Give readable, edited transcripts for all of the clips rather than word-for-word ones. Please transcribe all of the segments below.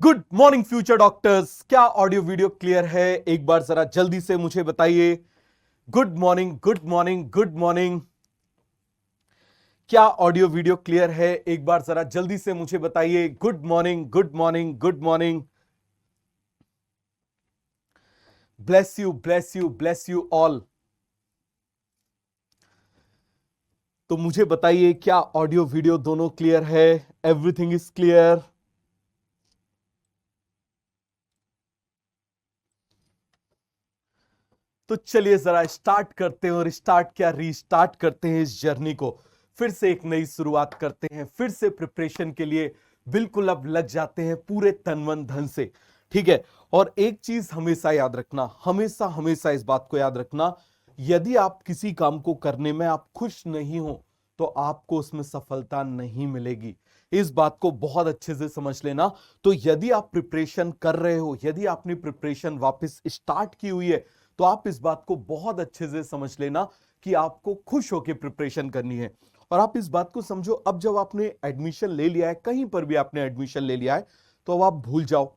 Good morning future doctors. क्या audio video clear है? एक बार जरा जल्दी से मुझे बताइए। Good morning, good morning, good morning. क्या ऑडियो वीडियो क्लियर है? एक बार जरा जल्दी से मुझे बताइए। Good morning, good morning, good morning. Bless you, bless you, bless you all. तो मुझे बताइए, क्या ऑडियो वीडियो दोनों क्लियर है? Everything is clear? तो चलिए जरा स्टार्ट करते हैं, और स्टार्ट क्या, रीस्टार्ट करते हैं इस जर्नी को। फिर से एक नई शुरुआत करते हैं, फिर से प्रिपरेशन के लिए बिल्कुल अब लग जाते हैं पूरे तन मन धन से। ठीक है। और एक चीज हमेशा याद रखना, हमेशा हमेशा इस बात को याद रखना, यदि आप किसी काम को करने में आप खुश नहीं हो तो आपको उसमें सफलता नहीं मिलेगी। इस बात को बहुत अच्छे से समझ लेना। तो यदि आप प्रिपरेशन कर रहे हो, यदि आपने प्रिपरेशन वापस स्टार्ट की हुई है, तो आप इस बात को बहुत अच्छे से समझ लेना कि आपको खुश होकर प्रिपरेशन करनी है। और आप इस बात को समझो, अब जब आपने एडमिशन ले लिया है, कहीं पर भी आपने एडमिशन ले लिया है, तो अब आप भूल जाओ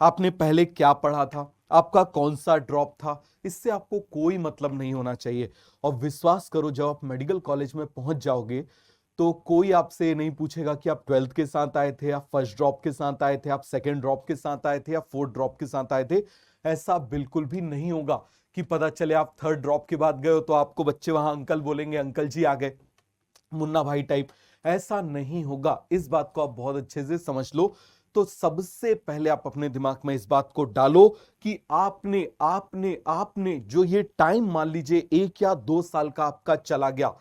आपने पहले क्या पढ़ा था, आपका कौन सा ड्रॉप था। इससे आपको कोई मतलब नहीं होना चाहिए। और विश्वास करो, जब आप मेडिकल कॉलेज में पहुंच जाओगे तो कोई आपसे ये नहीं पूछेगा कि आप 12th के साथ आए थे, आप फर्स्ट ड्रॉप के साथ आए थे, आप सेकंड ड्रॉप के साथ आए थे, या फोर्थ ड्रॉप के साथ आए थे। ऐसा बिल्कुल भी नहीं होगा कि पता चले आप थर्ड ड्रॉप के बाद गए हो तो आपको बच्चे वहां अंकल बोलेंगे, अंकल जी आ गए, मुन्ना भाई टाइप। ऐसा नहीं होगा, इस बात को आप बहुत अच्छे से समझ लो। तो सबसे पहले आप अपने दिमाग में इस बात को डालो कि आपने आपने आपने जो ये टाइम, मान लीजिए 1 या 2 साल का आपका चला गया,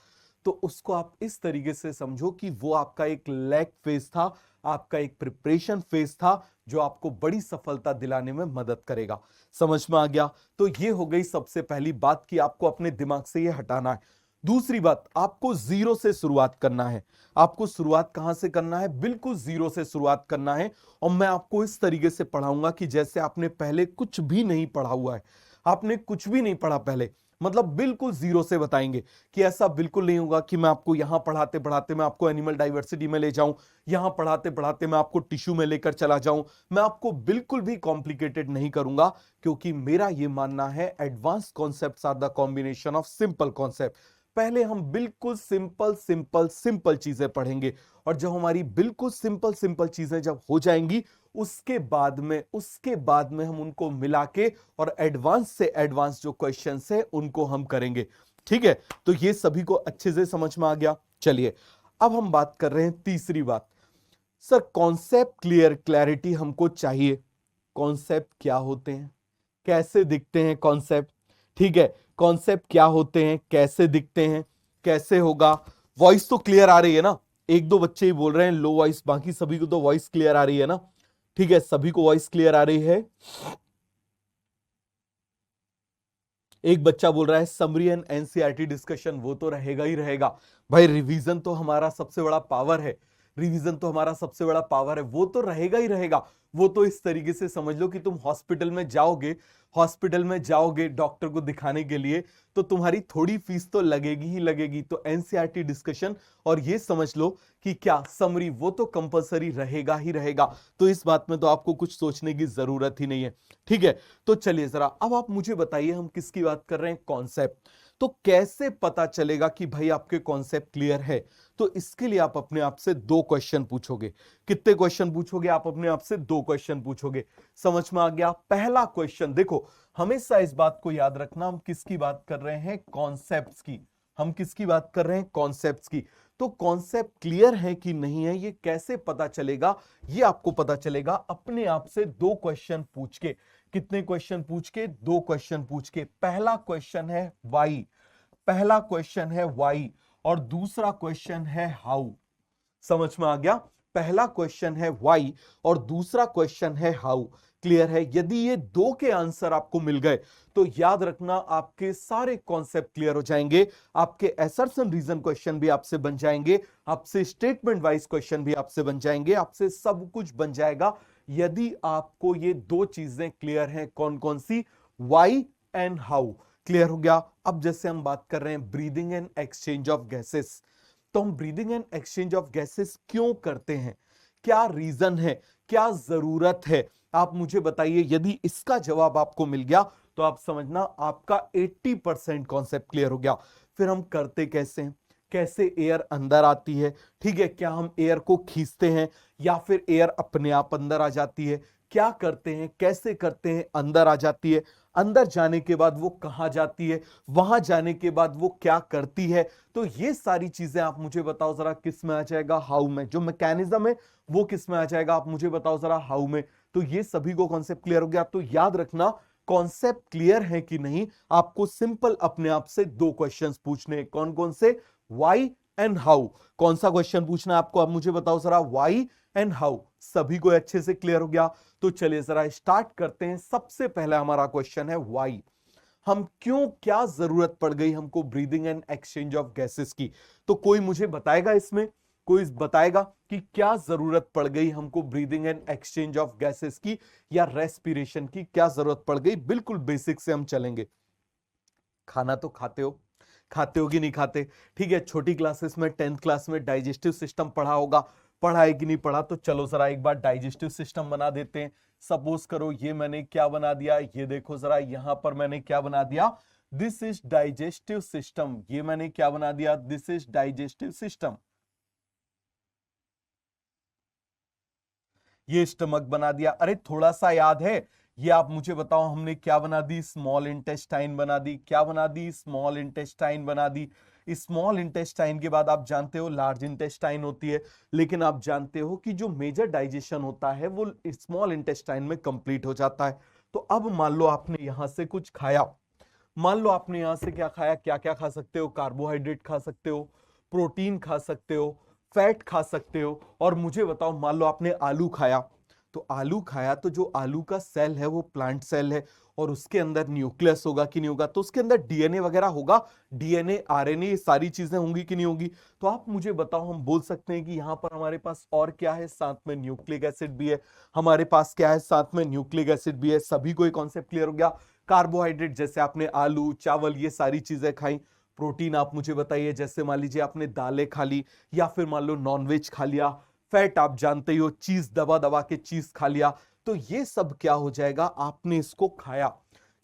तो उसको आप इस तरीके से समझो कि वो आपका एक लैग फेज था, आपका एक प्रिपरेशन फेज था, जो आपको बड़ी सफलता दिलाने में मदद करेगा। समझ में आ गया? तो ये हो गई सबसे पहली बात कि आपको अपने दिमाग से ये हटाना है। दूसरी बात, आपको जीरो से शुरुआत करना है। आपको शुरुआत कहां से करना है? बिल्कुल जीरो से शुरुआत करना है। और मैं आपको इस तरीके से पढ़ाऊंगा कि जैसे आपने पहले कुछ भी नहीं पढ़ा हुआ है, आपने कुछ भी नहीं पढ़ा पहले, मतलब बिल्कुल जीरो से बताएंगे। कि ऐसा बिल्कुल नहीं होगा कि मैं आपको यहां पढ़ाते पढ़ाते मैं आपको एनिमल डाइवर्सिटी में ले जाऊं, यहां पढ़ाते पढ़ाते मैं आपको टिश्यू में लेकर चला जाऊं। मैं आपको बिल्कुल भी कॉम्प्लिकेटेड नहीं करूंगा, क्योंकि मेरा यह मानना है advance concepts are the combination of simple concept. पहले हम बिल्कुल सिंपल सिंपल सिंपल चीजें पढ़ेंगे, और जब हमारी बिल्कुल सिंपल सिंपल चीजें जब हो जाएंगी, उसके बाद में हम उनको मिला के और एडवांस से एडवांस जो क्वेश्चंस है उनको हम करेंगे। ठीक है। तो ये सभी को अच्छे से समझ में आ गया। चलिए, अब हम बात कर रहे हैं तीसरी बात। सर, कॉन्सेप्ट क्लैरिटी हमको चाहिए। कॉन्सेप्ट क्या होते हैं, कैसे दिखते हैं कॉन्सेप्ट? ठीक है। कॉन्सेप्ट क्या होते हैं, कैसे दिखते हैं, कैसे होगा? वॉइस तो क्लियर आ रही है ना? एक दो बच्चे ही बोल रहे हैं लो वॉइस, बाकी सभी को तो वॉइस क्लियर आ रही है ना? ठीक है, सभी को वॉइस क्लियर आ रही है। एक बच्चा बोल रहा है समरी एंड एनसीईआरटी डिस्कशन, वो तो रहेगा ही रहेगा। भाई, रिवीजन तो हमारा सबसे बड़ा पावर है। रिवीजन तो हमारा सबसे बड़ा पावर है, वो तो रहेगा ही रहेगा। वो तो इस तरीके से समझ लो कि तुम हॉस्पिटल में जाओगे डॉक्टर को दिखाने के लिए, तो तुम्हारी थोड़ी फीस तो लगेगी ही लगेगी। तो एनसीईआरटी डिस्कशन, और ये समझ लो कि क्या समरी, वो तो कंपलसरी रहेगा ही रहेगा। तो इस बात में तो आपको कुछ सोचने की जरूरत ही नहीं है। ठीक है। तो चलिए जरा अब आप मुझे बताइए, हम किसकी बात कर रहे हैं? कॉन्सेप्ट। तो कैसे पता चलेगा कि भाई आपके कॉन्सेप्ट क्लियर है? तो इसके लिए आप अपने आप से 2 क्वेश्चन पूछोगे। कितने क्वेश्चन पूछोगे? आप अपने आप से 2 क्वेश्चन पूछोगे। समझ में आ गया? पहला क्वेश्चन देखो, हमेशा इस बात को याद रखना, हम किसकी बात कर रहे हैं? कॉन्सेप्ट्स की। हम किसकी बात कर रहे हैं? कॉन्सेप्ट्स की। तो कॉन्सेप्ट क्लियर है कि नहीं है, ये कैसे पता चलेगा? ये आपको पता चलेगा अपने आप से 2 क्वेश्चन पूछ के। कितने क्वेश्चन पूछ के? 2 क्वेश्चन पूछ के। पहला क्वेश्चन है वाई, पहला क्वेश्चन है वाई, और दूसरा क्वेश्चन है हाउ। समझ में आ गया? पहला क्वेश्चन है वाई और दूसरा क्वेश्चन है हाउ। क्लियर है? यदि ये 2 के आंसर आपको मिल गए तो याद रखना, आपके सारे कॉन्सेप्ट क्लियर हो जाएंगे। आपके असर्शन रीजन क्वेश्चन भी आपसे बन जाएंगे, आपसे स्टेटमेंट वाइज क्वेश्चन भी आपसे बन जाएंगे, आपसे सब कुछ बन जाएगा, यदि आपको ये 2 चीजें क्लियर हैं। कौन कौन सी? Why and how. क्लियर हो गया? अब जैसे हम बात कर रहे हैं breathing and exchange of gases, तो हम breathing and exchange of gases क्यों करते हैं? क्या रीजन है, क्या जरूरत है, आप मुझे बताइए। यदि इसका जवाब आपको मिल गया तो आप समझना आपका 80% कॉन्सेप्ट क्लियर हो गया। फिर हम करते कैसे हैं, कैसे एयर अंदर आती है, ठीक है, क्या हम एयर को खींचते हैं या फिर एयर अपने आप अंदर आ जाती है, क्या करते हैं, कैसे करते हैं, अंदर आ जाती है, अंदर जाने के बाद वो कहां जाती है, वहां जाने के बाद वो क्या करती है। तो ये सारी चीजें आप मुझे बताओ जरा किस में आ जाएगा, हाउ में। जो मैकेनिज्म है वो किस में आ जाएगा, आप मुझे बताओ जरा, हाउ में। तो ये सभी को कॉन्सेप्ट क्लियर हो गया। तो याद रखना, कॉन्सेप्ट क्लियर है कि नहीं, आपको सिंपल अपने आप से दो क्वेश्चंस पूछने हैं। कौन कौन से, व्हाई एंड हाउ। कौन सा क्वेश्चन पूछना है आपको, आप मुझे बताओ जरा, व्हाई एंड हाउ। सभी को अच्छे से क्लियर हो गया। तो चलिए जरा स्टार्ट करते हैं। सबसे पहला हमारा क्वेश्चन है व्हाई। हम क्यों, क्या जरूरत पड़ गई हमको breathing and exchange of gases की। तो कोई मुझे बताएगा, इसमें कोई बताएगा कि क्या जरूरत पड़ गई हमको breathing and exchange of gases की या रेस्पिरेशन की, क्या जरूरत पड़ गई। बिल्कुल बेसिक से हम चलेंगे। खाना तो खाते हो, खाते हो कि नहीं खाते, ठीक है। छोटी क्लासेस में 10th क्लास में डाइजेस्टिव सिस्टम पढ़ा होगा, पढ़ा है कि नहीं पढ़ा। तो चलो जरा एक बार डाइजेस्टिव सिस्टम बना देते हैं। सपोज करो ये मैंने क्या बना दिया, ये देखो जरा, यहां पर मैंने क्या बना दिया, दिस इज डाइजेस्टिव सिस्टम। ये मैंने क्या बना दिया, दिस इज डाइजेस्टिव सिस्टम। ये स्टमक बना दिया। अरे थोड़ा सा याद है, ये आप मुझे बताओ, हमने क्या बना दी, स्मॉल इंटेस्टाइन बना दी। क्या बना दी, स्मॉल इंटेस्टाइन बना दी। स्मॉल इंटेस्टाइन के बाद आप जानते हो लार्ज इंटेस्टाइन होती है, लेकिन आप जानते हो कि जो मेजर डाइजेशन होता है वो स्मॉल इंटेस्टाइन में कंप्लीट हो जाता है। तो अब मान लो आपने यहां से कुछ खाया, मान लो आपने यहां से क्या खाया, क्या क्या खा सकते हो, कार्बोहाइड्रेट खा सकते हो, प्रोटीन खा सकते हो, फैट खा सकते हो। और मुझे बताओ, मान लो आपने आलू खाया, तो आलू खाया तो जो आलू का सेल है वो प्लांट सेल है, और उसके अंदर न्यूक्लियस होगा कि नहीं होगा, तो उसके अंदर डीएनए वगैरह होगा, डीएनए आरएनए ये सारी चीजें होंगी कि नहीं होगी। तो आप मुझे बताओ, हम बोल सकते हैं कि यहां पर हमारे पास और क्या है, साथ में न्यूक्लिक एसिड भी है, हमारे पास क्या है, साथ में न्यूक्लिक एसिड भी है। सभी को ये कॉन्सेप्ट क्लियर हो गया। कार्बोहाइड्रेट जैसे आपने आलू चावल ये सारी चीजें खाई। प्रोटीन आप मुझे बताइए, जैसे मान लीजिए आपने दालें खा ली या फिर मान लो नॉनवेज खा लिया। फैट आप जानते ही हो, चीज दबा दबा के चीज खा लिया। तो ये सब क्या हो जाएगा, आपने इसको खाया।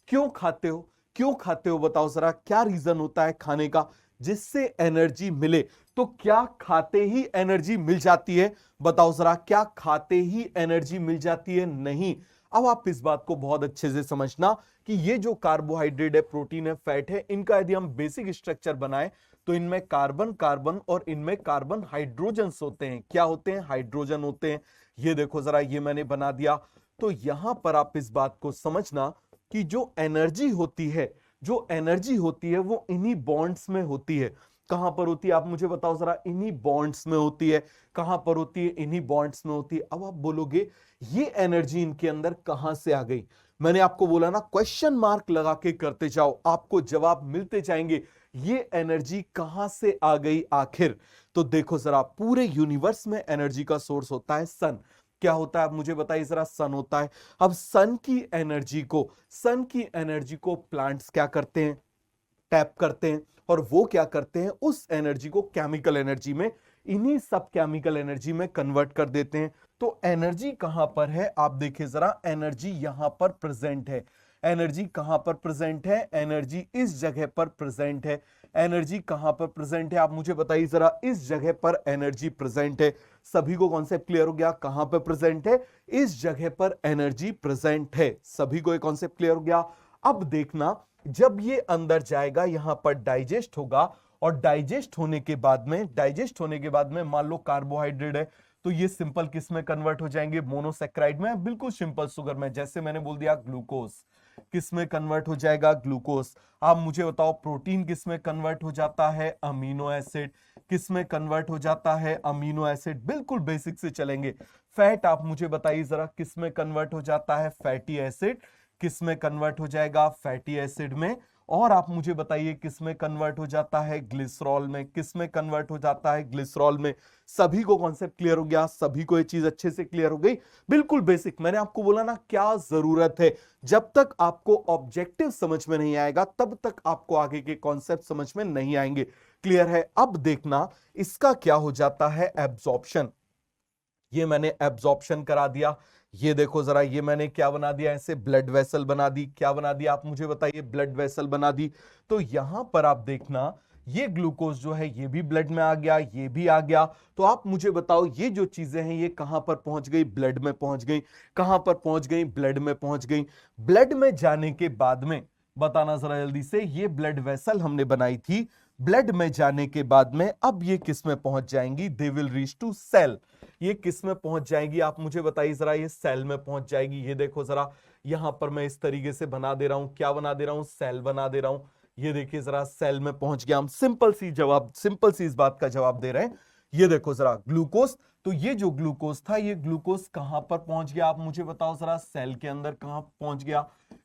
क्यों खाते हो, क्यों खाते हो बताओ जरा, क्या रीजन होता है खाने का, जिससे एनर्जी मिले। तो क्या खाते ही एनर्जी मिल जाती है, बताओ जरा, क्या खाते ही एनर्जी मिल जाती है, नहीं। अब आप इस बात को बहुत अच्छे से समझना कि ये जो कार्बोहाइड्रेट है, प्रोटीन है, फैट है, इनका यदि हम बेसिक स्ट्रक्चर बनाए तो इनमें कार्बन कार्बन और इनमें कार्बन हाइड्रोजन होते हैं। क्या होते हैं, हाइड्रोजन होते हैं। ये देखो जरा, ये मैंने बना दिया। तो यहां पर आप इस बात को समझना कि जो एनर्जी होती है, जो एनर्जी होती है वो इन्हीं बॉन्ड्स में होती है। कहां पर होती है, आप मुझे बताओ जरा, इन्हीं बॉन्ड्स में होती है। कहां पर होती है, इन्हीं बॉन्ड्स में होती है। अब आप बोलोगे ये एनर्जी इनके अंदर कहां से आ गई। मैंने आपको बोला ना, क्वेश्चन मार्क लगा के करते जाओ, आपको जवाब मिलते जाएंगे। ये एनर्जी कहां से आ गई आखिर। तो देखो जरा, पूरे यूनिवर्स में एनर्जी का सोर्स होता है सन। क्या होता है, आप मुझे बताइए जरा, सन होता है। अब सन की एनर्जी को, सन की एनर्जी को प्लांट्स क्या करते हैं, टैप करते हैं, और वो क्या करते हैं, उस एनर्जी को केमिकल एनर्जी में, इन्हीं सब केमिकल एनर्जी में कन्वर्ट कर देते हैं। तो एनर्जी कहां पर है, आप देखिए जरा, एनर्जी यहां पर प्रेजेंट है। एनर्जी कहां पर प्रेजेंट है, एनर्जी इस जगह पर प्रेजेंट है। एनर्जी कहां पर प्रेजेंट है, आप मुझे बताइए जरा, इस जगह पर एनर्जी प्रेजेंट है। सभी को कॉन्सेप्ट क्लियर हो गया, कहां पर प्रेजेंट है, इस जगह पर एनर्जी प्रेजेंट है। सभी को एक कॉन्सेप्ट क्लियर हो गया। अब देखना, जब ये अंदर जाएगा, यहां पर डाइजेस्ट होगा, और डाइजेस्ट होने के बाद में, डाइजेस्ट होने के बाद में मान लो कार्बोहाइड्रेट है, तो ये सिंपल किस में कन्वर्ट हो जाएंगे, मोनोसेक्राइड में, बिल्कुल सिंपल शुगर में। जैसे मैंने बोल दिया ग्लूकोज, किस में कन्वर्ट हो जाएगा, ग्लूकोज। आप मुझे बताओ, प्रोटीन किस में कन्वर्ट हो जाता है, अमीनो एसिड। किस में कन्वर्ट हो जाता है, अमीनो एसिड। बिल्कुल बेसिक से चलेंगे। फैट आप मुझे बताइए जरा, किस में कन्वर्ट हो जाता है, फैटी एसिड। किस में कन्वर्ट हो जाएगा, फैटी एसिड में। और आप मुझे बताइए, किस में कन्वर्ट हो जाता है, ग्लिसरॉल में। किस में कन्वर्ट हो जाता है, ग्लिसरॉल में। सभी को कॉन्सेप्ट क्लियर हो गया, सभी को ये चीज अच्छे से क्लियर हो गई। बिल्कुल बेसिक, मैंने आपको बोला ना, क्या जरूरत है। जब तक आपको ऑब्जेक्टिव समझ में नहीं आएगा, तब तक आपको आगे के कॉन्सेप्ट समझ में नहीं आएंगे। क्लियर है। अब देखना, इसका क्या हो जाता है, एब्जॉर्प्शन। ये मैंने एब्जॉर्प्शन करा दिया। ये देखो जरा, ये मैंने क्या बना दिया, ऐसे ब्लड वेसल बना दी। क्या बना दिया आप मुझे बताइए, ब्लड वेसल बना दी। तो यहां पर आप देखना, ये ग्लूकोज जो है ये भी ब्लड में आ गया, ये भी आ गया। तो आप मुझे बताओ ये जो चीजें हैं ये कहां पर पहुंच गई, ब्लड में पहुंच गई। कहां पर पहुंच गई, ब्लड में पहुंच गई। ब्लड में जाने के बाद में बताना जरा जल्दी से, ये ब्लड वेसल हमने बनाई थी, ब्लड में जाने के बाद में अब ये किस में पहुंच जाएंगी, they will reach to cell. ये किस में पहुंच जाएगी आप मुझे बताइए जरा, ये सेल में पहुंच जाएगी। ये देखो जरा, यहां पर मैं इस तरीके से बना दे रहा हूं, क्या बना दे रहा हूं, सेल बना दे रहा हूं। ये देखिए जरा, सेल में पहुंच गया। हम सिंपल सी इस बात का जवाब दे रहे हैं। ये देखो जरा, ग्लूकोज, तो ये जो ग्लूकोज था, ये ग्लूकोज कहां पर पहुंच गया आप मुझे बताओ जरा, सेल के अंदर कहां पहुंच गया,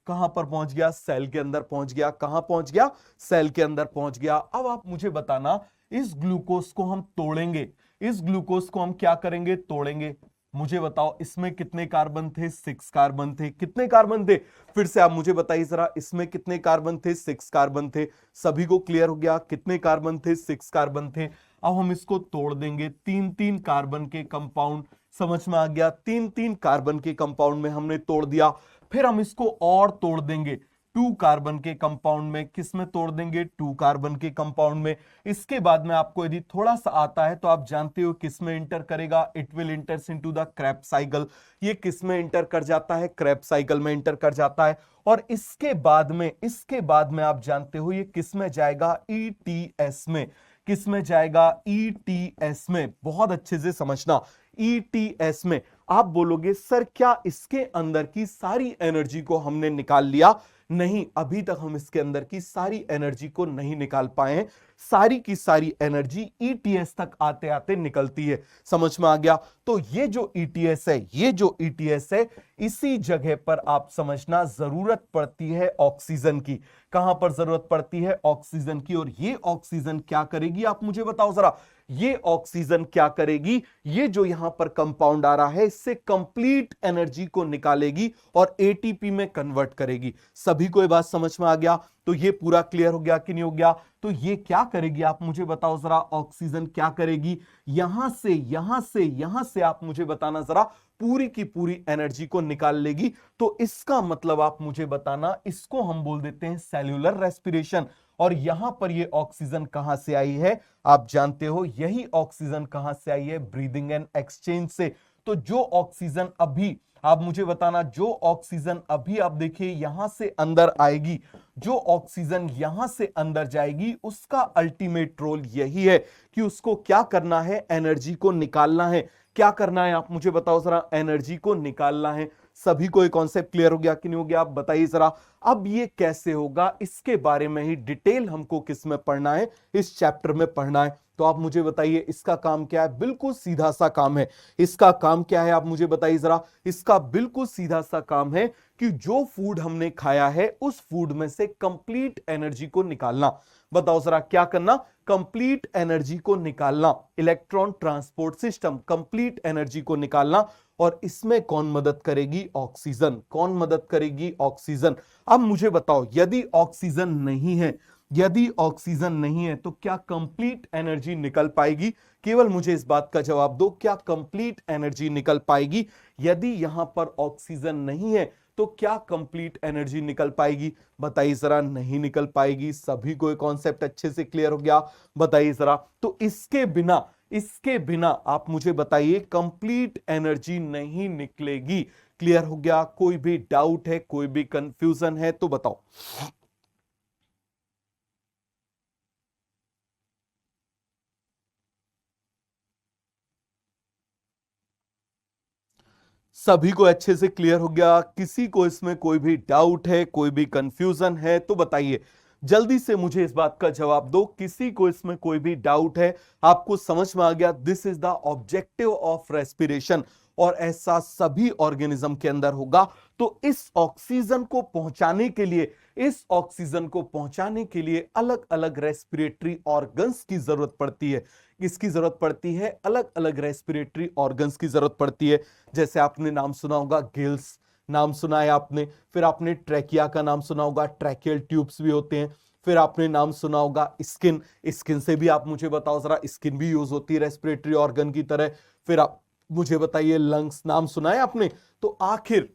कहां पर पहुंच गया, सेल के अंदर पहुंच गया। कहां पहुंच गया, सेल के अंदर पहुंच गया। अब आप मुझे बताना, इस ग्लूकोज को हम तोड़ेंगे, इस ग्लूकोज को हम क्या करेंगे, तोड़ेंगे। मुझे बताओ इसमें कितने कार्बन थे, 6 कार्बन थे। कितने कार्बन थे, फिर से आप मुझे बताइए जरा, इसमें कितने कार्बन थे, 6 कार्बन थे। सभी को क्लियर हो गया, कितने कार्बन थे, 6 कार्बन थे। अब हम इसको तोड़ देंगे, 3-3 कार्बन के कंपाउंड, समझ में आ गया, 3-3 कार्बन के कंपाउंड में हमने तोड़ दिया। फिर हम इसको और तोड़ देंगे, 2 कार्बन के कंपाउंड में। किस में तोड़ देंगे, 2 कार्बन के कंपाउंड में। इसके बाद में आपको यदि थोड़ा सा आता है तो आप जानते हो किस में इंटर करेगा, it will इंटर्स into the Krebs cycle. ये किस में इंटर कर जाता है, क्रेब्स साइकिल में इंटर कर जाता है। और इसके बाद में आप जानते हो ये किस में जाएगा, ईटीएस में। किस में जाएगा, ईटीएस में। बहुत अच्छे से समझना, ईटीएस में। आप बोलोगे सर क्या इसके अंदर की सारी एनर्जी को हमने निकाल लिया? नहीं, अभी तक हम इसके अंदर की सारी एनर्जी को नहीं निकाल पाए हैं। सारी की सारी एनर्जी ईटीएस तक आते आते निकलती है। समझ में आ गया? तो ये जो ईटीएस है, ये जो ईटीएस है, इसी जगह पर आप समझना जरूरत पड़ती है ऑक्सीजन की। कहां पर जरूरत पड़ती है, ऑक्सीजन की। और ये ऑक्सीजन क्या करेगी आप मुझे बताओ जरा, ये ऑक्सीजन क्या करेगी, ये जो यहां पर कंपाउंड आ रहा है इससे कंप्लीट एनर्जी को निकालेगी और एटीपी में कन्वर्ट करेगी। सभी को ये बात समझ में आ गया? तो ये पूरा क्लियर हो गया कि नहीं हो गया? तो ये क्या करेगी आप मुझे बताओ जरा, ऑक्सीजन क्या करेगी, यहां से आप मुझे बताना जरा, पूरी की पूरी एनर्जी को निकाल लेगी। तो इसका मतलब आप मुझे बताना, इसको हम बोल देते हैं सेल्यूलर रेस्पिरेशन। और यहां पर ये ऑक्सीजन कहां से आई है, आप जानते हो यही ऑक्सीजन कहां से आई है, ब्रीदिंग एंड एक्सचेंज से। तो जो ऑक्सीजन अभी आप मुझे बताना, जो ऑक्सीजन अभी आप देखिए यहां से अंदर आएगी, जो ऑक्सीजन यहां से अंदर जाएगी, उसका अल्टीमेट रोल यही है कि उसको क्या करना है, एनर्जी को निकालना है। क्या करना है आप मुझे बताओ जरा, एनर्जी को निकालना है। सभी को ये कॉन्सेप्ट क्लियर हो गया कि नहीं हो गया, आप बताइए जरा। अब ये कैसे होगा, इसके बारे में ही डिटेल हमको किस में पढ़ना है, इस चैप्टर में पढ़ना है। तो आप मुझे बताइए इसका काम क्या है, बिल्कुल सीधा सा काम है। इसका काम क्या है आप मुझे बताइए जरा, इसका बिल्कुल सीधा सा काम है कि जो फूड हमने खाया है उस फूड में से कंप्लीट एनर्जी को निकालना। बताओ जरा क्या करना, कंप्लीट एनर्जी को निकालना। Electron transport system, complete energy को निकालना। और इसमें कौन मदद करेगी, ऑक्सीजन। कौन मदद करेगी, ऑक्सीजन। अब मुझे बताओ, यदि ऑक्सीजन नहीं है, यदि ऑक्सीजन नहीं है तो क्या कंप्लीट एनर्जी निकल पाएगी? केवल मुझे इस बात का जवाब दो, क्या कंप्लीट एनर्जी निकल पाएगी? यदि यहां पर ऑक्सीजन नहीं है तो क्या कंप्लीट एनर्जी निकल पाएगी? बताइए जरा, नहीं निकल पाएगी। सभी को ये कॉन्सेप्ट अच्छे से क्लियर हो गया? बताइए जरा। तो इसके बिना आप मुझे बताइए कंप्लीट एनर्जी नहीं निकलेगी। क्लियर हो गया? कोई भी डाउट है, कोई भी कंफ्यूजन है तो बताओ। सभी को अच्छे से क्लियर हो गया? किसी को इसमें कोई भी डाउट है, कोई भी कंफ्यूजन है तो बताइए। जल्दी से मुझे इस बात का जवाब दो, किसी को इसमें कोई भी डाउट है, आपको समझ में आ गया this is the objective of respiration. और ऐसा सभी ऑर्गेनिज्म के अंदर होगा। तो इस ऑक्सीजन को पहुंचाने के लिए, इस ऑक्सीजन को पहुंचाने के लिए अलग अलग रेस्पिरेटरी ऑर्गन्स की जरूरत पड़ती है। किसकी जरूरत पड़ती है? अलग अलग रेस्पिरेटरी ऑर्गन्स की जरूरत पड़ती है। जैसे आपने नाम सुना होगा गिल्स, नाम सुना है आपने। फिर आपने ट्रैकिया का नाम सुना होगा, ट्रैकियल ट्यूब्स भी होते हैं। फिर आपने नाम सुना होगा स्किन, स्किन से भी आप मुझे बताओ जरा, स्किन भी यूज होती है रेस्पिरेटरी ऑर्गन की तरह। फिर आप मुझे बताइए लंग्स, नाम सुना है आपने? तो आखिर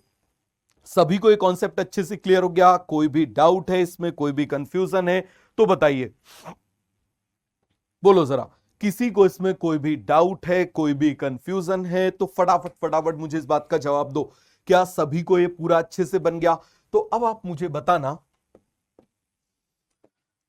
सभी को ये कॉन्सेप्ट अच्छे से क्लियर हो गया? कोई भी डाउट है इसमें, कोई भी कंफ्यूजन है तो बताइए, बोलो जरा। किसी को इसमें कोई भी डाउट है, कोई भी कंफ्यूजन है तो फटाफट फटाफट मुझे इस बात का जवाब दो। क्या सभी को ये पूरा अच्छे से बन गया? तो अब आप मुझे बताना।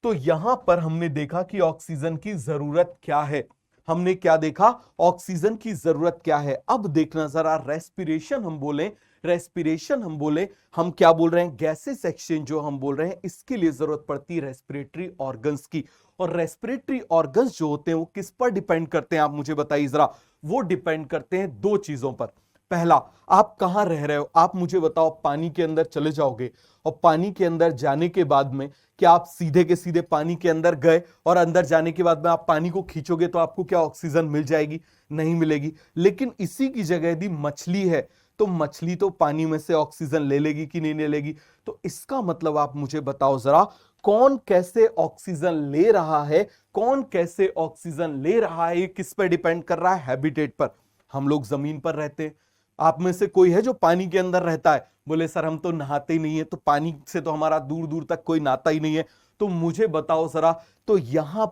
तो यहां पर हमने देखा कि ऑक्सीजन की जरूरत क्या है। हमने क्या देखा? ऑक्सीजन की जरूरत क्या है। अब देखना जरा, रेस्पिरेशन हम बोले, रेस्पिरेशन हम बोले, हम क्या बोल रहे हैं? गैसेस एक्सचेंज जो हम बोल रहे हैं, इसके लिए जरूरत पड़ती है रेस्पिरेटरी ऑर्गन्स की। और रेस्पिरेटरी ऑर्गन्स जो होते हैं वो किस पर डिपेंड करते हैं, आप मुझे बताइए जरा। वो डिपेंड करते हैं दो चीजों पर। पहला, आप कहां रह रहे हो। आप मुझे बताओ, पानी के अंदर चले जाओगे और पानी के अंदर जाने के बाद में क्या आप सीधे के सीधे पानी के अंदर गए और अंदर जाने के बाद में आप पानी को खींचोगे तो आपको क्या ऑक्सीजन मिल जाएगी? नहीं मिलेगी। लेकिन इसी की जगह यदि मछली है तो मछली तो पानी में से ऑक्सीजन ले लेगी कि नहीं ले लेगी? तो इसका मतलब आप मुझे बताओ जरा, कौन कैसे ऑक्सीजन ले रहा है, कौन कैसे ऑक्सीजन ले रहा है, ये किस पर डिपेंड कर रहा है? हैबिटेट पर। हम लोग जमीन पर रहते हैं। आप में से कोई है जो पानी के अंदर रहता है? बोले सर हम तो नहाते ही नहीं है, तो पानी से तो हमारा दूर दूर तक कोई नाता ही नहीं है। तो मुझे बताओ जरा, तो यहां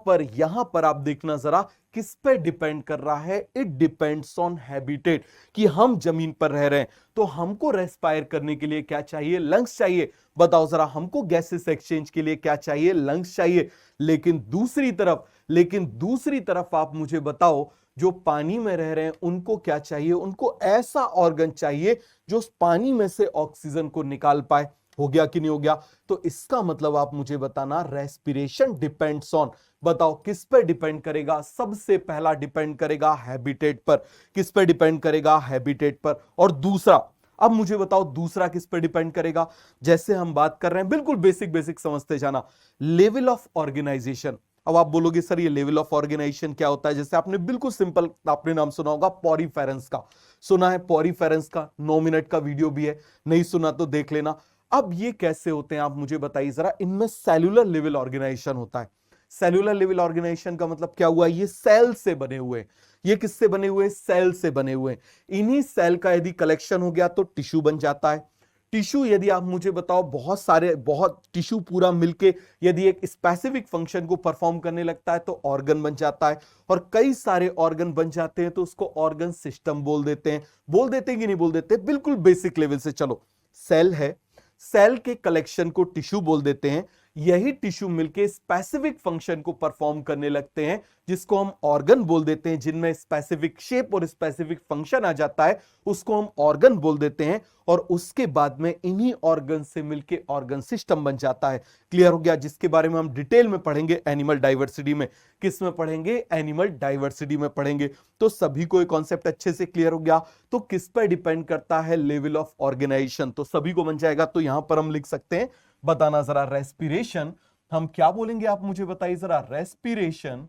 पर आप देखना जरा, किस पे डिपेंड कर रहा है? It depends on habitat. कि हम जमीन पर रह रहे हैं तो हमको रेस्पायर करने के लिए क्या चाहिए? लंग्स चाहिए। बताओ जरा, हमको गैसेस एक्सचेंज के लिए क्या चाहिए? लंग्स चाहिए। लेकिन दूसरी तरफ आप मुझे बताओ, जो पानी में रह रहे हैं उनको क्या चाहिए? उनको ऐसा ऑर्गन चाहिए जो उस पानी में से ऑक्सीजन को निकाल पाए। हो गया कि नहीं हो गया? तो इसका मतलब आप मुझे बताना, रेस्पिरेशन डिपेंड्स ऑन, बताओ किस पर डिपेंड करेगा? सबसे पहला डिपेंड करेगा हैबिटेट पर। किस पर डिपेंड करेगा? हैबिटेट पर। और दूसरा, अब मुझे बताओ दूसरा किस पर डिपेंड करेगा? जैसे हम बात कर रहे हैं, बिल्कुल बेसिक बेसिक समझते जाना, लेवल ऑफ ऑर्गेनाइजेशन। अब आप बोलोगे सर ये लेवल ऑफ ऑर्गेनाइजेशन क्या होता है? जैसे आपने बिल्कुल सिंपल, आपने नाम सुना होगा पॉरीफेरेंस का। सुना है पॉरीफेरेंस का? 9 मिनट का वीडियो भी है, नहीं सुना तो देख लेना। अब ये कैसे होते हैं आप मुझे बताइए जरा। इनमें सेल्यूलर लेवल ऑर्गेनाइजेशन होता है। सेल्यूलर लेवल ऑर्गेनाइजेशन का मतलब क्या हुआ? ये सेल से बने हुए। ये किससे बने हुए? सेल से बने हुए। इन्हीं सेल का यदि कलेक्शन हो गया तो टिश्यू बन जाता है। टिश्यू, यदि आप मुझे बताओ, बहुत टिश्यू पूरा मिलके यदि एक स्पेसिफिक फंक्शन को परफॉर्म करने लगता है तो ऑर्गन बन जाता है। और कई सारे ऑर्गन बन जाते हैं तो उसको ऑर्गन सिस्टम बोल देते हैं। बोल देते हैं कि नहीं बोल देते? बिल्कुल बेसिक लेवल से चलो। सेल है, सेल के कलेक्शन को टिश्यू बोल देते हैं। यही टिश्यू मिलके स्पेसिफिक फंक्शन को परफॉर्म करने लगते हैं, जिसको हम ऑर्गन बोल देते हैं। जिनमें स्पेसिफिक शेप और स्पेसिफिक फंक्शन आ जाता है उसको हम ऑर्गन बोल देते हैं। और उसके बाद में इन्हीं ऑर्गन से मिलके ऑर्गन सिस्टम बन जाता है। क्लियर हो गया? जिसके बारे में हम डिटेल में पढ़ेंगे एनिमल डाइवर्सिटी में। किस में पढ़ेंगे? एनिमल डाइवर्सिटी में पढ़ेंगे। तो सभी को ये कॉन्सेप्ट अच्छे से क्लियर हो गया। तो किस पर डिपेंड करता है? Level of organisation. तो सभी को बन जाएगा। तो यहां पर हम लिख सकते हैं, बताना जरा, रेस्पिरेशन हम क्या बोलेंगे आप मुझे बताइए जरा। रेस्पिरेशन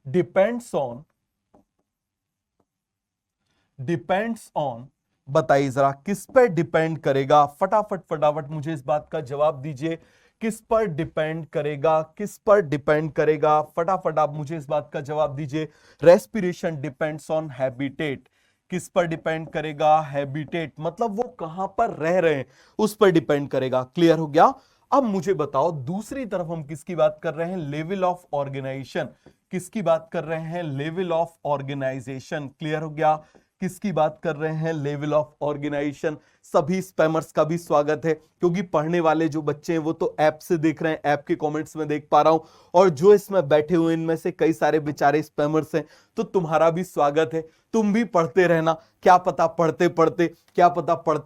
डिपेंड्स ऑन, बताइए जरा किस पर डिपेंड करेगा? फटाफट फटाफट मुझे इस बात का जवाब दीजिए। किस पर डिपेंड करेगा? किस पर डिपेंड करेगा? फटाफट आप मुझे इस बात का जवाब दीजिए। Respiration depends on habitat. किस पर डिपेंड करेगा? हैबिटेट, मतलब वो कहां पर रह रहे हैं उस पर डिपेंड करेगा। क्लियर हो गया? अब मुझे बताओ, दूसरी तरफ हम किसकी बात कर रहे हैं? Level of organisation. किसकी बात कर रहे हैं? Level of organisation. क्लियर हो गया? किसकी बात कर रहे हैं? Level of organisation. सभी स्पैमर्स का भी स्वागत है, क्योंकि पढ़ने वाले जो बच्चे हैं वो तो ऐप से देख रहे हैं, ऐप के कमेंट्स में देख पा रहा हूं। और जो इसमें बैठे हुए इनमें से कई सारे बेचारे स्पैमर्स हैं, तो तुम्हारा भी स्वागत है। तुम भी पढ़ते रहना। क्या पता पढ़ते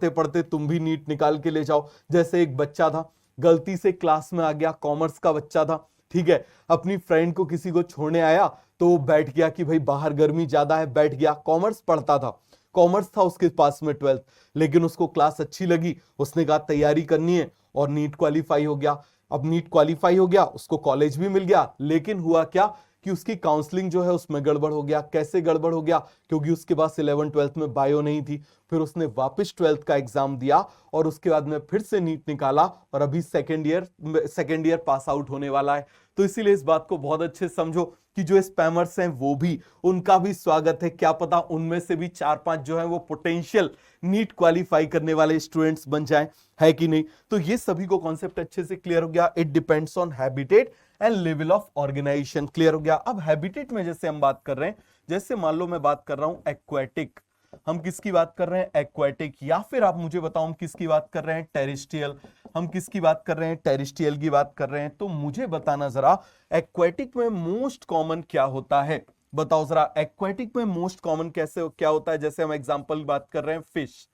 पढ़ते तुम भी नीट निकाल के ले जाओ। जैसे एक बच्चा था, गलती से क्लास में आ गया, कॉमर्स का बच्चा था, ठीक है, अपनी फ्रेंड को किसी को छोड़ने आया तो वो बैठ गया कि भाई बाहर गर्मी ज्यादा है, बैठ गया। कॉमर्स पढ़ता था, कॉमर्स था उसके पास में 12th, लेकिन उसको क्लास अच्छी लगी, उसने कहा तैयारी करनी है और नीट क्वालिफाई हो गया। अब नीट क्वालिफाई हो गया, उसको कॉलेज भी मिल गया, लेकिन हुआ क्या कि उसकी काउंसलिंग जो है उसमें गड़बड़ हो गया। कैसे गड़बड़ हो गया? क्योंकि उसके पास 11 12th में बायो नहीं थी। फिर उसने वापस 12th का एग्जाम दिया और उसके बाद में फिर से नीट निकाला और अभी सेकेंड ईयर पास आउट होने वाला है। तो इसीलिए इस बात को बहुत अच्छे से समझो कि जो स्पैमर्स हैं वो भी, उनका भी स्वागत है। क्या पता उनमें से भी 4-5 जो है वो पोटेंशियल नीट क्वालिफाई करने वाले स्टूडेंट्स बन जाएं, है कि नहीं। तो ये सभी को कॉन्सेप्ट अच्छे से क्लियर हो गया। It depends on habitat and level of organisation, clear हो गया। अब हैबिटेट में जैसे हम बात कर रहे हैं, जैसे मान लो मैं बात कर रहा हूं एक्वेटिक, हम किसकी बात कर रहे हैं, एक्वेटिक, या फिर आप मुझे बताओ हम किसकी बात कर रहे हैं, टेरिस्ट्रियल, हम किसकी बात कर रहे हैं, टेरिस्ट्रियल की बात कर रहे हैं। तो मुझे बताना जरा एक्वेटिक में मोस्ट कॉमन क्या होता है, बताओ जरा एक्वेटिक में मोस्ट कॉमन कैसे क्या होता है। जैसे हम एग्जांपल बात कर रहे हैं फिश,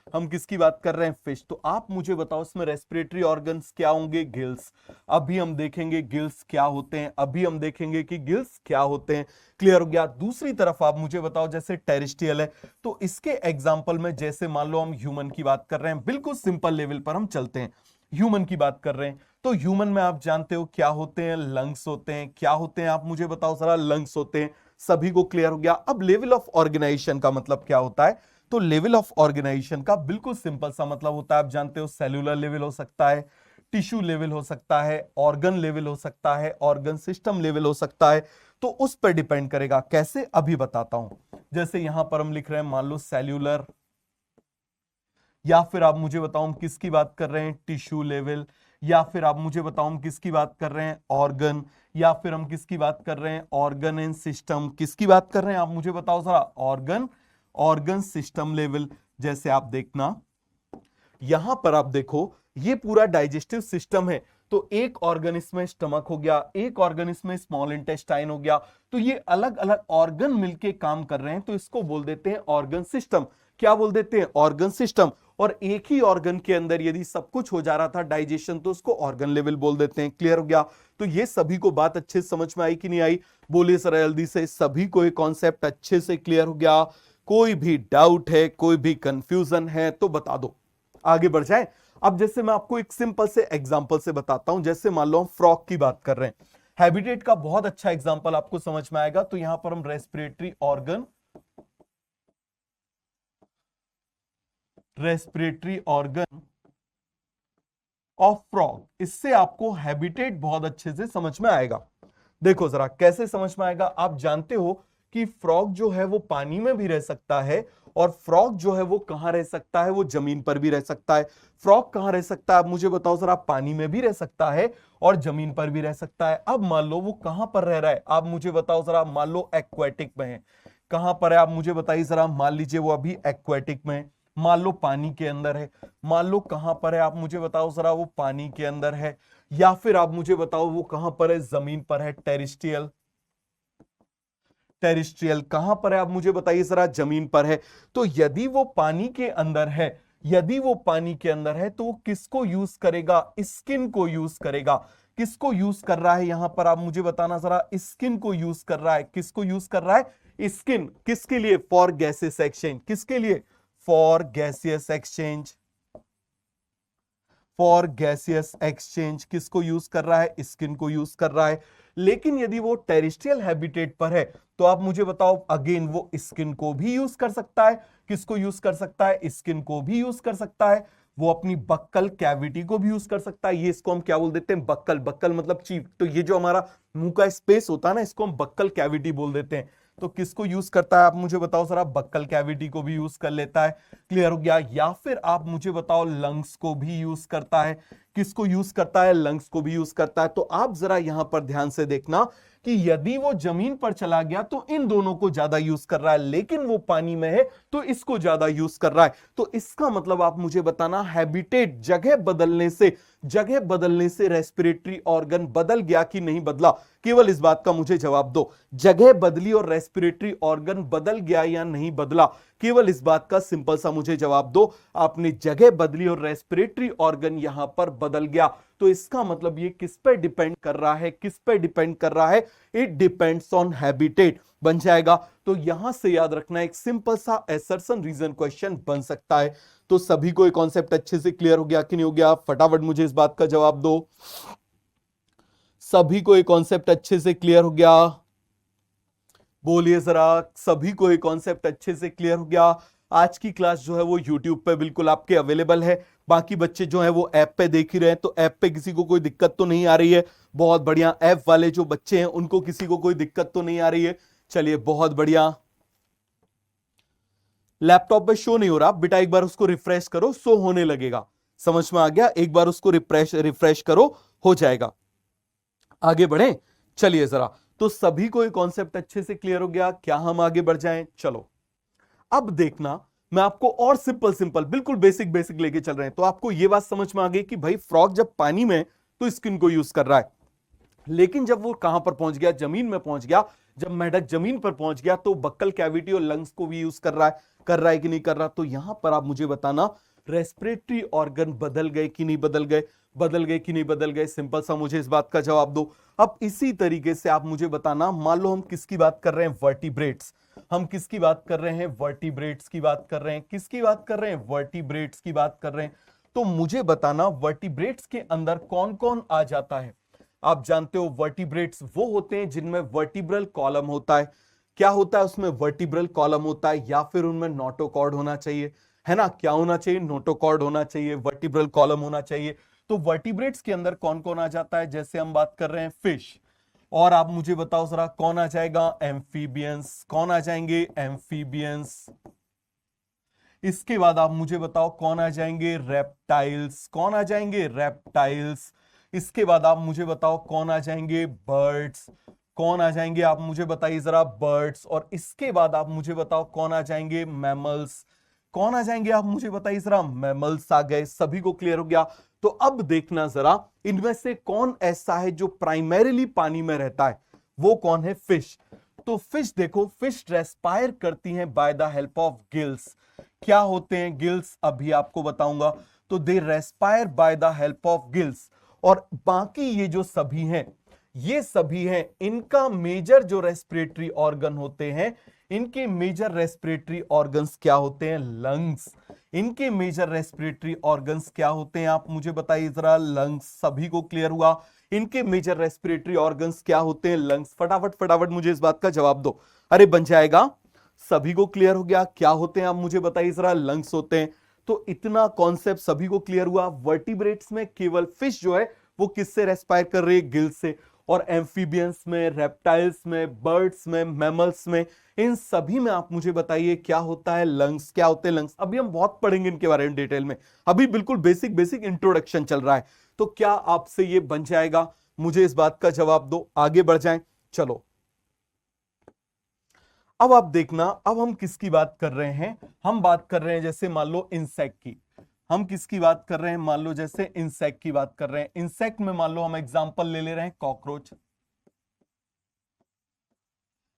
हम किसकी बात कर रहे हैं, फिश। तो आप मुझे बताओ इसमें रेस्पिरेटरी ऑर्गन्स क्या होंगे, गिल्स। अभी हम देखेंगे गिल्स क्या होते हैं, अभी हम देखेंगे कि गिल्स क्या होते हैं, क्लियर हो गया। दूसरी तरफ आप मुझे बताओ जैसे टेरिस्ट्रियल है, तो इसके एग्जांपल में जैसे मान लो हम ह्यूमन की बात कर रहे हैं, बिल्कुल सिंपल लेवल पर हम चलते हैं, ह्यूमन की बात कर रहे हैं। तो ह्यूमन में आप जानते हो क्या होते हैं, लंग्स होते हैं। क्या होते हैं आप मुझे बताओ जरा, लंग्स होते हैं। सभी को क्लियर हो गया। अब लेवल ऑफ ऑर्गेनाइजेशन का मतलब क्या होता है, तो लेवल ऑफ ऑर्गेनाइजेशन का बिल्कुल सिंपल सा मतलब होता है, आप जानते हो सेल्यूलर लेवल हो सकता है, टिश्यू लेवल हो सकता है, ऑर्गन लेवल हो सकता है, ऑर्गन सिस्टम लेवल हो सकता है। तो उस पर डिपेंड करेगा, कैसे अभी बताता हूं। जैसे यहां पर हम लिख रहे हैं मान लो सेल्यूलर, या फिर आप मुझे बताओ हम किसकी बात कर रहे हैं, टिश्यू लेवल, या फिर आप मुझे बताओ हम किसकी बात कर रहे हैं, ऑर्गन, या फिर हम किसकी बात कर रहे हैं, ऑर्गन एंड सिस्टम। किसकी बात कर रहे हैं आप मुझे बताओ जरा, ऑर्गन, ऑर्गन सिस्टम लेवल। जैसे आप देखना यहां पर आप देखो ये पूरा डाइजेस्टिव सिस्टम है, तो एक ऑर्गन इसमें स्टमक हो गया, एक ऑर्गन इसमें स्मॉल इंटेस्टाइन हो गया, तो ये अलग अलग ऑर्गन मिलके काम कर रहे हैं, तो इसको बोल देते हैं ऑर्गन सिस्टम। क्या बोल देते हैं, ऑर्गन सिस्टम। और एक ही ऑर्गन के अंदर यदि सब कुछ हो जा रहा था डाइजेशन, तो उसको ऑर्गन लेवल बोल देते हैं, क्लियर हो गया। तो ये सभी को बात अच्छे से समझ में आई कि नहीं आई, बोलिए सर जल्दी से। सभी को ये कॉन्सेप्ट अच्छे से क्लियर हो गया, कोई भी डाउट है, कोई भी कंफ्यूजन है तो बता दो, आगे बढ़ जाए। अब जैसे मैं आपको एक सिंपल से एग्जांपल से बताता हूं, जैसे मान लो हम फ्रॉग की बात कर रहे हैं, हैबिटेट का बहुत अच्छा एग्जांपल आपको समझ में आएगा। तो यहां पर हम respiratory organ, respiratory organ of frog, इससे आपको हैबिटेट बहुत अच्छे से समझ में आएगा। देखो जरा कैसे समझ में आएगा, आप जानते हो कि फ्रॉग जो है वो पानी में भी रह सकता है, और फ्रॉग जो है वो कहां रह सकता है, वो जमीन पर भी रह सकता है। फ्रॉग कहां रह सकता है आप मुझे बताओ जरा, पानी में भी रह सकता है और जमीन पर भी रह सकता है। अब मान लो वो कहां पर रह रहा है, आप मुझे बताओ जरा, मान लो एक्वेटिक में है। कहां पर है आप मुझे बताइए जरा, मान लीजिए वो अभी एक्वेटिक में है, मान लो पानी के अंदर है। मान लो कहां पर है आप मुझे बताओ जरा, वो पानी के अंदर है। या फिर आप मुझे बताओ वो कहां पर है, जमीन पर है, टेरिस्ट्रियल, टेरिस्ट्रियल कहां पर है आप मुझे बताइए जरा, जमीन पर है। तो यदि वो पानी के अंदर है, यदि वो पानी के अंदर है, तो वो किसको यूज करेगा, स्किन को यूज करेगा। किसको यूज कर रहा है यहां पर आप मुझे बताना जरा, स्किन को यूज कर रहा है। किसको यूज कर रहा है, स्किन, किसके लिए, फॉर गैसियस एक्सचेंज, किसके लिए, for gaseous exchange, for gaseous exchange किसको यूज कर रहा है, स्किन को यूज कर रहा है। लेकिन यदि वो टेरिस्ट्रियल हैबिटेट पर है, तो आप मुझे बताओ अगेन वो स्किन को भी यूज कर सकता है। किसको यूज कर सकता है, स्किन को भी यूज कर सकता है। वो अपनी बक्कल कैविटी को भी यूज कर सकता है। ये इसको हम क्या बोल देते हैं, बक्कल, बक्कल मतलब चीफ। तो ये जो हमारा मुंह का स्पेस होता है ना, इसको हम बक्कल कैविटी बोल देते हैं। तो किसको यूज करता है आप मुझे बताओ जरा, बक्कल कैविटी को भी यूज कर लेता है, क्लियर हो गया। या फिर आप मुझे बताओ लंग्स को भी यूज करता है। किसको यूज करता है, लंग्स को भी यूज करता है। तो आप जरा यहां पर ध्यान से देखना कि यदि वो जमीन पर चला गया तो इन दोनों को ज्यादा यूज कर रहा है, लेकिन वो पानी में है तो इसको ज्यादा यूज कर रहा है। तो इसका मतलब आप मुझे बताना, हैबिटेट, जगह बदलने से रेस्पिरेटरी ऑर्गन बदल गया कि नहीं बदला, केवल इस बात का मुझे जवाब दो। जगह बदली और रेस्पिरेटरी ऑर्गन बदल गया या नहीं बदला, केवल इस बात का सिंपल सा मुझे जवाब दो। आपने जगह बदली और रेस्पिरेटरी ऑर्गन यहां पर बदल गया, तो इसका मतलब ये किस पे डिपेंड कर रहा है, किस पे डिपेंड कर रहा है, इट डिपेंड्स ऑन हैबिटेट बन जाएगा। तो यहां से याद रखना, एक सिंपल सा एसर्शन रीजन क्वेश्चन बन सकता है। तो सभी को ये कॉन्सेप्ट अच्छे से क्लियर हो गया कि नहीं हो गया, फटाफट मुझे इस बात का जवाब दो। सभी को ये कॉन्सेप्ट अच्छे से क्लियर हो गया, बोलिए जरा, सभी को ये कॉन्सेप्ट अच्छे से क्लियर हो गया। आज की क्लास जो है वो YouTube पे बिल्कुल आपके अवेलेबल है, बाकी बच्चे जो है वो ऐप पे देख ही रहे हैं, तो ऐप पे किसी को कोई दिक्कत तो नहीं आ रही है? बहुत बढ़िया। ऐप वाले जो बच्चे हैं उनको किसी को कोई दिक्कत तो नहीं आ रही है? चलिए बहुत बढ़िया। लैपटॉप पे शो नहीं हो रहा बेटा, एक बार उसको रिफ्रेश करो, शो होने लगेगा। समझ में आ गया? एक बार उसको रिफ्रेश करो, हो जाएगा। आगे बढ़े, चलिए जरा। तो सभी को ये कॉन्सेप्ट अच्छे से क्लियर हो गया? क्या हम आगे बढ़ जाएं? चलो अब देखना, मैं आपको और सिंपल सिंपल बिल्कुल बेसिक बेसिक लेके चल रहे हैं। तो आपको यह बात समझ में आ गई कि भाई फ्रॉग जब पानी में तो स्किन को यूज कर रहा है, लेकिन जब वो कहां पर पहुंच गया, जमीन में पहुंच गया, जब मेढक जमीन पर पहुंच गया तो बक्कल कैविटी और लंग्स को भी यूज कर रहा है कि नहीं कर रहा? तो यहां पर आप मुझे बताना, रेस्पिरेटरी ऑर्गन बदल गए कि नहीं बदल गए? बदल गए कि नहीं बदल गए? सिंपल सा मुझे इस बात का जवाब दो। अब इसी तरीके से आप मुझे बताना, मान लो हम किसकी बात कर रहे हैं? वर्टिब्रेट्स। हम किसकी बात कर रहे हैं? वर्टिब्रेट्स की बात कर रहे हैं। किसकी बात कर रहे हैं? वर्टिब्रेट्स की बात कर रहे हैं। तो मुझे बताना वर्टिब्रेट्स के अंदर कौन कौन आ जाता है? आप जानते हो वर्टिब्रेट्स वो होते हैं जिनमें वर्टिब्रल कॉलम होता है। क्या होता है उसमें? वर्टिब्रल कॉलम होता है, या फिर उनमें नोटोकॉर्ड होना चाहिए, है ना? क्या होना चाहिए? नोटोकॉर्ड होना चाहिए, वर्टिब्रल कॉलम होना चाहिए। तो वर्टिब्रेट्स के अंदर कौन कौन आ जाता है? जैसे हम बात कर रहे हैं फिश, और आप मुझे बताओ जरा कौन आ जाएगा? एम्फीबियंस। कौन आ जाएंगे? एम्फीबियंस। इसके बाद आप मुझे बताओ कौन आ जाएंगे? रेप्टाइल्स। कौन आ जाएंगे? रेप्टाइल्स। इसके बाद आप मुझे बताओ कौन आ जाएंगे? बर्ड्स। कौन आ जाएंगे? आप मुझे बताइए जरा, बर्ड्स। और इसके बाद आप मुझे बताओ कौन आ जाएंगे? मैमल्स। कौन आ जाएंगे? आप मुझे बताइए जरा, मैमल्स आ गए। सभी को क्लियर हो गया? तो अब देखना जरा, इनमें से कौन ऐसा है जो प्राइमरीली पानी में रहता है? वो कौन है? फिश। तो फिश देखो, फिश रेस्पायर करती हैं by the help of gills. क्या होते हैं गिल्स? अभी आपको बताऊंगा। तो they respire by the help of gills. और बाकी ये जो सभी हैं, ये सभी हैं, इनका मेजर जो रेस्पिरेटरी ऑर्गन होते हैं, इनके मेजर रेस्पिरेटरी ऑर्गन्स क्या होते हैं? लंग्स। इनके मेजर रेस्पिरेटरी ऑर्गन्स क्या होते हैं? आप मुझे बताइए जरा, लंग्स। सभी को क्लियर हुआ? इनके मेजर रेस्पिरेटरी ऑर्गन्स क्या होते हैं? लंग्स। फटाफट फटाफट मुझे इस बात का जवाब दो। अरे बन जाएगा। सभी को क्लियर हो गया? क्या होते हैं आप मुझे बताइए जरा? लंग्स होते हैं। तो इतना कॉन्सेप्ट सभी को क्लियर हुआ? वर्टिब्रेट्स में केवल फिश जो है वो किससे रेस्पायर कर रही है? गिल्स से। और एम्फीबियंस में, रेप्टाइल्स में, बर्ड्स में, मैमल्स में, इन सभी में आप मुझे बताइए क्या होता है? लंग्स। क्या होते हैं लंग्स? अभी हम बहुत पढ़ेंगे इनके बारे में डिटेल में, अभी बिल्कुल बेसिक बेसिक इंट्रोडक्शन चल रहा है। तो क्या आपसे ये बन जाएगा? मुझे इस बात का जवाब दो, आगे बढ़ जाएं। चलो अब आप देखना, अब हम किसकी बात कर रहे हैं? हम बात कर रहे हैं जैसे मान लो इंसेक्ट की। हम किसकी बात कर रहे हैं? मान लो जैसे इंसेक्ट की बात कर रहे हैं। इंसेक्ट में मान लो हम एग्जांपल ले रहे हैं कॉकरोच।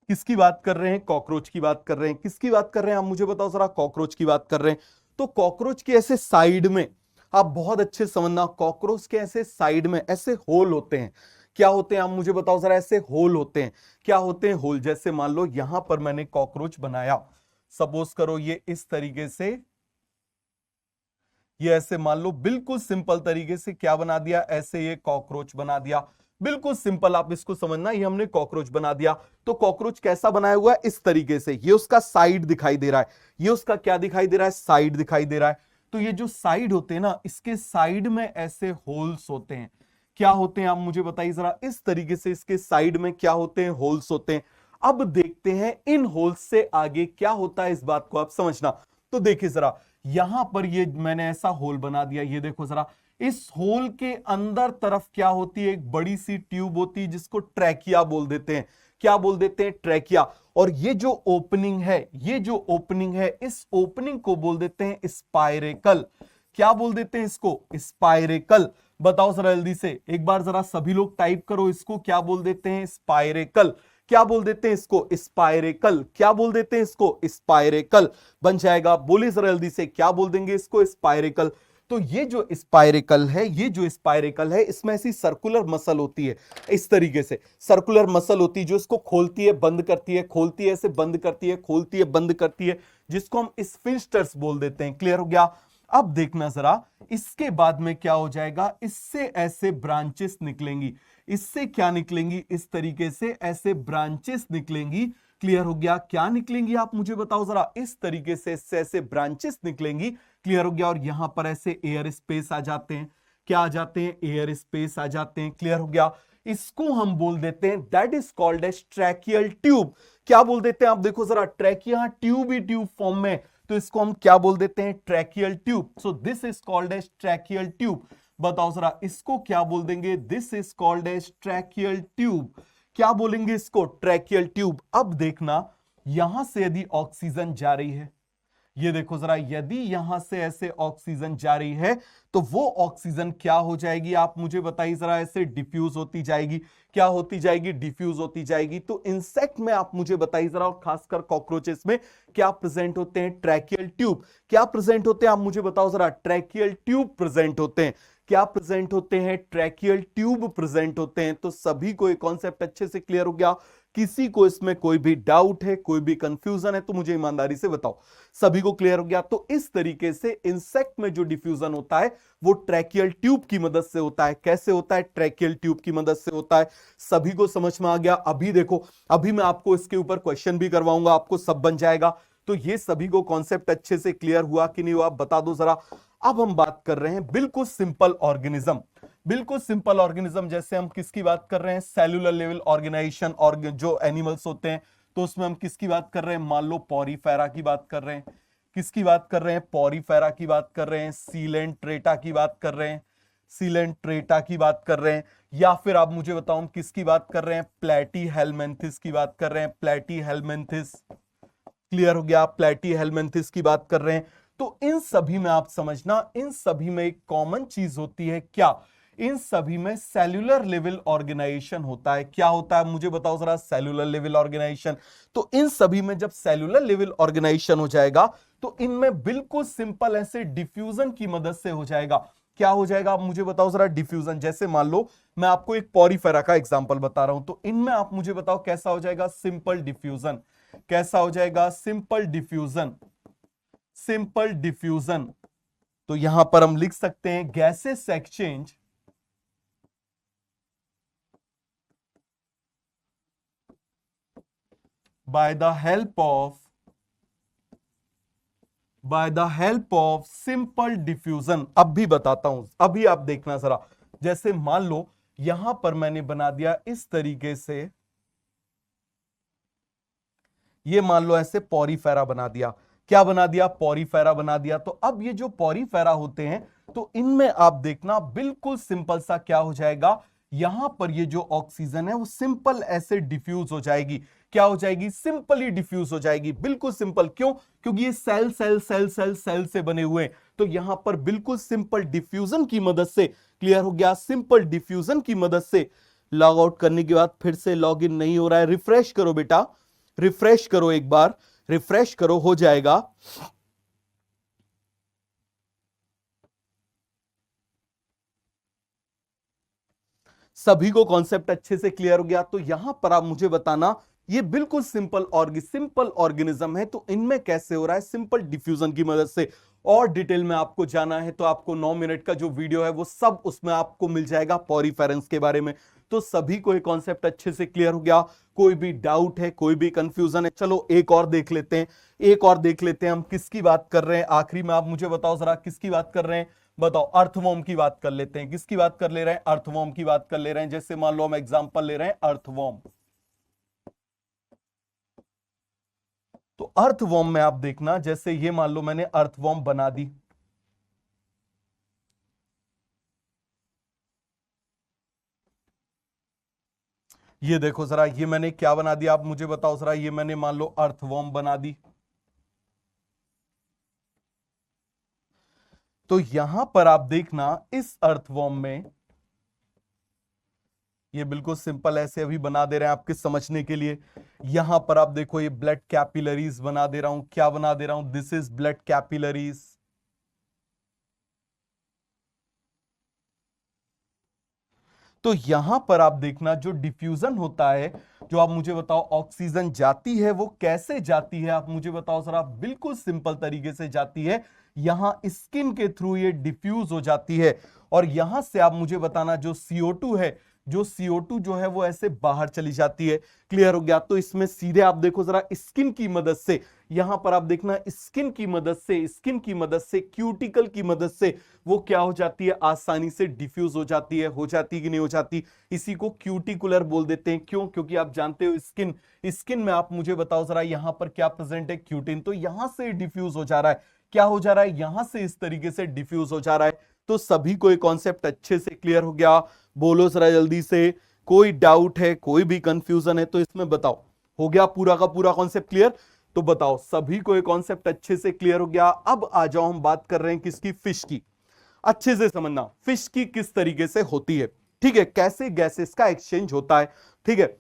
किसकी बात कर रहे हैं? कॉकरोच की बात कर रहे हैं। किसकी बात कर रहे हैं? आप मुझे बताओ जरा, कॉकरोच की बात कर रहे हैं। तो कॉकरोच के ऐसे साइड में, आप बहुत अच्छे समझना, कॉकरोच के ऐसे साइड में ऐसे होल होते हैं। क्या होते हैं? आप मुझे बताओ जरा, ऐसे होल होते हैं। क्या होते हैं होल? जैसे मान लो यहां पर मैंने कॉकरोच बनाया, सपोज करो ये इस तरीके से, ये ऐसे मान लो बिल्कुल सिंपल तरीके से क्या बना दिया? ऐसे ये कॉकरोच बना दिया। बिल्कुल सिंपल, आप इसको समझना, ये हमने कॉकरोच बना दिया। तो कॉकरोच कैसा बनाया हुआ है? इस तरीके से। ये उसका साइड दिखाई दे रहा है। ये उसका क्या दिखाई दे रहा है? साइड दिखाई दे रहा है। तो ये जो साइड होते हैं ना, इसके साइड में ऐसे होल्स होते हैं। क्या होते हैं? आप मुझे बताइए जरा, इस तरीके से इसके साइड में क्या होते हैं? होल्स होते हैं। अब देखते हैं इन होल्स से आगे क्या होता है, इस बात को आप समझना। तो देखिए जरा, यहां पर ये मैंने ऐसा होल बना दिया, ये देखो जरा, इस होल के अंदर तरफ क्या होती है? एक बड़ी सी ट्यूब होती है जिसको ट्रैकिया बोल देते हैं। क्या बोल देते हैं? ट्रैकिया। और ये जो ओपनिंग है, ये जो ओपनिंग है, इस ओपनिंग को बोल देते हैं स्पाइरेकल। क्या बोल देते हैं इसको? स्पाइरेकल। बताओ जरा जल्दी से, एक बार जरा सभी लोग टाइप करो, इसको क्या बोल देते हैं? स्पाइरेकल। क्या बोल देते हैं इसको? स्पाइरेकल। क्या बोल देते हैं इसको? स्पाइरेकल। बन जाएगा? बोलिए जरा जल्दी से, क्या बोल देंगे इसको? स्पाइरेकल। तो ये जो स्पाइरेकल है, ये जो स्पाइरेकल है, इसमें ऐसी सर्कुलर मसल होती है, इस तरीके से सर्कुलर मसल होती है जो इसको खोलती है, बंद करती है, खोलती है, ऐसे बंद करती है, खोलती है, बंद करती है, जिसको हम स्फिंक्टर्स बोल देते हैं। क्लियर हो गया? अब देखना जरा, इसके बाद में क्या हो जाएगा? इससे ऐसे ब्रांचेस निकलेंगी। इससे क्या निकलेंगी? इस तरीके से ऐसे ब्रांचेस निकलेंगी, क्लियर हो गया? क्या निकलेंगी आप मुझे बताओ जरा। इस तरीके से ऐसे ब्रांचेस निकलेंगी। क्लियर हो गया? और यहां पर ऐसे एयर स्पेस आ जाते हैं। क्या आ जाते हैं? एयर स्पेस आ जाते हैं। क्लियर हो गया? इसको हम बोल देते हैं, that is called as tracheal tube. क्या बोल देते हैं? आप देखो जरा, ट्रैकिया ट्यूब ही ट्यूब फॉर्म में, तो इसको हम क्या बोल देते हैं? Tracheal tube. So this is called as tracheal tube. बताओ जरा, इसको क्या बोल देंगे? This is called as tracheal tube. क्या बोलेंगे इसको? Tracheal tube. अब देखना, यहां से यदि ऑक्सीजन जा रही है, ये देखो जरा, यदि यहां से ऐसे ऑक्सीजन जा रही है तो वो ऑक्सीजन क्या हो जाएगी? आप मुझे बताइए जरा। ऐसे डिफ्यूज होती जाएगी। क्या होती जाएगी? डिफ्यूज होती जाएगी। तो इंसेक्ट में आप मुझे बताइए जरा, और खासकर कॉकरोचेस में क्या प्रेजेंट होते हैं? Tracheal tube. क्या प्रेजेंट होते हैं? आप मुझे बताओ जरा। ट्रैकियल ट्यूब प्रेजेंट होते हैं। क्या प्रेजेंट होते हैं? ट्रैकियल ट्यूब प्रेजेंट होते हैं। तो सभी को एक कॉन्सेप्ट अच्छे से क्लियर हो गया? किसी को इसमें कोई भी डाउट है, कोई भी कंफ्यूजन है तो मुझे ईमानदारी से बताओ। सभी को क्लियर हो गया? तो इस तरीके से इंसेक्ट में जो डिफ्यूजन होता है वो ट्रैकियल ट्यूब की मदद से होता है। कैसे होता है? ट्रैकियल ट्यूब की मदद से होता है। सभी को समझ में आ गया? अभी देखो, अभी मैं आपको इसके ऊपर क्वेश्चन भी करवाऊंगा, आपको सब बन जाएगा। तो ये सभी को कॉन्सेप्ट अच्छे से क्लियर हुआ कि नहीं हुआ? आप बता दो जरा। अब हम बात कर रहे हैं बिल्कुल सिंपल ऑर्गेनिज्म। बिल्कुल सिंपल ऑर्गेनिज्म, जैसे हम किसकी बात कर रहे हैं? सेलुलर लेवल ऑर्गेनाइजेशन और जो एनिमल्स होते हैं, तो उसमें हम किसकी बात कर रहे हैं? मान लो पॉरीफेरा की बात कर रहे हैं। किसकी बात कर रहे हैं? पॉरीफेरा की बात कर रहे हैं। सीलेंट्रेटा की बात कर रहे हैं। सीलेंट्रेटा की बात कर रहे हैं। या फिर आप मुझे बताओ हम किसकी बात कर रहे हैं? प्लेटीहेल्मिन्थिस की बात कर रहे हैं। प्लेटीहेल्मिन्थिस। क्लियर हो गया? प्लेटीहेल्मिन्थिस की बात कर रहे हैं। तो इन सभी में आप समझना, इन सभी में एक कॉमन चीज होती है। क्या? इन सभी में सेल्यूलर लेवल ऑर्गेनाइजेशन होता है। क्या होता है? मुझे बताओ जरा। Cellular level organisation. तो इन सभी में जब सेल्यूलर लेवल ऑर्गेनाइजेशन हो जाएगा तो इनमें बिल्कुल सिंपल ऐसे डिफ्यूजन की मदद से हो जाएगा। क्या हो जाएगा? आप मुझे बताओ जरा। डिफ्यूजन। जैसे मान लो मैं आपको एक पॉरीफेरा का एग्जांपल बता रहा हूं, तो इनमें आप मुझे बताओ कैसा हो जाएगा? Simple diffusion. कैसा हो जाएगा? Simple diffusion. Simple diffusion. तो यहां पर हम लिख सकते हैं gases exchange by the help of simple diffusion। अब भी बताता हूं, अभी आप देखना जरा। जैसे मान लो यहां पर मैंने बना दिया इस तरीके से, ये मान लो ऐसे पॉरीफेरा बना दिया। क्या बना दिया? पॉरीफेरा बना दिया। तो अब ये जो पॉरीफेरा होते हैं तो इनमें आप देखना बिल्कुल सिंपल सा क्या हो जाएगा? यहां पर ये जो ऑक्सीजन है वो सिंपल ऐसे डिफ्यूज हो जाएगी। क्या हो जाएगी? सिंपली डिफ्यूज हो जाएगी। बिल्कुल सिंपल। क्यों? क्योंकि ये cell cell cell cell cell से बने हुए हैं। तो यहां पर बिल्कुल सिंपल डिफ्यूजन की मदद से, क्लियर हो गया? सिंपल डिफ्यूजन की मदद से। लॉग आउट करने के बाद फिर से लॉग इन नहीं हो रहा है, रिफ्रेश करो बेटा, रिफ्रेश करो एक बार, रिफ्रेश करो, हो जाएगा। सभी को कॉन्सेप्ट अच्छे से क्लियर हो गया? तो यहां पर आप मुझे बताना, ये बिल्कुल सिंपल ऑर्गेनिज्म है, तो इनमें कैसे हो रहा है? सिंपल डिफ्यूजन की मदद से। और डिटेल में आपको जाना है तो आपको 9 मिनट का जो वीडियो है वो सब उसमें आपको मिल जाएगा पॉरीफेरेंस के बारे में। तो सभी को ये कॉन्सेप्ट अच्छे से क्लियर हो गया? कोई भी डाउट है, कोई भी कंफ्यूजन है? चलो एक और देख लेते हैं, एक और देख लेते हैं। हम किसकी बात कर रहे हैं आखिरी में? आप मुझे बताओ जरा, किसकी बात कर रहे हैं? बताओ। अर्थवॉर्म की बात कर लेते हैं। किसकी बात कर ले रहे हैं? अर्थवॉर्म की बात कर ले रहे हैं। जैसे मान लो हम एग्जांपल ले रहे हैं अर्थवॉर्म। तो अर्थवॉर्म में आप देखना, जैसे ये मान लो मैंने अर्थवॉर्म बना दी। ये देखो जरा, ये मैंने क्या बना दिया? आप मुझे बताओ जरा। ये मैंने मान लो अर्थवॉर्म बना दी। तो यहां पर आप देखना, इस अर्थवॉर्म में ये बिल्कुल सिंपल ऐसे अभी बना दे रहे हैं आपके समझने के लिए। यहां पर आप देखो, ये ब्लड कैपिलरीज बना दे रहा हूं। क्या बना दे रहा हूं? This is blood capillaries. तो यहां पर आप देखना, जो डिफ्यूजन होता है, जो आप मुझे बताओ ऑक्सीजन जाती है वो कैसे जाती है? आप मुझे बताओ सर। आप बिल्कुल सिंपल तरीके से जाती है। यहां स्किन के थ्रू ये डिफ्यूज हो जाती है। और यहां से आप मुझे बताना, जो CO2 है, जो CO2 जो है वो ऐसे बाहर चली जाती है। क्लियर हो गया? तो इसमें सीधे आप देखो जरा स्किन की मदद से, यहां पर आप देखना स्किन की मदद से क्यूटिकल की मदद से वो क्या हो जाती है, आसानी से डिफ्यूज हो जाती है कि नहीं हो जाती। इसी को क्यूटिकुलर बोल देते हैं। क्यों? क्योंकि आप जानते हो स्किन में आप मुझे बताओ जरा यहां पर क्या प्रेजेंट है, क्यूटिन, तो यहां से डिफ्यूज हो जा रहा है। क्या हो जा रहा है? यहां से इस तरीके से डिफ्यूज हो जा रहा है। तो सभी को ये कॉन्सेप्ट अच्छे से क्लियर हो गया? बोलो जरा जल्दी से, कोई डाउट है, कोई भी कंफ्यूजन है तो इसमें बताओ। हो गया पूरा का पूरा कॉन्सेप्ट क्लियर? तो बताओ सभी को ये कॉन्सेप्ट अच्छे से क्लियर हो गया? अब आ जाओ, हम बात कर रहे हैं किसकी? फिश की। अच्छे से समझना फिश की किस तरीके से होती है, ठीक है, कैसे गैसेस का एक्सचेंज होता है, ठीक है।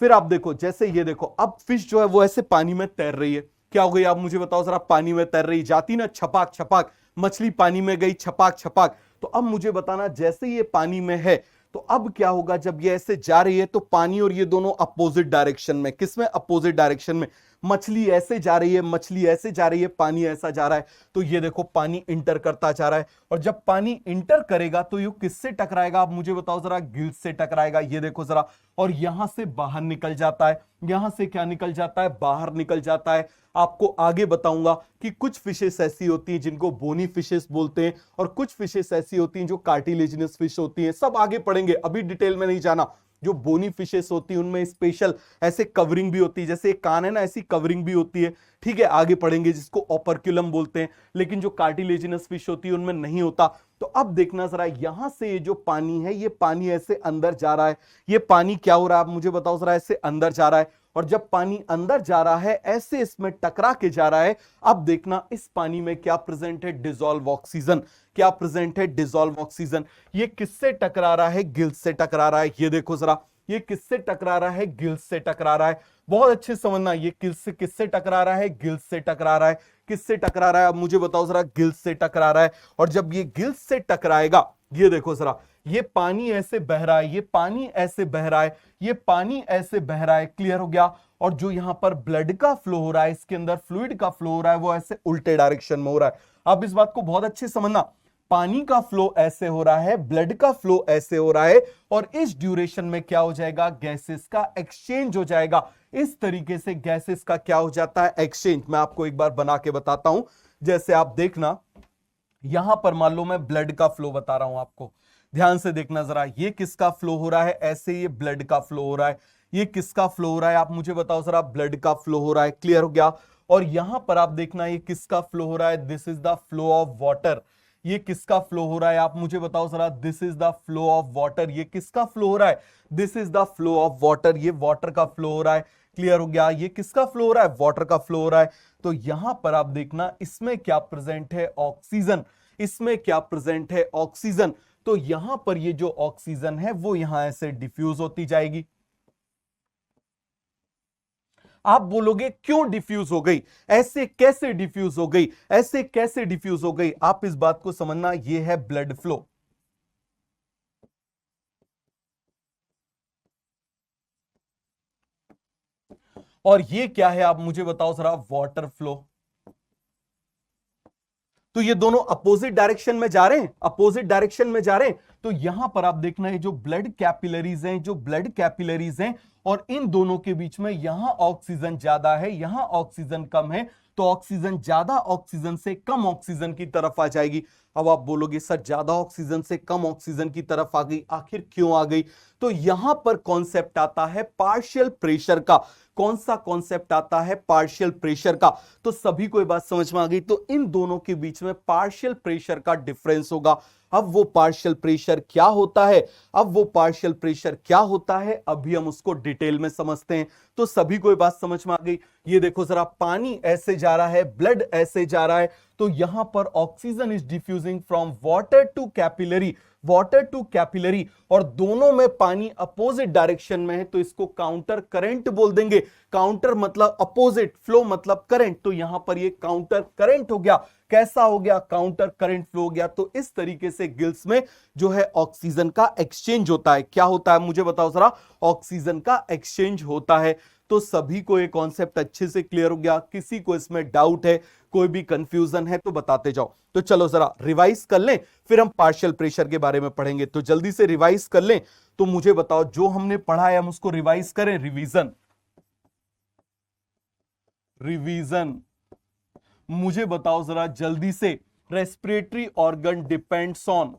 फिर आप देखो, जैसे ये देखो, अब फिश जो है वो ऐसे पानी में तैर रही है। क्या हो गई आप मुझे बताओ जरा? पानी में तैर रही जाती ना, छपाक छपाक, मछली पानी में गई, छपाक छपाक। तो अब मुझे बताना, जैसे ये पानी में है तो अब क्या होगा? जब ये ऐसे जा रही है तो पानी और ये दोनों अपोजिट डायरेक्शन में, किसमें? अपोजिट डायरेक्शन में। मछली ऐसे जा रही है, मछली ऐसे जा रही है, पानी ऐसा जा रहा है। तो ये देखो पानी इंटर करता जा रहा है, और जब पानी इंटर करेगा तो ये किससे टकराएगा? आप मुझे बताओ जरा? गिल्स से टकराएगा। ये देखो जरा, और यहां से बाहर निकल जाता है। यहां से क्या निकल जाता है? बाहर निकल जाता है। आपको आगे बताऊंगा कि कुछ फिशेस ऐसी होती हैं जिनको बोनी फिशेस बोलते हैं, और कुछ फिशेस ऐसी होती हैं जो कार्टिलेजिनस फिश होती हैं। सब आगे पढ़ेंगे, अभी डिटेल में नहीं जाना। जो बोनी फिशेस होती है उनमें स्पेशल ऐसे कवरिंग भी होती है, जैसे एक कान है ना, ऐसी कवरिंग भी होती है, ठीक है, आगे पढ़ेंगे, जिसको ओपर्क्युलम बोलते हैं। लेकिन जो कार्टिलेजिनस फिश होती है उनमें नहीं होता। तो अब देखना जरा, यहां से ये जो पानी है, ये पानी ऐसे अंदर जा रहा है। ये पानी क्या हो रहा है आप मुझे बताओ जरा? ऐसे अंदर जा रहा है, और जब पानी अंदर जा रहा है ऐसे इसमें टकरा के जा रहा है। अब देखना इस पानी में क्या प्रेजेंट है? Dissolve oxygen. क्या प्रेजेंट है? Dissolve oxygen. ये किससे टकरा रहा है? गिल्स से टकरा रहा है। ये देखो जरा, ये किससे टकरा रहा है? गिल्स से टकरा रहा है। बहुत अच्छे से समझना, ये किससे टकरा रहा है? गिल्स से टकरा रहा है। किससे टकरा रहा है? अब मुझे बताओ जरा? गिल्स से टकरा रहा है। और जब ये गिल्स से टकराएगा, ये देखो जरा, ये पानी ऐसे बह रहा है, ये पानी ऐसे बह रहा है, ये पानी ऐसे बह रहा है। क्लियर हो गया? और जो यहां पर ब्लड का फ्लो हो रहा है, इसके अंदर फ्लूइड का फ्लो हो रहा है, वो ऐसे उल्टे डायरेक्शन में हो रहा है। अब इस बात को बहुत अच्छे से समझना, पानी का फ्लो ऐसे हो रहा है, ब्लड का फ्लो ऐसे हो रहा है, और इस ड्यूरेशन में क्या हो जाएगा? गैसेस का एक्सचेंज हो जाएगा। इस तरीके से गैसेस का क्या हो जाता है? एक्सचेंज। मैं आपको एक बार बना के बताता हूं। जैसे आप देखना, यहां पर मान लो मैं ब्लड का फ्लो बता रहा हूं आपको, ध्यान से देखना जरा, ये किसका फ्लो हो रहा है? ऐसे ये ब्लड का फ्लो हो रहा है। ये किसका फ्लो हो रहा है? आप मुझे बताओ जरा? ब्लड का फ्लो हो रहा है। क्लियर हो गया? और यहां पर आप देखना, ये किसका फ्लो हो रहा है? This is the flow of water. ये किसका फ्लो हो रहा है? आप मुझे बताओ जरा? This is the flow of water. ये किसका फ्लो हो रहा है? This is the flow of water. ये वाटर का फ्लो हो रहा है। क्लियर हो गया? ये किसका फ्लो हो रहा है? वाटर का फ्लो हो रहा है। तो यहां पर आप देखना, इसमें क्या प्रेजेंट है? ऑक्सीजन। इसमें क्या प्रेजेंट है? ऑक्सीजन। तो यहां पर ये जो ऑक्सीजन है वो यहां ऐसे डिफ्यूज होती जाएगी। आप बोलोगे क्यों डिफ्यूज हो गई? ऐसे कैसे डिफ्यूज हो गई? ऐसे कैसे डिफ्यूज हो गई? आप इस बात को समझना, ये है ब्लड फ्लो। और ये क्या है आप मुझे बताओ जरा? Water flow. तो ये दोनों अपोजिट डायरेक्शन में जा रहे हैं, अपोजिट डायरेक्शन में जा रहे हैं। तो यहां पर आप देखना है, जो ब्लड कैपिलरीज हैं, जो ब्लड कैपिलरीज हैं, और इन दोनों के बीच में यहां ऑक्सीजन ज्यादा है, यहां ऑक्सीजन कम है। तो ऑक्सीजन ज्यादा ऑक्सीजन से कम ऑक्सीजन की तरफ आ जाएगी। अब आप बोलोगे सर ज्यादा ऑक्सीजन से कम ऑक्सीजन की तरफ आ गई, आखिर क्यों आ गई? तो यहां पर कॉन्सेप्ट आता है पार्शियल प्रेशर का। कौन सा कॉन्सेप्ट आता है? पार्शियल प्रेशर का। तो सभी को ये बात समझ में आ गई? तो इन दोनों के बीच में पार्शियल प्रेशर का डिफरेंस होगा। अब वो पार्शियल प्रेशर क्या होता है? अब वो पार्शियल प्रेशर क्या होता है, अभी हम उसको डिटेल में समझते हैं। तो सभी को ये बात समझ में आ गई? ये देखो जरा, पानी ऐसे जा रहा है, ब्लड ऐसे जा रहा है, तो यहां पर oxygen is diffusing from water to capillary, water to capillary, और दोनों में पानी अपोजिट डायरेक्शन में है, तो इसको काउंटर करंट बोल देंगे। काउंटर मतलब अपोजिट, फ्लो मतलब करंट, तो यहां पर ये काउंटर करंट हो गया। कैसा हो गया? काउंटर करंट फ्लो हो गया। तो इस तरीके से गिल्स में जो है ऑक्सीजन का एक्सचेंज होता है। क्या होता है मुझे बताओ जरा? ऑक्सीजन का एक्सचेंज होता है। तो सभी को ये कॉन्सेप्ट अच्छे से क्लियर हो गया? किसी को इसमें डाउट है, कोई भी कंफ्यूजन है तो बताते जाओ। तो चलो जरा रिवाइज कर लें, फिर हम पार्शियल प्रेशर के बारे में पढ़ेंगे। तो जल्दी से रिवाइज कर लें। तो मुझे बताओ जो हमने पढ़ा है हम उसको रिवाइज करें, रिवीजन। रिवीजन मुझे बताओ जरा जल्दी से, respiratory organ depends on,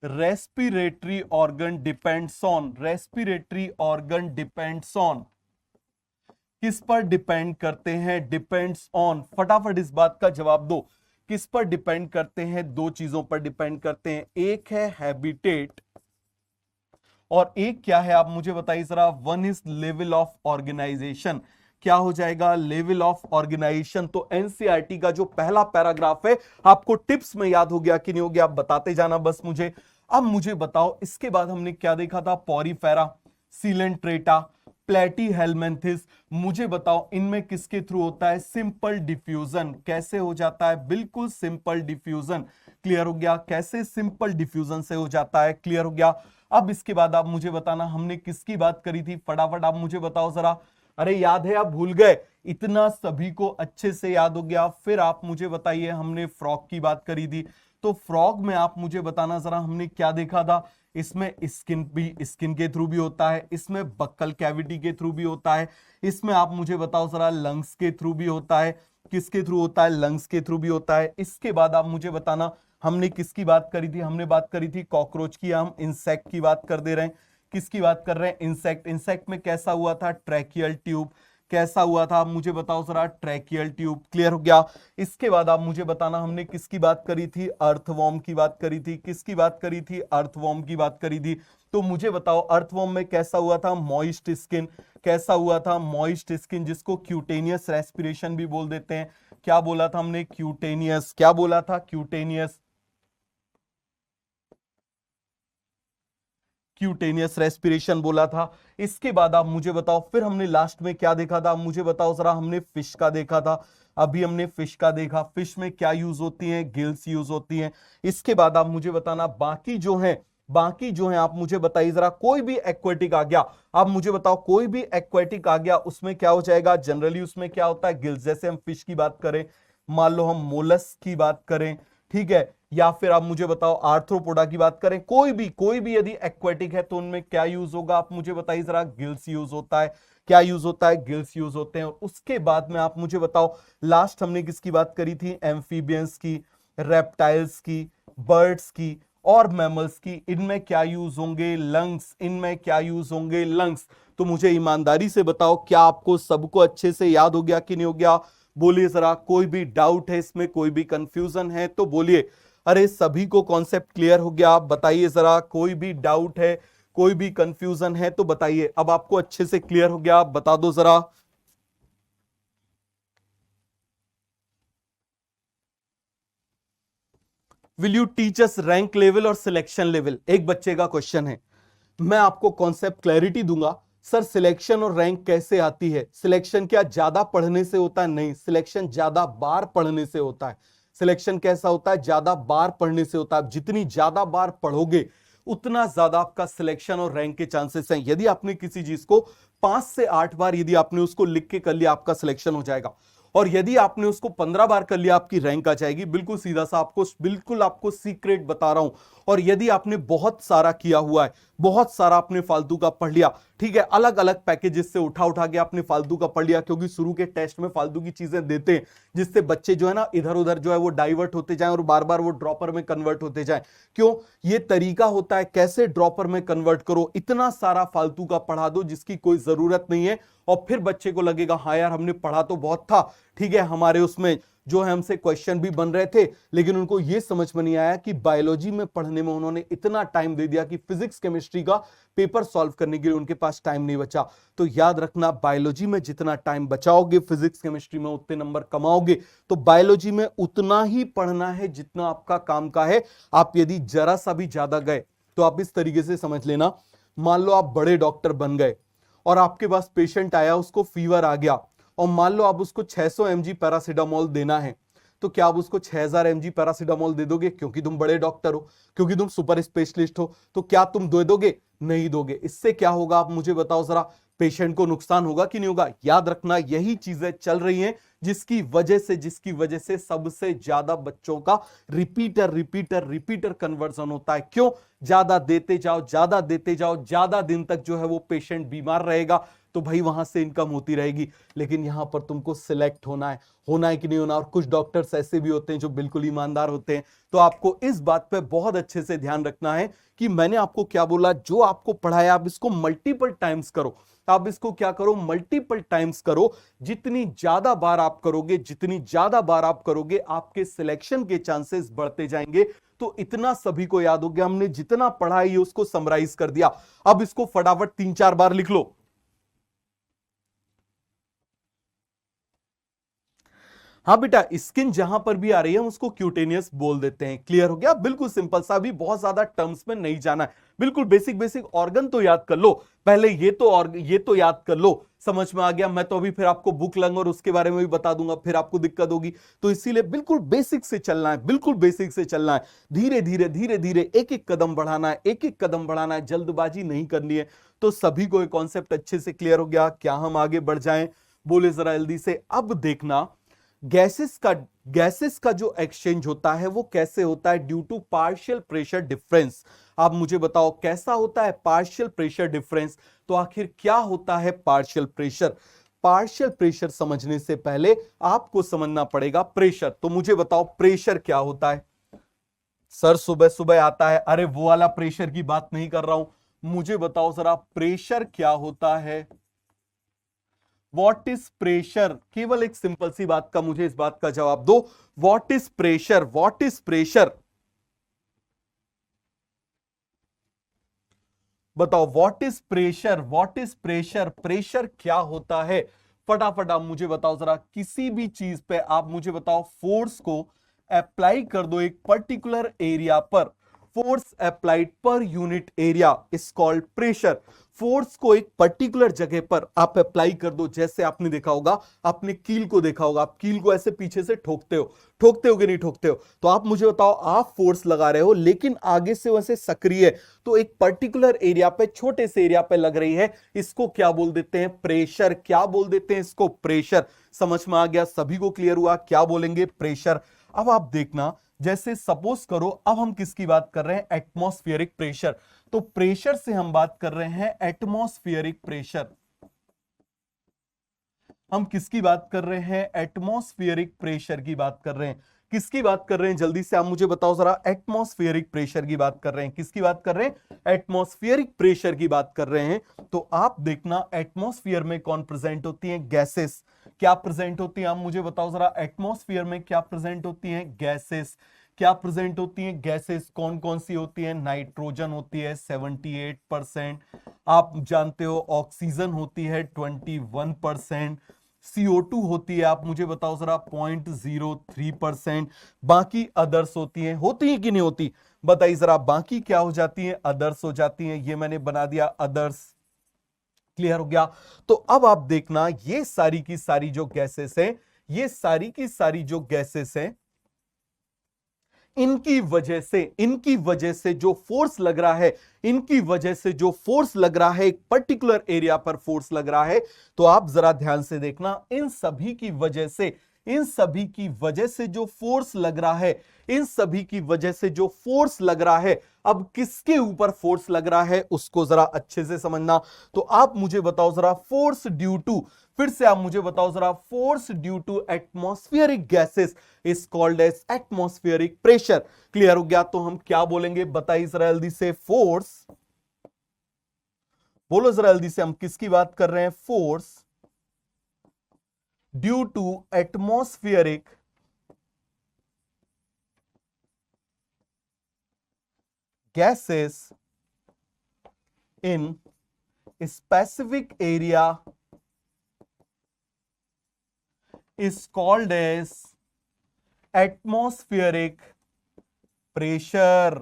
respiratory organ depends on, respiratory organ depends on, किस पर डिपेंड करते हैं? डिपेंड्स ऑन, फटाफट इस बात का जवाब दो, किस पर डिपेंड करते हैं? दो चीजों पर डिपेंड करते हैं, एक है हैबिटेट और एक क्या है आप मुझे बताइए जरा, one is level of organisation. क्या हो जाएगा? Level of organisation. तो एनसीईआरटी का जो पहला पैराग्राफ है आपको टिप्स में याद हो गया कि नहीं हो गया? आप बताते जाना बस मुझे। अब मुझे बताओ इसके बाद हमने क्या देखा था? Porifera, Coelenterata, Platyhelminthes. मुझे बताओ इनमें किसके थ्रू होता है? Simple diffusion. कैसे हो जाता है? बिल्कुल सिंपल डिफ्यूजन। क्लियर हो गया? कैसे? सिंपल डिफ्यूजन से हो जाता है। क्लियर हो गया? अब इसके बाद आप मुझे बताना हमने किसकी बात करी थी, फटाफट आप मुझे बताओ जरा। अरे याद है, आप भूल गए? इतना सभी को अच्छे से याद हो गया। फिर आप मुझे बताइए, हमने फ्रॉग की बात करी थी, तो फ्रॉग में आप मुझे बताना जरा हमने क्या देखा था? इसमें स्किन के थ्रू भी होता है, इसमें बक्कल कैविटी के थ्रू भी होता है, इसमें आप मुझे बताओ जरा लंग्स के थ्रू भी होता है। किसके थ्रू होता है? लंग्स के थ्रू भी होता है। इसके बाद आप मुझे बताना हमने किसकी बात करी थी? हमने बात करी थी कॉकरोच की, हम इंसेक्ट की बात कर दे रहे हैं। किसकी बात कर रहे हैं? इंसेक्ट। इंसेक्ट में कैसा हुआ था? Tracheal tube. कैसा हुआ था आप मुझे बताओ जरा? Tracheal tube. क्लियर हो गया? इसके बाद आप मुझे बताना हमने किसकी बात करी थी? अर्थवॉर्म की बात करी थी। किसकी बात करी थी? अर्थवॉर्म की बात करी थी। तो मुझे बताओ अर्थवॉर्म में कैसा हुआ था? Moist skin. कैसा हुआ था? मॉइस्ट स्किन, जिसको क्यूटेनियस रेस्पिरेशन भी बोल देते हैं। क्या बोला था हमने? क्यूटेनियस। क्या बोला था? क्यूटेनियस। क्यूटेनियस रेस्पिरेशन बोला था। इसके बाद आप मुझे बताओ फिर हमने लास्ट में क्या देखा था? मुझे बताओ जरा। हमने फिश का देखा था, अभी हमने फिश का देखा। फिश में क्या यूज होती हैं? गिल्स यूज होती हैं। इसके बाद आप मुझे बताना बाकी जो है आप मुझे बताइए जरा। कोई भी एक्वेटिक आ गया, आप मुझे बताओ कोई भी एक्वेटिक आ गया उसमें क्या हो जाएगा? जनरली उसमें क्या होता है? गिल्स। जैसे हम फिश की बात करें, मान लो हम मोलस्क की बात करें, ठीक है, या फिर आप मुझे बताओ आर्थ्रोपोडा की बात करें, कोई भी यदि एक्वेटिक है तो उनमें क्या यूज होगा? आप मुझे बताइए जरा। गिल्स यूज होता है। क्या यूज होता है? गिल्स यूज होते हैं। और उसके बाद में आप मुझे बताओ लास्ट हमने किसकी बात करी थी? एम्फीबियंस की, रेप्टाइल्स की, बर्ड्स की और मैमल्स की। इनमें क्या यूज होंगे? लंग्स। इनमें क्या यूज होंगे? लंग्स। तो मुझे ईमानदारी से बताओ क्या आपको सबको अच्छे से याद हो गया कि नहीं हो गया? बोलिए जरा। कोई भी डाउट है इसमें? कोई भी कंफ्यूजन है तो बोलिए। अरे सभी को कॉन्सेप्ट क्लियर हो गया? आप बताइए जरा। कोई भी डाउट है, कोई भी कंफ्यूजन है तो बताइए। अब आपको अच्छे से क्लियर हो गया? आप बता दो जरा। Will you teach us rank level और सिलेक्शन लेवल? एक बच्चे का क्वेश्चन है। मैं आपको कॉन्सेप्ट क्लैरिटी दूंगा। सर सिलेक्शन और रैंक कैसे आती है? सिलेक्शन क्या ज्यादा पढ़ने से होता है? नहीं, सिलेक्शन ज्यादा बार पढ़ने से होता है। सिलेक्शन कैसा होता है? ज्यादा बार पढ़ने से होता है। जितनी ज्यादा बार पढ़ोगे उतना ज्यादा आपका सिलेक्शन और रैंक के चांसेस हैं। यदि आपने किसी चीज को 5 से 8 बार यदि आपने उसको लिख के कर लिया, आपका सिलेक्शन हो जाएगा। और यदि आपने उसको 15 बार कर लिया, आपकी रैंक आ जाएगी। बिल्कुल सीधा सा आपको सीक्रेट बता रहा हूं। और यदि आपने बहुत सारा किया हुआ है, बहुत सारा आपने फालतू का पढ़ लिया, ठीक है, अलग अलग पैकेजेस से उठा उठा के आपने फालतू का पढ़ लिया, क्योंकि शुरू के टेस्ट में फालतू की चीजें देते हैं जिससे बच्चे जो है ना इधर उधर जो है वो डाइवर्ट होते जाएं और बार बार वो ड्रॉपर में कन्वर्ट होते जाएं। क्यों? ये तरीका होता है कैसे ड्रॉपर में कन्वर्ट करो। इतना सारा फालतू का पढ़ा दो जिसकी कोई जरूरत नहीं है, और फिर बच्चे को लगेगा हाँ यार हमने पढ़ा तो बहुत था, ठीक है, हमारे उसमें जो है हमसे क्वेश्चन भी बन रहे थे, लेकिन उनको यह समझ में नहीं आया कि बायोलॉजी में पढ़ने में उन्होंने इतना टाइम दे दिया कि फिजिक्स केमिस्ट्री का पेपर सॉल्व करने के लिए उनके पास टाइम नहीं बचा। तो याद रखना, बायोलॉजी में जितना टाइम बचाओगे फिजिक्स केमिस्ट्री में उतने नंबर कमाओगे। तो बायोलॉजी में उतना ही पढ़ना है जितना आपका काम का है। आप यदि जरा सा भी ज्यादा गए तो आप इस तरीके से समझ लेना, मान लो आप बड़े डॉक्टर बन गए और आपके पास पेशेंट आया, उसको फीवर आ गया, और मान लो आप उसको 600 mg पैरासीटामोल देना है, तो क्या आप उसको 6000 mg पैरासीटामोल दे दोगे? क्योंकि तुम बड़े डॉक्टर हो, क्योंकि तुम सुपर स्पेशलिस्ट हो, तो क्या तुम दे दोगे? नहीं दोगे। इससे क्या होगा आप मुझे बताओ जरा, पेशेंट को नुकसान होगा कि नहीं होगा? याद रखना, यही चीजें चल रही हैं जिसकी वजह से सबसे ज्यादा बच्चों का रिपीटर कन्वर्जन होता है। क्यों? ज्यादा देते जाओ, ज्यादा दिन तक जो है वो पेशेंट बीमार रहेगा, तो भाई वहां से इनकम होती रहेगी। लेकिन यहां पर तुमको सिलेक्ट होना है कि नहीं होना। और कुछ डॉक्टर्स ऐसे भी होते हैं जो बिल्कुल ईमानदार होते हैं। तो आपको इस बात पे बहुत अच्छे से ध्यान रखना है कि मैंने आपको क्या बोला, जो आपको पढ़ाया आप इसको मल्टीपल टाइम्स करो। आप इसको क्या करो? मल्टीपल टाइम्स करो। जितनी ज्यादा बार आप करोगे आपके सिलेक्शन के चांसेस बढ़ते जाएंगे। तो इतना सभी को याद हो गया, हमने जितना पढ़ा है उसको समराइज कर दिया। अब इसको फटाफट 3-4 बार लिख लो। हाँ बेटा, स्किन जहां पर भी आ रही है हम उसको क्यूटेनियस बोल देते हैं। क्लियर हो गया? बिल्कुल सिंपल सा, भी बहुत ज्यादा टर्म्स में नहीं जाना है। बिल्कुल बेसिक ऑर्गन तो याद कर लो पहले, ये तो याद कर लो। समझ में आ गया? मैं तो अभी फिर आपको बुक लंग और उसके बारे में भी बता दूंगा, फिर आपको दिक्कत होगी। तो इसीलिए बिल्कुल बेसिक से चलना है, धीरे धीरे एक एक कदम बढ़ाना है, जल्दबाजी नहीं करनी है। तो सभी को ये कॉन्सेप्ट अच्छे से क्लियर हो गया? क्या हम आगे बढ़ जाएं? बोले जरा जल्दी से। अब देखना, गैसेस का जो एक्सचेंज होता है वो कैसे होता है? Due to partial pressure difference. आप मुझे बताओ कैसा होता है पार्शियल प्रेशर डिफरेंस? तो आखिर क्या होता है पार्शियल प्रेशर? पार्शियल प्रेशर समझने से पहले आपको समझना पड़ेगा प्रेशर। तो मुझे बताओ प्रेशर क्या होता है? सर सुबह सुबह आता है, अरे वो वाला प्रेशर की बात नहीं कर रहा हूं। मुझे बताओ जरा प्रेशर क्या होता है? What is pressure? केवल एक सिंपल सी बात का मुझे इस बात का जवाब दो। What is pressure? बताओ व्हाट इज प्रेशर? प्रेशर क्या होता है? फटाफट आप मुझे बताओ जरा। किसी भी चीज पे आप मुझे बताओ फोर्स को अप्लाई कर दो एक पर्टिकुलर एरिया पर, force applied per unit area is called pressure. Force को एक पर्टिकुलर जगह पर आप अप्लाई कर दो। जैसे आपने देखा होगा, आपने कील को देखा होगा, आप कील को ऐसे पीछे से ठोकते हो कि नहीं ठोकते हो? तो आप मुझे बताओ, आप फोर्स लगा रहे हो लेकिन आगे से वैसे सक्रिय, तो एक पर्टिकुलर एरिया पे, छोटे से एरिया पे लग रही है, इसको क्या बोल देते हैं? प्रेशर। क्या बोल देते हैं इसको? प्रेशर। समझ में आ गया? सभी को क्लियर हुआ? क्या बोलेंगे? प्रेशर। अब आप देखना, जैसे सपोज करो, अब हम किसकी बात कर रहे हैं? Atmospheric pressure. तो प्रेशर से हम बात कर रहे हैं एटमॉस्फेरिक प्रेशर। हम किसकी बात कर रहे हैं? एटमॉस्फेरिक प्रेशर की बात कर रहे हैं। किसकी बात कर रहे हैं? जल्दी से आप मुझे बताओ जरा। एटमॉस्फेरिक प्रेशर की बात कर रहे हैं। किसकी बात कर रहे हैं? एटमॉस्फेरिक प्रेशर की बात कर रहे हैं। तो आप देखना, एटमॉस्फेयर में कौन प्रेजेंट होती हैं? गैसेस। क्या प्रेजेंट होती है? आप मुझे बताओ जरा। एटमॉस्फेयर में क्या प्रेजेंट होती हैं? गैसेस। क्या प्रेजेंट होती हैं? गैसेस कौन कौन सी होती है? नाइट्रोजन होती है 78%, आप जानते हो ऑक्सीजन होती है 21%, CO2 होती है, आप मुझे बताओ जरा 0.03%, बाकी अदर्स होती हैं कि नहीं होती? बताइए जरा, बाकी क्या हो जाती हैं? अदर्स हो जाती हैं। ये मैंने बना दिया अदर्स। क्लियर हो गया? तो अब आप देखना, ये सारी की सारी जो गैसेस हैं, ये सारी की सारी जो गैसेस हैं, इनकी वजह से जो फोर्स लग रहा है, एक पर्टिकुलर एरिया पर फोर्स लग रहा है। तो आप जरा ध्यान से देखना, इन सभी की वजह से जो फोर्स लग रहा है, अब किसके ऊपर फोर्स लग रहा है उसको जरा अच्छे से समझना। तो आप मुझे बताओ जरा, फोर्स ड्यू टू, फिर से आप मुझे बताओ जरा, force due to atmospheric gases is called as atmospheric pressure. Clear हो गया? तो हम क्या बोलेंगे? बताइए जरा जल्दी से। फोर्स, बोलो जरा जल्दी से, हम किसकी बात कर रहे हैं? Force due to atmospheric gases in specific area is called as atmospheric pressure.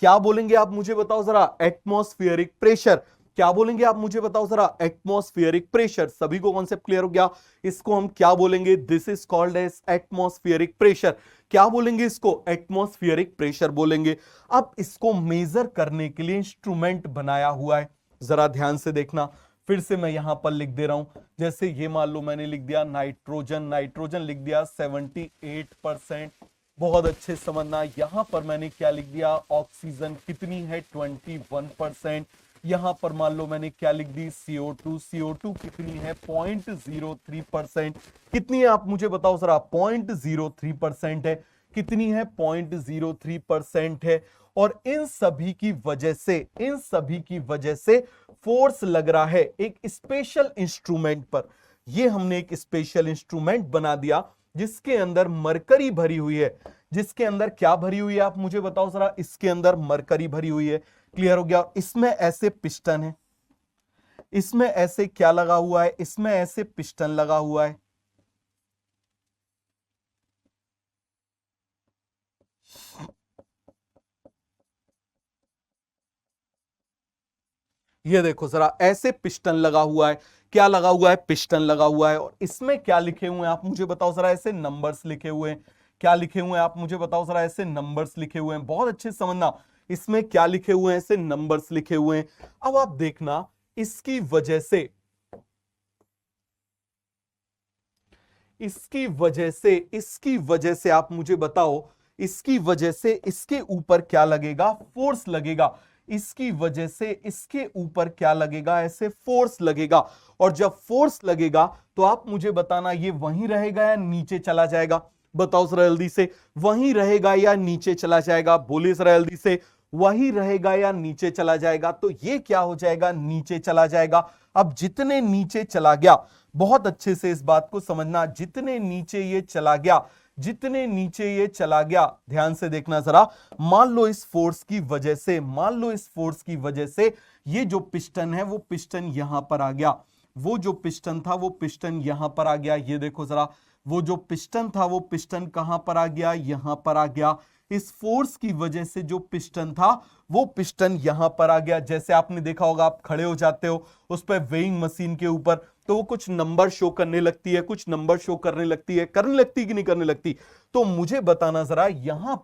क्या बोलेंगे आप मुझे बताओ जरा? Atmospheric pressure. क्या बोलेंगे आप मुझे बताओ जरा? Atmospheric pressure. सभी को कॉन्सेप्ट क्लियर हो गया? इसको हम क्या बोलेंगे? This is called as atmospheric pressure. क्या बोलेंगे इसको? एटमॉस्फेरिक प्रेशर बोलेंगे। अब इसको मेजर करने के लिए इंस्ट्रूमेंट बनाया हुआ है, जरा ध्यान से देखना। फिर से मैं यहां पर लिख दे रहा हूं, जैसे ये मान लो मैंने लिख दिया नाइट्रोजन, नाइट्रोजन लिख दिया 78%। बहुत अच्छे समझना, यहां पर मैंने क्या लिख दिया, ऑक्सीजन कितनी है 21%। यहां पर मान लो मैंने क्या लिख दी, CO2, CO2 कितनी है 0.03%। कितनी है आप मुझे बताओ जरा, 0.03% है। कितनी है 0.03% है। और इन सभी की वजह से फोर्स लग रहा है एक स्पेशल इंस्ट्रूमेंट पर। ये हमने एक स्पेशल इंस्ट्रूमेंट बना दिया जिसके अंदर मरकरी भरी हुई है। जिसके अंदर क्या भरी हुई है आप मुझे बताओ जरा, इसके अंदर मरकरी भरी हुई है। क्लियर हो गया। इसमें ऐसे पिस्टन है, इसमें ऐसे क्या लगा हुआ है, इसमें ऐसे पिस्टन लगा हुआ है। ये देखो जरा, ऐसे पिस्टन लगा हुआ है। क्या लगा हुआ है, पिस्टन लगा हुआ है। और इसमें क्या लिखे हुए हैं आप मुझे बताओ जरा, ऐसे नंबर्स लिखे हुए हैं। क्या लिखे हुए हैं आप मुझे बताओ जरा, ऐसे नंबर्स लिखे हुए हैं। बहुत अच्छे समझना, इसमें क्या लिखे हुए हैं, ऐसे नंबर्स लिखे हुए हैं। अब आप देखना, इसकी वजह से आप मुझे बताओ, इसकी वजह से इसके ऊपर क्या लगेगा, फोर्स लगेगा। इसकी वजह से इसके ऊपर क्या लगेगा, ऐसे फोर्स लगेगा। और जब फोर्स लगेगा तो आप मुझे बताना, ये वहीं रहेगा या नीचे चला जाएगा। बताओ जरा जल्दी से, वहीं रहेगा या नीचे चला जाएगा। बोलिए जरा जल्दी से, वहीं रहेगा या नीचे चला जाएगा। तो ये क्या हो जाएगा, नीचे चला जाएगा। अब जितने नीचे चला गया, बहुत अच्छे से इस बात को समझना, जितने नीचे ये चला गया, जितने नीचे ये चला गया, ध्यान से देखना जरा। मान लो इस फोर्स की वजह से ये जो पिस्टन है वो पिस्टन यहां पर आ गया। वो जो पिस्टन था वो पिस्टन यहां पर आ गया। ये देखो जरा, वो जो पिस्टन था वो पिस्टन कहां पर आ गया, यहां पर आ गया। इस फोर्स की वजह से जो पिस्टन था वो पिस्टन यहां पर आ गया। जैसे आपने देखा होगा, आप खड़े हो जाते हो उस पर वेइंग मशीन के ऊपर, तो वो कुछ नंबर शो करने लगती है, कुछ नंबर शो करने लगती है कि नहीं करने लगती। तो मुझे बताना जरा, यहां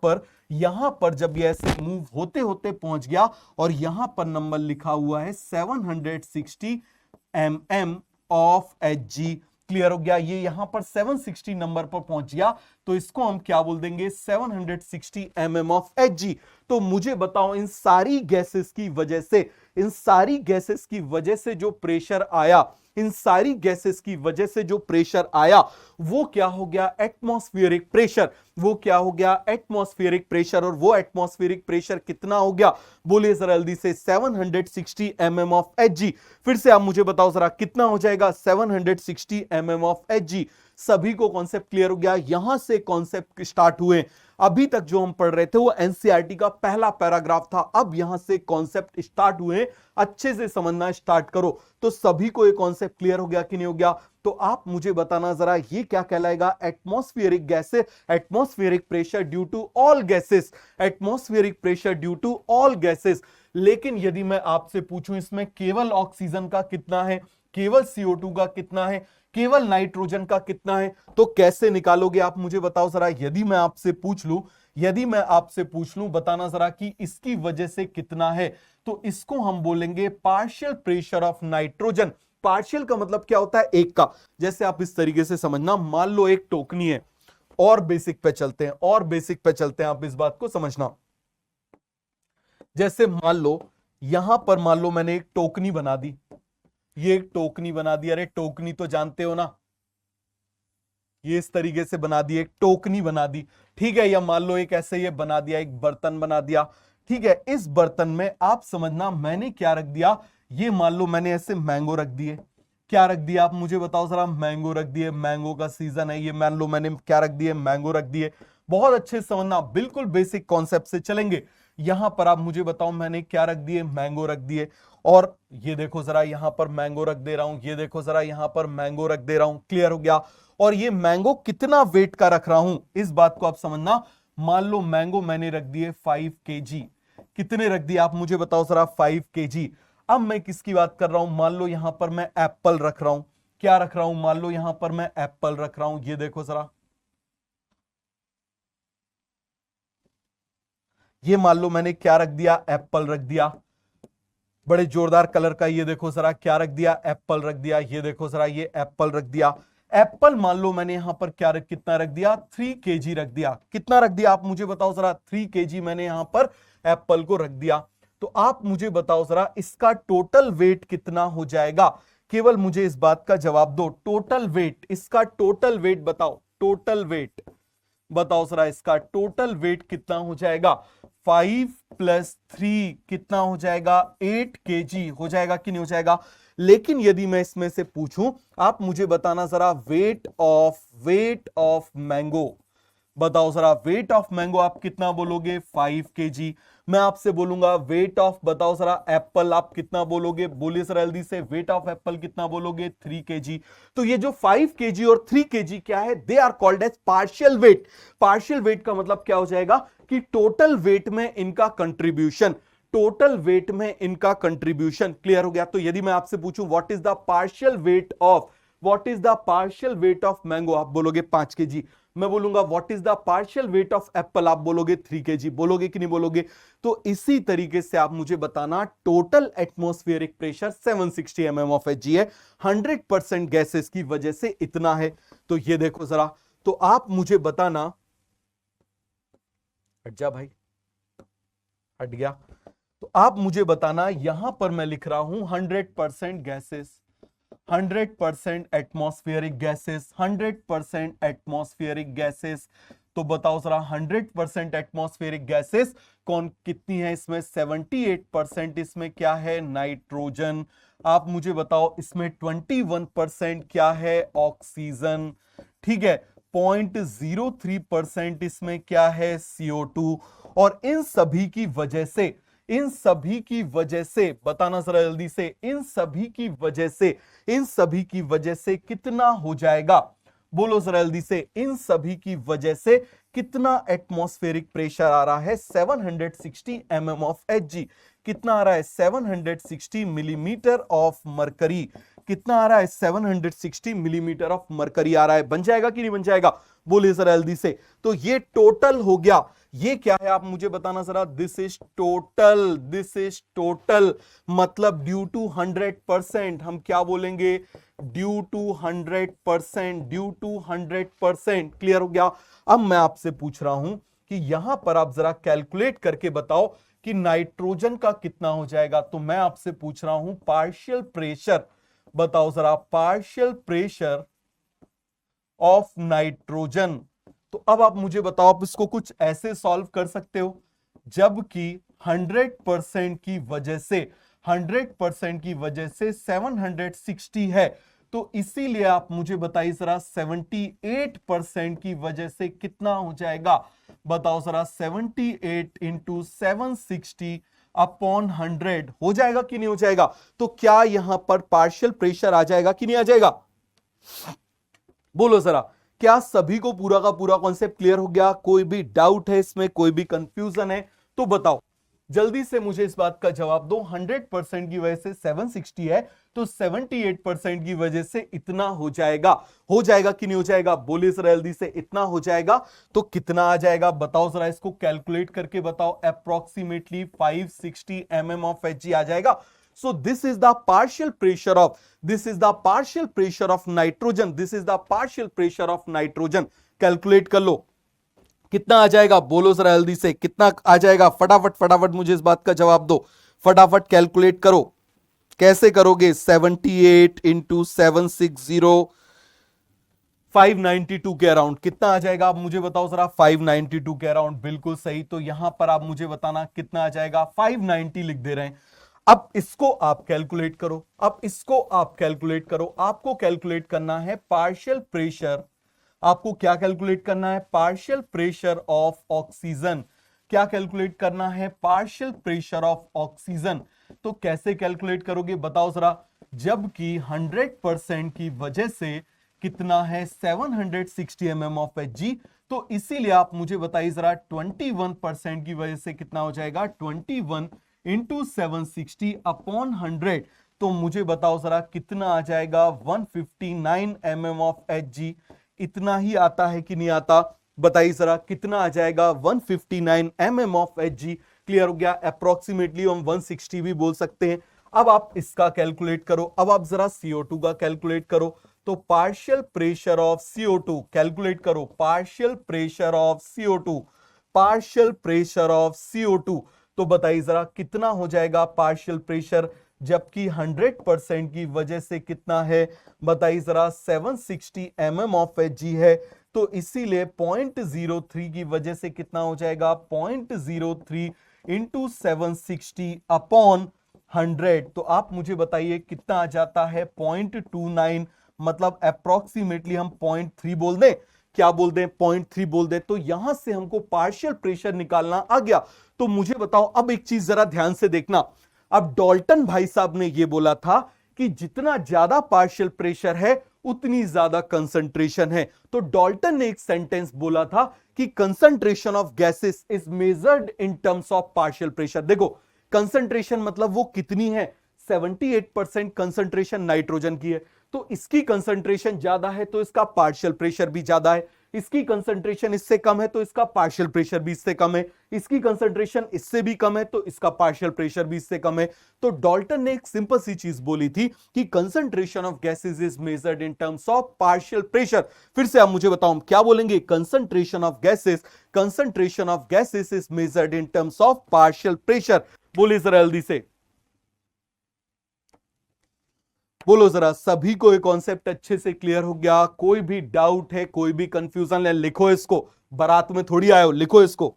पर जब ये ऐसे मूव होते होते पहुंच गया और यहां पर नंबर लिखा हुआ है 760 mm ऑफ Hg। क्लियर हो गया। ये यहां पर 760 नंबर पर पहुंच गया, तो इसको हम क्या बोल देंगे, 760 mm ऑफ Hg। तो मुझे बताओ, इन सारी गैसेस की वजह से जो प्रेशर आया, वो क्या हो गया, एटमॉस्फेरिक प्रेशर। और वो एटमॉस्फेरिक प्रेशर कितना हो गया, बोलिए जरा जल्दी से, 760 mm ऑफ Hg। फिर से आप मुझे बताओ जरा, कितना हो जाएगा, 760 mm ऑफ Hg। सभी को कॉन्सेप्ट क्लियर हो गया। यहां से कॉन्सेप्ट स्टार्ट हुए। अभी तक जो हम पढ़ रहे थे वो एनसीईआरटी का पहला पैराग्राफ था। अब यहां से कॉन्सेप्ट स्टार्ट हुए, अच्छे से समझना स्टार्ट करो। तो सभी को ये कॉन्सेप्ट क्लियर हो गया कि नहीं हो गया। तो आप मुझे बताना जरा, ये क्या कहलाएगा, atmospheric gases, atmospheric pressure due to all gases. लेकिन यदि मैं आपसे पूछूं, इसमें केवल ऑक्सीजन का कितना है, केवल CO2 का कितना है, केवल नाइट्रोजन का कितना है, तो कैसे निकालोगे आप मुझे बताओ जरा। यदि मैं आपसे पूछ लूं बताना जरा कि इसकी वजह से कितना है, तो इसको हम बोलेंगे partial pressure of nitrogen. Partial का मतलब क्या होता है, एक का। जैसे आप इस तरीके से समझना, मान लो एक टोकनी है, और बेसिक पे चलते हैं, आप इस बात को समझना। जैसे मान लो यहां पर मैंने एक टोकनी बना दी, ये एक टोकनी बना दी। अरे टोकनी तो जानते हो ना, ये इस तरीके से बना दी, एक टोकनी बना दी, ठीक है। या मान लो एक ऐसे ये बना दिया, एक बर्तन बना दिया, ठीक है। इस बर्तन में आप समझना मैंने क्या रख दिया, ये मान लो मैंने ऐसे मैंगो रख दिए। क्या रख दिया आप मुझे बताओ जरा, मैंगो रख दिए, मैंगो का सीजन है, ये मान लो मैंने क्या रख दिए, मैंगो रख दिए। बहुत अच्छे से समझना, बिल्कुल बेसिक कॉन्सेप्ट से चलेंगे। यहां पर आप मुझे बताओ मैंने क्या रख दिए, मैंगो रख दिए। और ये देखो जरा, यहां पर मैंगो रख दे रहा हूं, ये देखो जरा, यहां पर मैंगो रख दे रहा हूं। क्लियर हो गया। और ये मैंगो कितना वेट का रख रहा हूं, इस बात को आप समझना। मान लो मैंगो मैंने रख दिए 5 kg। कितने रख दिए आप मुझे बताओ जरा, 5 kg। अब मैं किसकी बात कर रहा हूं, मान लो यहां पर मैं एप्पल रख रहा हूं। क्या रख रहा हूं, मान लो यहां पर मैं एप्पल रख रहा हूं, ये देखो जरा, ये मान लो मैंने क्या रख दिया, एप्पल रख दिया। बड़े जोरदार कलर का, ये देखो जरा क्या रख दिया, एप्पल रख दिया। ये देखो जरा, ये एप्पल रख दिया। एप्पल मान लो मैंने यहां पर कितना रख दिया, 3 kg रख दिया। कितना रख दिया आप मुझे बताओ जरा, 3 kg मैंने यहां पर एप्पल को रख दिया। तो आप मुझे बताओ जरा इसका टोटल वेट कितना हो जाएगा। केवल मुझे इस बात का जवाब दो, टोटल वेट, इसका टोटल वेट बताओ, टोटल वेट बताओ जरा, इसका टोटल वेट कितना हो जाएगा। 5 + 3 कितना हो जाएगा, 8 kg हो जाएगा कि नहीं हो जाएगा। लेकिन यदि मैं इसमें से पूछूं, आप मुझे बताना जरा वेट ऑफ मैंगो, बताओ जरा वेट ऑफ मैंगो आप कितना बोलोगे, 5 kg। मैं आपसे बोलूंगा वेट ऑफ, बताओ जरा एप्पल आप कितना बोलोगे, बोलिए जरा जल्दी से, वेट ऑफ एप्पल कितना बोलोगे, 3 kg। तो ये जो 5 kg और 3 kg क्या है, they are called as partial weight. Partial weight का मतलब क्या हो जाएगा कि टोटल वेट में इनका कंट्रीब्यूशन, टोटल वेट में इनका कंट्रीब्यूशन। क्लियर हो गया। तो यदि मैं आपसे पूछूं what is the partial weight of, what is the partial weight of mango, आप बोलोगे 5 kg। मैं बोलूंगा what is the partial weight of Apple, आप बोलोगे 3 kg। बोलोगे कि नहीं बोलोगे। तो इसी तरीके से आप मुझे बताना total atmospheric pressure 760 mm of Hg है, 100% गैसेस की वजह से इतना है। तो ये देखो जरा, तो आप मुझे बताना, हट जा भाई, हट गया। तो आप मुझे बताना, यहां पर मैं लिख रहा हूं 100% gases, 100% atmospheric gases, 100% atmospheric gases. तो बताओ जरा 100% एटमॉस्फेरिक गैसेस कौन कितनी है इसमें, 78% इसमें क्या है, नाइट्रोजन। आप मुझे बताओ इसमें 21% क्या है, ऑक्सीजन। ठीक है, 0.03% इसमें क्या है, CO2। और इन सभी की वजह से, इन सभी की वजह से बताना जरा जल्दी से, इन सभी की वजह से, इन सभी की वजह से कितना हो जाएगा, बोलो जरा जल्दी से, इन सभी की वजह से कितना एटमॉस्फेरिक प्रेशर आ रहा है, 760 mm ऑफ Hg। कितना आ रहा है, 760 मिलीमीटर ऑफ मरकरी। कितना आ रहा है, 760 मिलीमीटर ऑफ मरकरी आ रहा है। बन जाएगा कि नहीं बन जाएगा, बोलिए जरा जल्दी से। तो ये टोटल हो गया। ये क्या है आप मुझे बताना जरा, this is total, this is total, मतलब ड्यू टू 100%, हम क्या बोलेंगे, due to 100%, due to 100%। Clear हो गया। अब मैं आपसे पूछ रहा हूं कि यहां पर आप जरा कैलकुलेट करके बताओ कि नाइट्रोजन का कितना हो जाएगा। तो मैं आपसे पूछ रहा हूं पार्शियल प्रेशर, बताओ जरा पार्शियल प्रेशर ऑफ नाइट्रोजन। तो अब आप मुझे बताओ, आप इसको कुछ ऐसे सॉल्व कर सकते हो, जबकि 100% की वजह से, 100% की वजह से 760 है। तो इसीलिए आप मुझे बताइए जरा 78% की वजह से कितना हो जाएगा, बताओ जरा, 78 × 760 अपॉन 100 हो जाएगा कि नहीं हो जाएगा। तो क्या यहां पर पार्शियल प्रेशर आ जाएगा कि नहीं आ जाएगा, बोलो जरा। क्या सभी को पूरा का पूरा कॉन्सेप्ट क्लियर हो गया, कोई भी डाउट है इसमें, कोई भी कंफ्यूजन है तो बताओ जल्दी से, मुझे इस बात का जवाब दो। 100% की वजह से 760 है, तो 78% की वजह से इतना हो जाएगा। हो जाएगा कि नहीं हो जाएगा, बोलिए जरा जल्दी से, इतना हो जाएगा। तो कितना आ जाएगा बताओ जरा, इसको कैलकुलेट करके बताओ। अप्रोक्सीमेटली 560 mm ऑफ Hg आ जाएगा। So this is the partial pressure of, this is the partial pressure of nitrogen, this is the partial pressure of nitrogen। Calculate कर लो कितना आ जाएगा, बोलो जरा जल्दी से, कितना आ जाएगा, फटाफट फटाफट मुझे इस बात का जवाब दो, फटाफट कैलकुलेट करो। कैसे करोगे, 78 × 760, 592 के अराउंड कितना आ जाएगा, आप मुझे बताओ जरा, 592 के अराउंड, बिल्कुल सही। तो यहां पर आप मुझे बताना कितना आ जाएगा, 590 लिख दे रहे हैं। अब इसको आप कैलकुलेट करो, अब इसको आप कैलकुलेट करो। आपको कैलकुलेट करना है पार्शियल प्रेशर, आपको क्या कैलकुलेट करना है, पार्शियल प्रेशर ऑफ ऑक्सीजन। क्या कैलकुलेट करना है, पार्शियल प्रेशर ऑफ ऑक्सीजन। तो कैसे कैलकुलेट करोगे बताओ जरा, जबकि 100% की वजह से कितना है, 760 mm ऑफ Hg। तो इसीलिए आप मुझे बताइए जरा 21% की वजह से कितना हो जाएगा, 21 × 760 अपॉन 100। तो मुझे बताओ जरा कितना आ जाएगा, 159 mm ऑफ Hg। इतना ही आता है कि नहीं आता, बताइए जरा कितना आ जाएगा, 159 mm ऑफ Hg। क्लियर हो गया। अप्रोक्सीमेटली हम 160 भी बोल सकते हैं, अब आप इसका कैलकुलेट करो, अब आप जरा CO2 का कैलकुलेट करो। तो partial pressure of CO2 calculate करो, partial pressure of CO2, partial pressure of CO2। तो बताइए जरा कितना हो जाएगा पार्शियल प्रेशर, जबकि 100% की वजह से कितना है, बताइए जरा 760 mm ऑफ Hg है। तो इसीलिए 0.03 की वजह से कितना हो जाएगा, 0.03 इंटू 760 अपॉन 100। तो आप मुझे बताइए कितना आ जाता है, 0.29, मतलब अप्रोक्सीमेटली हम 0.3 बोल दें, क्या बोल दें, 0.3 बोल दें। तो यहां से हमको पार्शियल प्रेशर निकालना आ गया। तो मुझे बताओ अब एक चीज जरा ध्यान से देखना। अब डॉल्टन भाई साहब ने यह बोला था कि जितना ज्यादा पार्शियल प्रेशर है उतनी ज्यादा कंसंट्रेशन है। तो डॉल्टन ने एक सेंटेंस बोला था कि concentration of gases is measured in terms of partial pressure. देखो कंसंट्रेशन मतलब वो कितनी है, 78% कंसंट्रेशन नाइट्रोजन की है, तो इसकी कंसंट्रेशन ज्यादा है तो इसका पार्शियल प्रेशर भी ज्यादा है। इसकी कंसंट्रेशन इससे कम है तो इसका पार्शियल प्रेशर भी इससे कम है। इसकी कंसंट्रेशन इससे भी कम है तो इसका पार्शियल प्रेशर भी इससे कम है। तो डॉल्टन ने एक सिंपल सी चीज बोली थी कि concentration of gases is measured in terms of partial pressure. फिर से आप मुझे बताओ क्या बोलेंगे, concentration of gases, concentration of gases is measured in terms of partial pressure. बोलिए जरा जल्दी से, बोलो जरा, सभी को ये कॉन्सेप्ट अच्छे से क्लियर हो गया? कोई भी डाउट है, कोई भी कंफ्यूजन है, लिखो इसको, बारात में थोड़ी आए हो, लिखो इसको,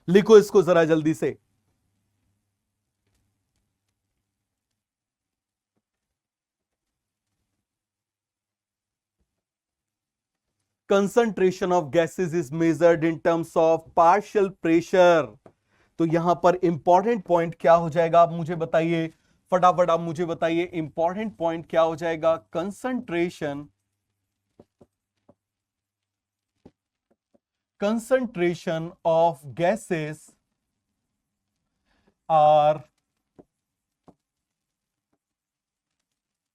लिखो इसको जरा जल्दी से। Concentration of gases is measured in terms of partial pressure. तो यहां पर इंपॉर्टेंट पॉइंट क्या हो जाएगा, आप मुझे बताइए फटाफट, आप मुझे बताइए इंपॉर्टेंट पॉइंट क्या हो जाएगा, concentration, concentration of gases are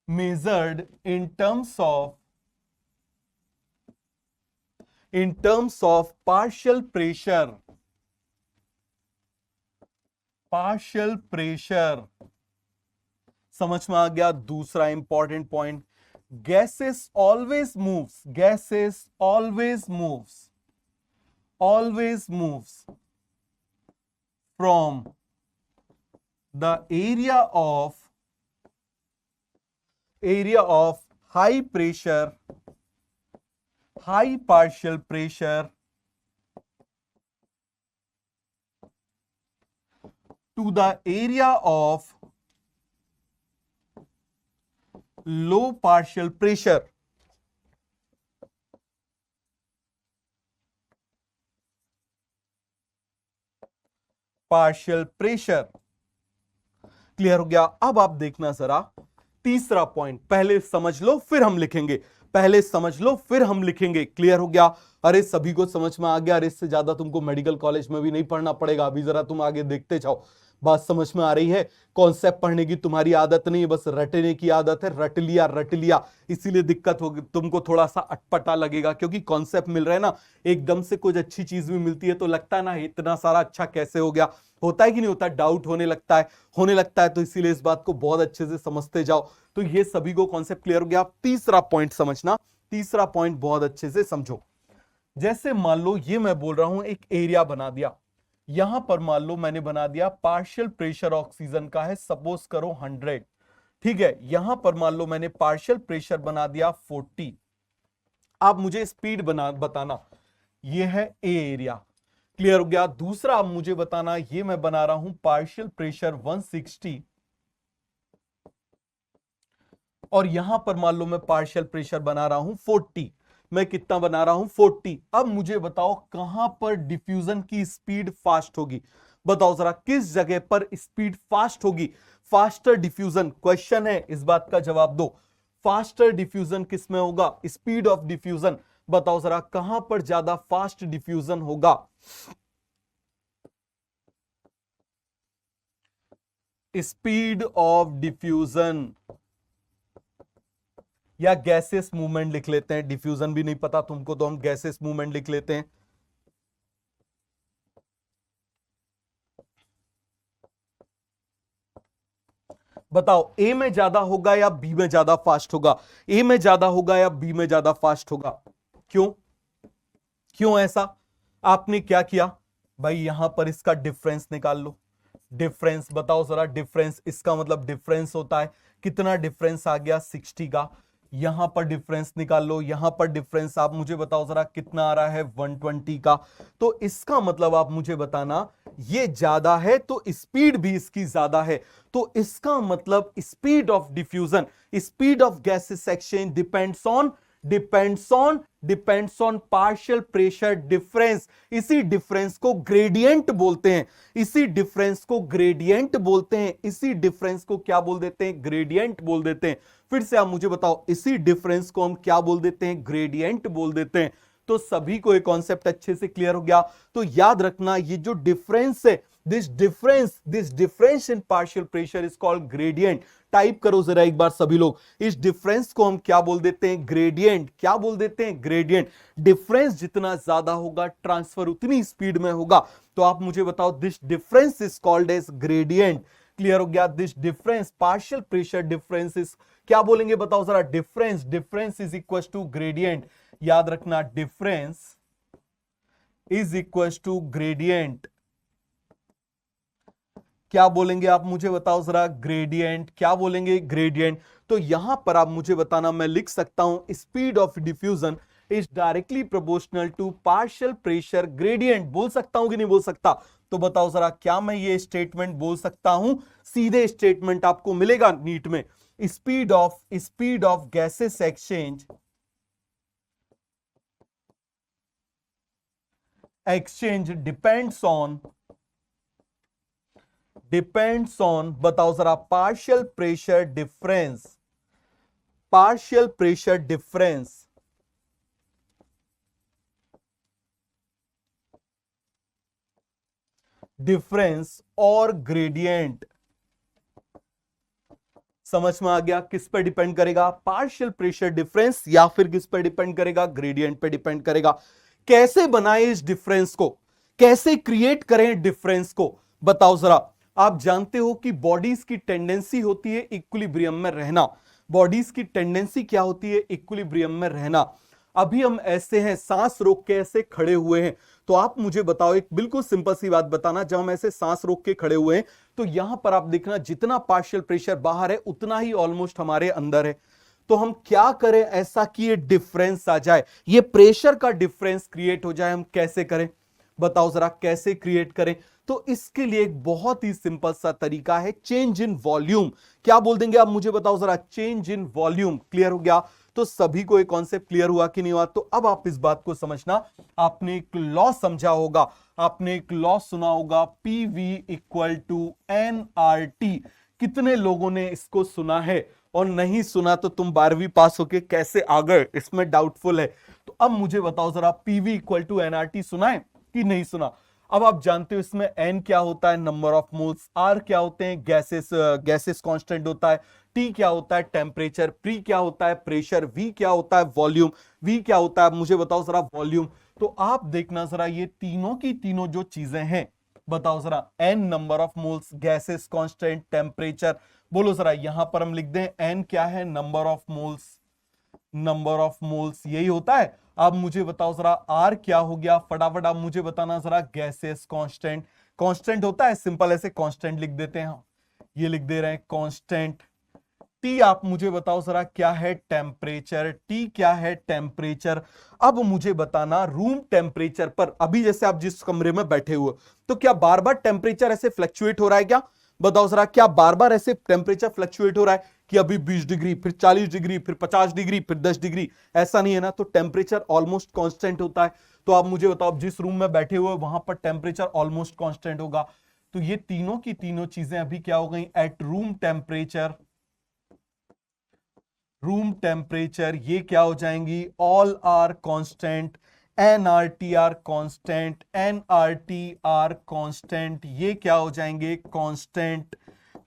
measured in terms of partial pressure, partial pressure। समझ में आ गया? दूसरा important point, gases always moves, gases always moves, always moves from the area of high pressure, high partial pressure to the area of low partial pressure। Partial pressure clear हो गया? अब आप देखना जरा तीसरा पॉइंट, पहले समझ लो फिर हम लिखेंगे, पहले समझ लो फिर हम लिखेंगे। क्लियर हो गया? अरे सभी को समझ में आ गया? अरे इससे ज्यादा तुमको मेडिकल कॉलेज में भी नहीं पढ़ना पड़ेगा, अभी जरा तुम आगे देखते जाओ। बात समझ में आ रही है? कॉन्सेप्ट पढ़ने की तुम्हारी आदत नहीं है, बस रटने की आदत है, रट लिया रट लिया, इसीलिए दिक्कत होगी, तुमको थोड़ा सा अटपटा लगेगा, क्योंकि कॉन्सेप्ट मिल रहा है ना, एकदम से कुछ अच्छी चीज भी मिलती है तो लगता है ना इतना सारा अच्छा कैसे हो गया, होता है कि नहीं होता, डाउट होने लगता है, होने लगता है। तो इसीलिए इस बात को बहुत अच्छे से समझते जाओ। तो ये सभी को कॉन्सेप्ट क्लियर हो गया? तीसरा पॉइंट समझना, तीसरा पॉइंट बहुत अच्छे से समझो। जैसे मान लो ये मैं बोल रहा हूं एक एरिया बना दिया, यहां पर मान लो मैंने बना दिया पार्शियल प्रेशर ऑक्सीजन का है, सपोज करो 100, ठीक है। यहां पर मान लो मैंने पार्शियल प्रेशर बना दिया 40। आप मुझे स्पीड बताना, ये है ए एरिया, क्लियर हो गया? दूसरा आप मुझे बताना, ये मैं बना रहा हूं पार्शियल प्रेशर 160, और यहां पर मान लो मैं पार्शियल प्रेशर बना रहा हूं 40। मैं कितना बना रहा हूं? 40। अब मुझे बताओ कहां पर डिफ्यूजन की स्पीड फास्ट होगी, बताओ जरा किस जगह पर स्पीड फास्ट होगी, फास्टर डिफ्यूजन, क्वेश्चन है, इस बात का जवाब दो। फास्टर डिफ्यूजन किस में होगा, स्पीड ऑफ डिफ्यूजन, बताओ जरा कहां पर ज्यादा फास्ट डिफ्यूजन होगा? स्पीड ऑफ डिफ्यूजन, या गैसेस मूवमेंट लिख लेते हैं, डिफ्यूजन भी नहीं पता तुमको तो हम गैसेस मूवमेंट लिख लेते हैं। बताओ ए में ज्यादा होगा या बी में ज्यादा फास्ट होगा? ए में ज्यादा होगा या बी में ज्यादा फास्ट होगा? क्यों? क्यों ऐसा? आपने क्या किया भाई, यहां पर इसका डिफरेंस निकाल लो। डिफरेंस बताओ जरा, डिफरेंस इसका मतलब डिफरेंस होता है, कितना डिफरेंस आ गया 60 का। यहां पर डिफरेंस निकाल लो, यहां पर डिफरेंस आप मुझे बताओ जरा कितना आ रहा है 120 का। तो इसका मतलब आप मुझे बताना ये ज्यादा है तो स्पीड भी इसकी ज्यादा है। तो इसका मतलब speed of diffusion, speed of gases exchange depends on partial pressure difference. इसी डिफरेंस को ग्रेडियंट बोलते हैं, इसी डिफरेंस को ग्रेडियंट बोलते हैं, इसी डिफरेंस को क्या बोल देते हैं? ग्रेडियंट बोल देते हैं। फिर से आप मुझे बताओ, इसी डिफरेंस को हम क्या बोल देते हैं? ग्रेडियंट बोल देते हैं। तो सभी को ये कॉन्सेप्ट अच्छे से क्लियर हो गया। तो याद रखना, ये जो डिफरेंस है, this difference in partial pressure is called gradient. Type करो जरा एक बार सभी लोग, इस डिफरेंस को हम क्या बोल देते हैं? ग्रेडियंट। क्या बोल देते हैं? ग्रेडियंट। डिफरेंस जितना ज्यादा होगा ट्रांसफर उतनी स्पीड में होगा। तो आप मुझे बताओ, this difference is called as gradient. Clear हो गया? This difference, partial pressure difference is, क्या बोलेंगे बताओ जरा? Difference is equal to gradient. याद रखना, difference is equal to gradient. क्या बोलेंगे आप मुझे बताओ जरा? ग्रेडियंट। क्या बोलेंगे? ग्रेडियंट। तो यहां पर आप मुझे बताना, मैं लिख सकता हूं speed of diffusion is directly proportional to partial pressure gradient. बोल सकता हूं कि नहीं बोल सकता? तो बताओ जरा, क्या मैं ये स्टेटमेंट बोल सकता हूं? सीधे स्टेटमेंट आपको मिलेगा नीट में, speed of gases exchange depends on बताओ जरा, पार्शियल प्रेशर डिफरेंस और ग्रेडियंट। समझ में आ गया? किस पे डिपेंड करेगा? पार्शियल प्रेशर डिफरेंस, या फिर किस पे डिपेंड करेगा? ग्रेडियंट पे डिपेंड करेगा। कैसे बनाए इस डिफरेंस को, कैसे क्रिएट करें डिफरेंस को, बताओ जरा। आप जानते हो कि बॉडीज की टेंडेंसी होती है इक्विलिब्रियम में रहना। बॉडीज की टेंडेंसी क्या होती है? इक्विलिब्रियम में रहना। अभी हम ऐसे हैं, सांस रोक के ऐसे खड़े हुए हैं। तो आप मुझे बताओ, एक बिल्कुल सिंपल सी बात बताना, जब हम ऐसे सांस रोक के खड़े हुए हैं तो यहां पर आप देखना, जितना पार्शियल प्रेशर बाहर है उतना ही ऑलमोस्ट हमारे अंदर है। तो हम क्या करें ऐसा कि ये डिफरेंस आ जाए, ये प्रेशर का डिफरेंस क्रिएट हो जाए? हम कैसे करें बताओ जरा, कैसे क्रिएट करें? तो इसके लिए एक बहुत ही सिंपल सा तरीका है, चेंज इन वॉल्यूम। क्या बोल देंगे आप मुझे बताओ जरा? Change in volume. क्लियर हो गया? तो सभी को एक कॉन्सेप्ट क्लियर हुआ कि नहीं हुआ? तो अब आप इस बात को समझना, आपने एक लॉ समझा होगा, आपने एक लॉ सुना होगा, पीवी इक्वल टू एनआरटी। कितने लोगों ने इसको सुना है? और नहीं सुना तो तुम 12वीं पास होके कैसे आ गए, इसमें डाउटफुल है। तो अब मुझे बताओ जरा, पीवी इक्वल टू एनआरटी सुना है कि नहीं सुना? अब आप जानते हो इसमें एन क्या होता है? Number of moles. आर क्या होते हैं? गैसेस कांस्टेंट होता है। टी क्या होता है? टेम्परेचर। पी क्या होता है? प्रेशर। वी क्या होता है? वॉल्यूम। वी क्या होता है? मुझे बताओ जरा, वॉल्यूम। तो आप देखना जरा, ये तीनों की तीनों जो चीजें हैं, बताओ जरा, n number of moles, gases constant, temperature. बोलो जरा, यहां पर हम लिख दें एन क्या है? नंबर ऑफ मोल्स यही होता है। अब मुझे बताओ जरा, आर क्या हो गया? फटाफट आप मुझे बताना जरा। गैसेस कांस्टेंट होता है, सिंपल ऐसे कांस्टेंट लिख देते हैं हम, ये लिख दे रहे हैं कांस्टेंट। टी आप मुझे बताओ जरा, क्या है? टेम्परेचर। टी क्या है? टेम्परेचर। अब मुझे बताना, रूम टेम्परेचर पर, अभी जैसे आप जिस कमरे में बैठे हुए, तो क्या बार बार टेम्परेचर ऐसे फ्लक्चुएट हो रहा है क्या? बताओ जरा, क्या बार बार ऐसे टेम्परेचर फ्लक्चुएट हो रहा है कि अभी 20 डिग्री, फिर 40 डिग्री, फिर 50 डिग्री, फिर 10 डिग्री? ऐसा नहीं है ना। तो टेम्परेचर ऑलमोस्ट कांस्टेंट होता है। तो आप मुझे बताओ, जिस रूम में बैठे हुए वहां पर टेम्परेचर ऑलमोस्ट कांस्टेंट होगा। तो ये तीनों की तीनों चीजें अभी क्या हो गई? एट रूम टेम्परेचर ये क्या हो जाएंगी? All are constant. NRT are constant, NRT are constant, ये क्या हो जाएंगे? कांस्टेंट।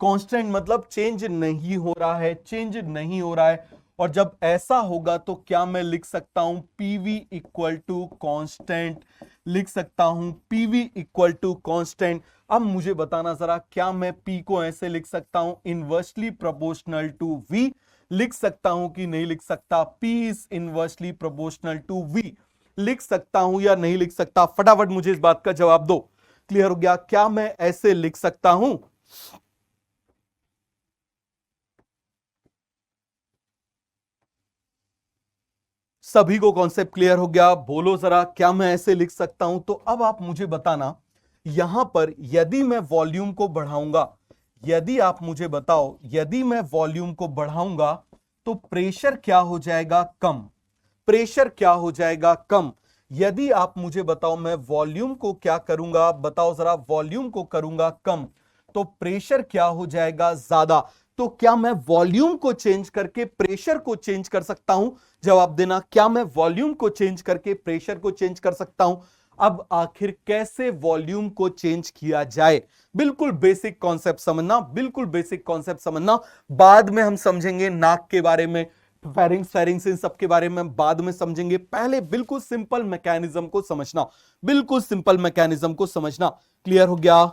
कांस्टेंट मतलब चेंज नहीं हो रहा है, चेंज नहीं हो रहा है। और जब ऐसा होगा तो क्या मैं लिख सकता हूं? पीवी इक्वल टू कांस्टेंट लिख सकता हूं PV इक्वल टू कांस्टेंट। अब मुझे बताना जरा, क्या मैं P को ऐसे लिख सकता हूं इनवर्सली प्रोपोर्शनल टू V? लिख सकता हूं कि नहीं लिख सकता? P is inversely proportional to V। लिख सकता हूं या नहीं लिख सकता? फटाफट मुझे इस बात का जवाब दो। क्लियर हो गया? क्या मैं ऐसे लिख सकता हूं? सभी को कॉन्सेप्ट क्लियर हो गया? बोलो जरा, क्या मैं ऐसे लिख सकता हूं? तो अब आप मुझे बताना, यहां पर यदि मैं वॉल्यूम को बढ़ाऊंगा, यदि आप मुझे बताओ, यदि मैं वॉल्यूम को बढ़ाऊंगा तो प्रेशर क्या हो जाएगा? कम। प्रेशर क्या हो जाएगा? कम। यदि आप मुझे बताओ मैं वॉल्यूम को क्या करूंगा, बताओ जरा, वॉल्यूम को करूंगा कम, तो प्रेशर क्या हो जाएगा? ज्यादा। तो क्या मैं वॉल्यूम को चेंज करके प्रेशर को चेंज कर सकता हूं? जवाब देना, क्या मैं वॉल्यूम को चेंज करके प्रेशर को चेंज कर सकता हूं? अब आखिर कैसे वॉल्यूम को चेंज किया जाए? बिल्कुल बेसिक कॉन्सेप्ट समझना, बिल्कुल बेसिक कॉन्सेप्ट समझना। बाद में हम समझेंगे नाक के बारे में, फेरिंग्स फेरिंग्स इन सब के बारे में बाद में समझेंगे। पहले बिल्कुल सिंपल मैकेनिज्म को समझना, बिल्कुल सिंपल मैकेनिज्म को समझना। क्लियर हो गया?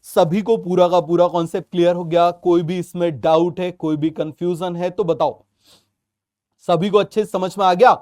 सभी को पूरा का पूरा कॉन्सेप्ट क्लियर हो गया? कोई भी इसमें डाउट है, कोई भी कंफ्यूजन है तो बताओ। सभी को अच्छे से समझ में आ गया?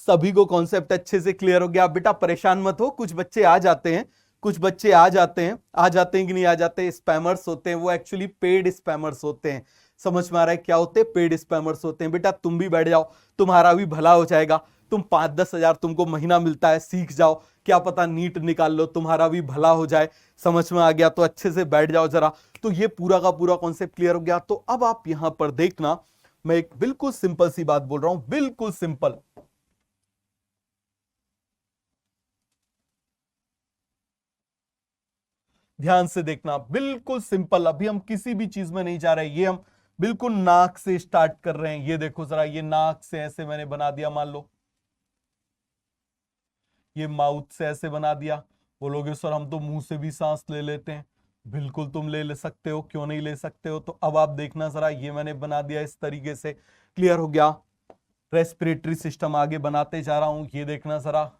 सभी को कॉन्सेप्ट अच्छे से क्लियर हो गया? बेटा परेशान मत हो, कुछ बच्चे आ जाते हैं, कुछ बच्चे आ जाते हैं कि नहीं आ जाते, स्पैमर्स होते हैं, वो एक्चुअली पेड स्पैमर्स होते हैं। समझ में आ रहा है क्या होते हैं? पेड स्पैमर्स होते हैं। बेटा तुम भी बैठ जाओ, तुम्हारा भी भला हो जाएगा। तुम 5-10 हजार तुमको महीना मिलता है, सीख जाओ, क्या पता नीट निकाल लो, तुम्हारा भी भला हो जाए। समझ में आ गया? तो अच्छे से बैठ जाओ जरा। तो ये पूरा का पूरा कॉन्सेप्ट क्लियर हो गया? तो अब आप यहां पर देखना, मैं एक बिल्कुल सिंपल सी बात बोल रहा हूं, बिल्कुल सिंपल। ध्यान से देखना, बिल्कुल सिंपल। अभी हम किसी भी चीज में नहीं जा रहे, ये हम बिल्कुल नाक से स्टार्ट कर रहे हैं। ये देखो जरा, ये नाक से ऐसे मैंने बना दिया, मान लो ये माउथ से ऐसे बना दिया। बोलोगे सर हम तो मुंह से भी सांस ले लेते हैं। बिल्कुल तुम ले सकते हो, क्यों नहीं ले सकते हो? तो अब आप देखना जरा, ये मैंने बना दिया इस तरीके से। क्लियर हो गया? रेस्पिरेटरी सिस्टम आगे बनाते जा रहा हूं, ये देखना जरा।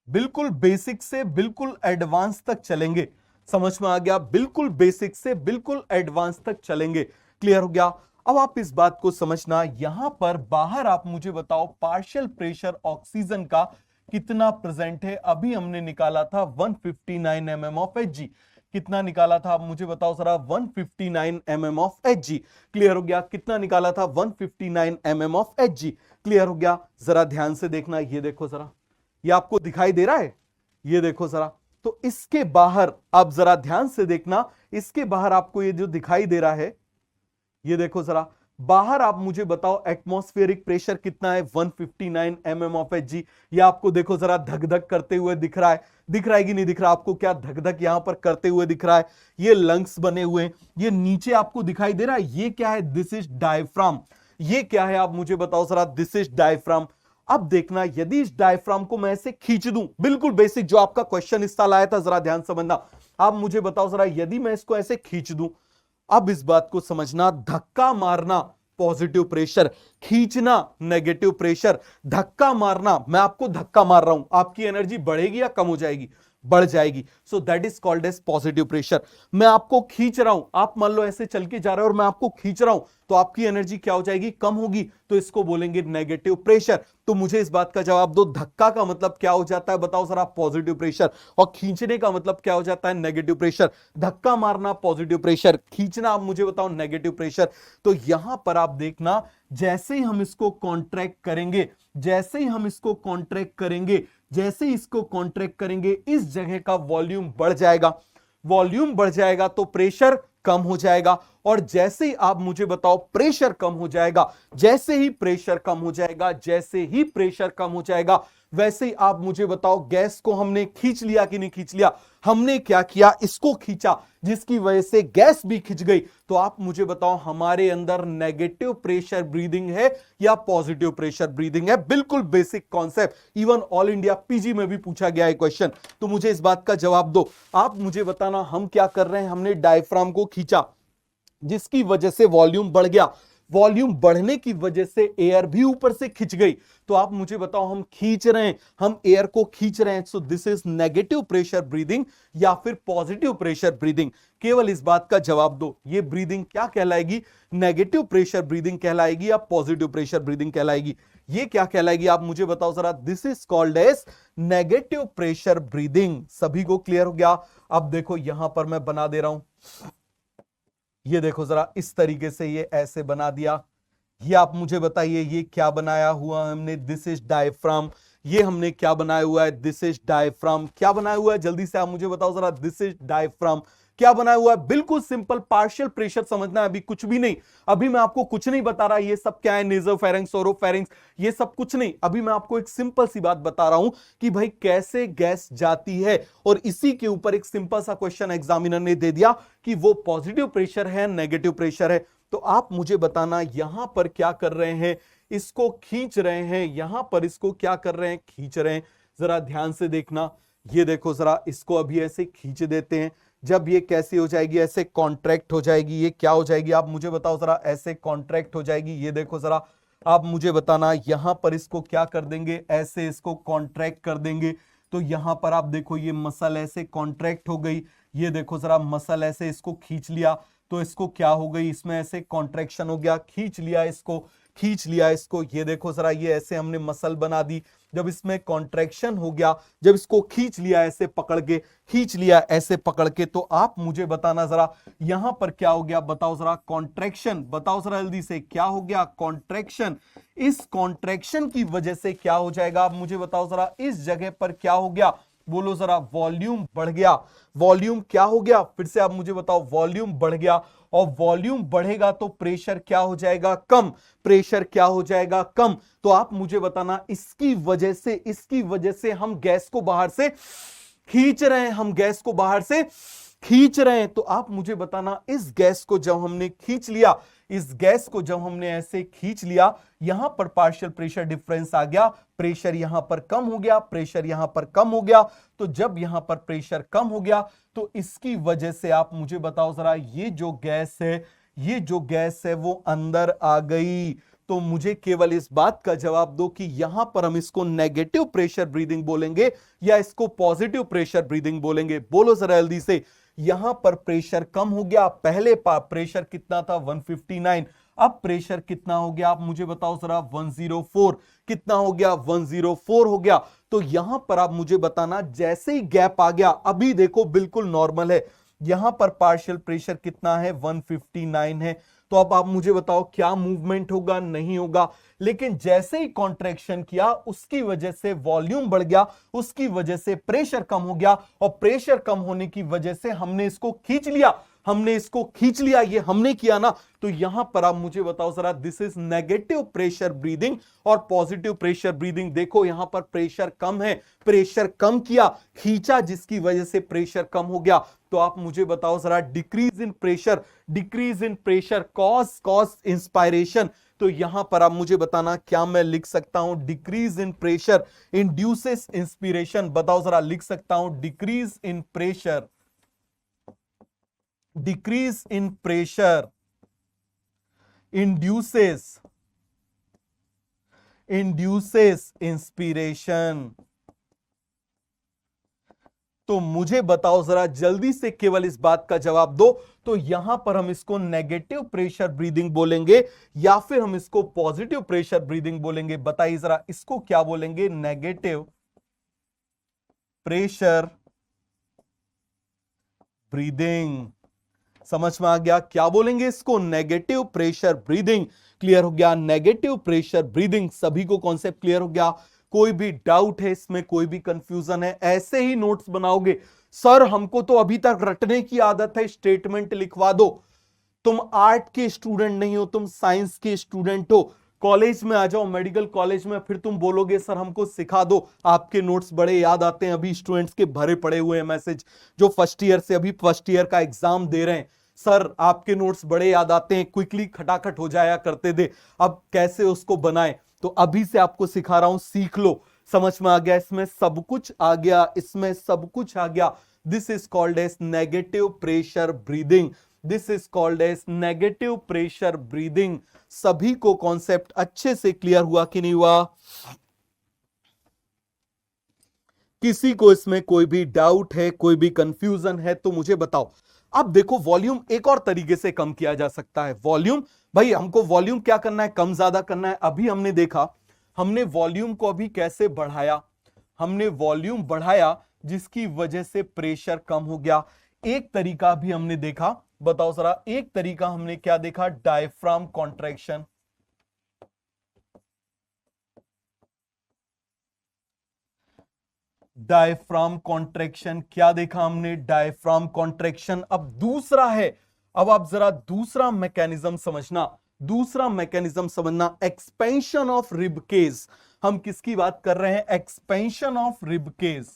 बिल्कुल बेसिक से बिल्कुल एडवांस तक चलेंगे। समझ में आ गया? बिल्कुल बेसिक से बिल्कुल एडवांस तक चलेंगे। क्लियर हो गया? अब आप इस बात को समझना, यहां पर बाहर आप मुझे बताओ पार्शियल प्रेशर ऑक्सीजन का कितना प्रेजेंट है? अभी हमने निकाला था 159 mm ऑफ Hg। कितना निकाला था आप मुझे बताओ जरा? 159 mm ऑफ Hg। क्लियर हो गया? कितना निकाला था? 159 mm ऑफ Hg। क्लियर हो गया? जरा ध्यान से देखना, ये देखो जरा, ये आपको दिखाई दे रहा है? ये देखो जरा। तो इसके बाहर आप जरा ध्यान से देखना, इसके बाहर आपको ये जो दिखाई दे रहा है, ये देखो जरा, बाहर आप मुझे बताओ एटमॉस्फेरिक प्रेशर कितना है? 159 mm ऑफ Hg। ये आपको देखो जरा धक धक करते हुए दिख रहा है, दिख रहा है कि नहीं दिख रहा आपको? क्या धक धक यहां पर करते हुए दिख रहा है? ये लंग्स बने हुए हैं, ये नीचे आपको दिखाई दे रहा है, ये क्या है? This is diaphragm. ये क्या है आप मुझे बताओ जरा? This is diaphragm. अब देखना, यदि इस डायफ्राम को मैं ऐसे खींच दूं, बिल्कुल बेसिक जो आपका क्वेश्चन इस साल आया था, जरा ध्यान समझना। आप मुझे बताओ जरा, यदि मैं इसको ऐसे खींच दूं, अब इस बात को समझना, धक्का मारना पॉजिटिव प्रेशर, खींचना नेगेटिव प्रेशर। धक्का मारना, मैं आपको धक्का मार रहा हूं, आपकी एनर्जी बढ़ेगी या कम हो जाएगी? बढ़ जाएगी। So that is called as positive pressure. मैं आपको खींच रहा हूं, आप मान लो ऐसे चल के जा रहे हो और मैं आपको खींच रहा हूं, तो आपकी एनर्जी क्या हो जाएगी? कम होगी। तो इसको बोलेंगे नेगेटिव प्रेशर। तो मुझे इस बात का जवाब दो, धक्का का मतलब क्या हो जाता है? बताओ जरा, पॉजिटिव प्रेशर। और खींचने का मतलब क्या हो जाता है? Negative pressure. धक्का मारना पॉजिटिव प्रेशर, खींचना आप मुझे बताओ नेगेटिव प्रेशर। तो यहां पर आप देखना, जैसे ही हम इसको कॉन्ट्रैक्ट करेंगे, जैसे ही हम इसको कॉन्ट्रैक्ट करेंगे, जैसे ही इसको कॉन्ट्रैक्ट करेंगे, इस जगह का वॉल्यूम बढ़ जाएगा। वॉल्यूम बढ़ जाएगा तो प्रेशर कम हो जाएगा, और जैसे ही आप मुझे बताओ प्रेशर कम हो जाएगा, जैसे ही प्रेशर कम हो जाएगा, जैसे ही प्रेशर कम हो जाएगा, वैसे ही आप मुझे बताओ गैस को हमने खींच लिया कि नहीं खींच लिया? हमने क्या किया, इसको खींचा, जिसकी वजह से गैस भी खिंच गई। तो आप मुझे बताओ हमारे अंदर नेगेटिव प्रेशर ब्रीदिंग है या पॉजिटिव प्रेशर ब्रीदिंग है? बिल्कुल basic concept, even all India PG में भी पूछा गया है क्वेश्चन। तो मुझे इस बात का जवाब दो, आप मुझे बताना हम क्या कर रहे हैं। हमने डायफ्राम को खींचा, जिसकी वजह से वॉल्यूम बढ़ गया, वॉल्यूम बढ़ने की वजह से एयर भी ऊपर से खिंच गई। तो आप मुझे बताओ हम खींच रहे हैं, हम एयर को खींच रहे हैं, सो this is negative pressure breathing या फिर पॉजिटिव प्रेशर ब्रीदिंग? केवल इस बात का जवाब दो, ये ब्रीदिंग क्या कहलाएगी? नेगेटिव प्रेशर ब्रीदिंग कहलाएगी या पॉजिटिव प्रेशर ब्रीदिंग कहलाएगी? ये क्या कहलाएगी आप मुझे बताओ जरा। This is called as negative pressure breathing. सभी को क्लियर हो गया? अब देखो यहां पर मैं बना दे रहा हूं, ये देखो जरा, इस तरीके से ये ऐसे बना दिया। ये आप मुझे बताइए ये क्या बनाया हुआ हमने? This is diaphragm. ये हमने क्या बनाया हुआ है? This is diaphragm. क्या बनाया हुआ है जल्दी से आप मुझे बताओ जरा। This is diaphragm. क्या बनाया हुआ है? बिल्कुल सिंपल, पार्शियल प्रेशर समझना है, अभी कुछ भी नहीं। अभी मैं आपको कुछ नहीं बता रहा ये सब क्या है, नेज़ोफेरिंक्स, ओरोफेरिंक्स, ये सब कुछ नहीं। अभी मैं आपको एक सिंपल सी बात बता रहा हूं कि भाई कैसे गैस जाती है, और इसी के ऊपर एक सिंपल सा क्वेश्चन एग्जामिनर ने दे दिया कि वो पॉजिटिव प्रेशर है, नेगेटिव प्रेशर है। तो आप मुझे बताना यहां पर क्या कर रहे हैं, इसको खींच रहे हैं, यहां पर इसको क्या कर रहे हैं, खींच रहे हैं। जरा ध्यान से देखना, ये देखो जरा, इसको अभी ऐसे खींच देते हैं। जब ये कैसी हो जाएगी, ऐसे कॉन्ट्रैक्ट हो जाएगी। ये क्या हो जाएगी आप मुझे बताओ जरा, ऐसे कॉन्ट्रैक्ट हो जाएगी। ये देखो जरा, आप मुझे बताना यहां पर इसको क्या कर देंगे, ऐसे इसको कॉन्ट्रैक्ट कर देंगे। तो यहां पर आप देखो ये मसल ऐसे कॉन्ट्रैक्ट हो गई। ये देखो जरा, मसल ऐसे इसको खींच लिया, तो इसको क्या हो गई, इसमें ऐसे कॉन्ट्रैक्शन हो गया, खींच लिया इसको, खींच लिया इसको। ये देखो जरा, ये ऐसे हमने मसल बना दी। जब इसमें कॉन्ट्रैक्शन हो गया, जब इसको खींच लिया ऐसे पकड़ के, खींच लिया ऐसे पकड़ के, तो आप मुझे बताना जरा यहां पर क्या हो गया, बताओ जरा। कॉन्ट्रैक्शन, बताओ जरा जल्दी से, क्या हो गया? कॉन्ट्रैक्शन। इस कॉन्ट्रैक्शन की वजह से क्या हो जाएगा आप मुझे बताओ जरा, इस जगह पर क्या हो गया, बोलो जरा। वॉल्यूम बढ़ गया। वॉल्यूम क्या हो गया, फिर से आप मुझे बताओ। वॉल्यूम बढ़ गया, और वॉल्यूम बढ़ेगा तो प्रेशर क्या हो जाएगा, कम। प्रेशर क्या हो जाएगा, कम। तो आप मुझे बताना इसकी वजह से हम गैस को बाहर से खींच रहे हैं, हम गैस को बाहर से खींच रहे हैं। तो आप मुझे बताना इस गैस को जब हमने खींच लिया, इस गैस को जब हमने ऐसे खींच लिया, यहां पर पार्शियल प्रेशर डिफरेंस आ गया, प्रेशर यहां पर कम हो गया, प्रेशर यहां पर कम हो गया। तो जब यहां पर प्रेशर कम हो गया, तो इसकी वजह से आप मुझे बताओ जरा, ये जो गैस है, ये जो गैस है वो अंदर आ गई। तो मुझे केवल इस बात का जवाब दो कि यहां पर हम इसको नेगेटिव प्रेशर ब्रीदिंग बोलेंगे या इसको पॉजिटिव प्रेशर ब्रीदिंग बोलेंगे? बोलो जरा जल्दी से। यहां पर प्रेशर कम हो गया, पहले प्रेशर कितना था, 159, अब प्रेशर कितना हो गया आप मुझे बताओ जरा, 104। कितना हो गया, 104 हो गया। तो यहां पर आप मुझे बताना, जैसे ही गैप आ गया, अभी देखो बिल्कुल नॉर्मल है, यहां पर पार्शियल प्रेशर कितना है, 159 है। तो अब आप मुझे बताओ क्या मूवमेंट होगा, नहीं होगा। लेकिन जैसे ही कॉन्ट्रैक्शन किया, उसकी वजह से वॉल्यूम बढ़ गया, उसकी वजह से प्रेशर कम हो गया, और प्रेशर कम होने की वजह से हमने इसको खींच लिया, हमने इसको खींच लिया, ये हमने किया ना। तो यहां पर आप मुझे बताओ जरा, this is negative pressure breathing और पॉजिटिव प्रेशर ब्रीदिंग। देखो यहां पर प्रेशर कम है, प्रेशर कम किया, खींचा, जिसकी वजह से प्रेशर कम हो गया। तो आप मुझे बताओ जरा, decrease in pressure, decrease in pressure cause inspiration. तो यहां पर आप मुझे बताना, क्या मैं लिख सकता हूं, decrease in pressure induces inspiration? बताओ जरा, लिख सकता हूं decrease in pressure, decrease in pressure induces inspiration. तो मुझे बताओ जरा जल्दी से, केवल इस बात का जवाब दो। तो यहां पर हम इसको नेगेटिव प्रेशर ब्रीदिंग बोलेंगे या फिर हम इसको पॉजिटिव प्रेशर ब्रीदिंग बोलेंगे? बताइए जरा, इसको क्या बोलेंगे, नेगेटिव प्रेशर ब्रीदिंग। समझ में आ गया? क्या बोलेंगे इसको, नेगेटिव प्रेशर ब्रीदिंग। क्लियर हो गया, नेगेटिव प्रेशर ब्रीदिंग। सभी को कॉन्सेप्ट क्लियर हो गया? कोई भी डाउट है इसमें, कोई भी कंफ्यूजन है? ऐसे ही नोट्स बनाओगे? सर हमको तो अभी तक रटने की आदत है, स्टेटमेंट लिखवा दो। तुम आर्ट के स्टूडेंट नहीं हो, तुम साइंस के स्टूडेंट हो। कॉलेज में आ जाओ, मेडिकल कॉलेज में, फिर तुम बोलोगे सर हमको सिखा दो, आपके नोट्स बड़े याद आते हैं। अभी स्टूडेंट्स के भरे पड़े हुए हैं मैसेज, जो फर्स्ट ईयर से अभी फर्स्ट ईयर का एग्जाम दे रहे हैं, सर आपके नोट्स बड़े याद आते हैं, क्विकली खटाखट हो जाया करते थे, अब कैसे उसको बनाएं। तो अभी से आपको सिखा रहा हूं, सीख लो। समझ में आ गया? इसमें सब कुछ आ गया, इसमें सब कुछ आ गया। This is called as negative pressure breathing. This is called as negative pressure breathing. सभी को कॉन्सेप्ट अच्छे से क्लियर हुआ कि नहीं हुआ? किसी को इसमें कोई भी डाउट है, कोई भी कंफ्यूजन है तो मुझे बताओ। अब देखो, वॉल्यूम एक और तरीके से कम किया जा सकता है। वॉल्यूम, भाई हमको वॉल्यूम क्या करना है? कम ज्यादा करना है। अभी हमने देखा, हमने वॉल्यूम को अभी कैसे बढ़ाया? हमने वॉल्यूम बढ़ाया जिसकी वजह से प्रेशर कम हो गया। एक तरीका भी हमने देखा, बताओ जरा, एक तरीका हमने क्या देखा? Diaphragm contraction. डायफ्राम कॉन्ट्रैक्शन क्या देखा हमने? Diaphragm contraction. अब दूसरा है, अब आप जरा दूसरा मैकेनिज्म समझना, दूसरा मैकेनिज्म समझना, एक्सपेंशन ऑफ रिब केज। हम किसकी बात कर रहे हैं? Expansion of rib cage.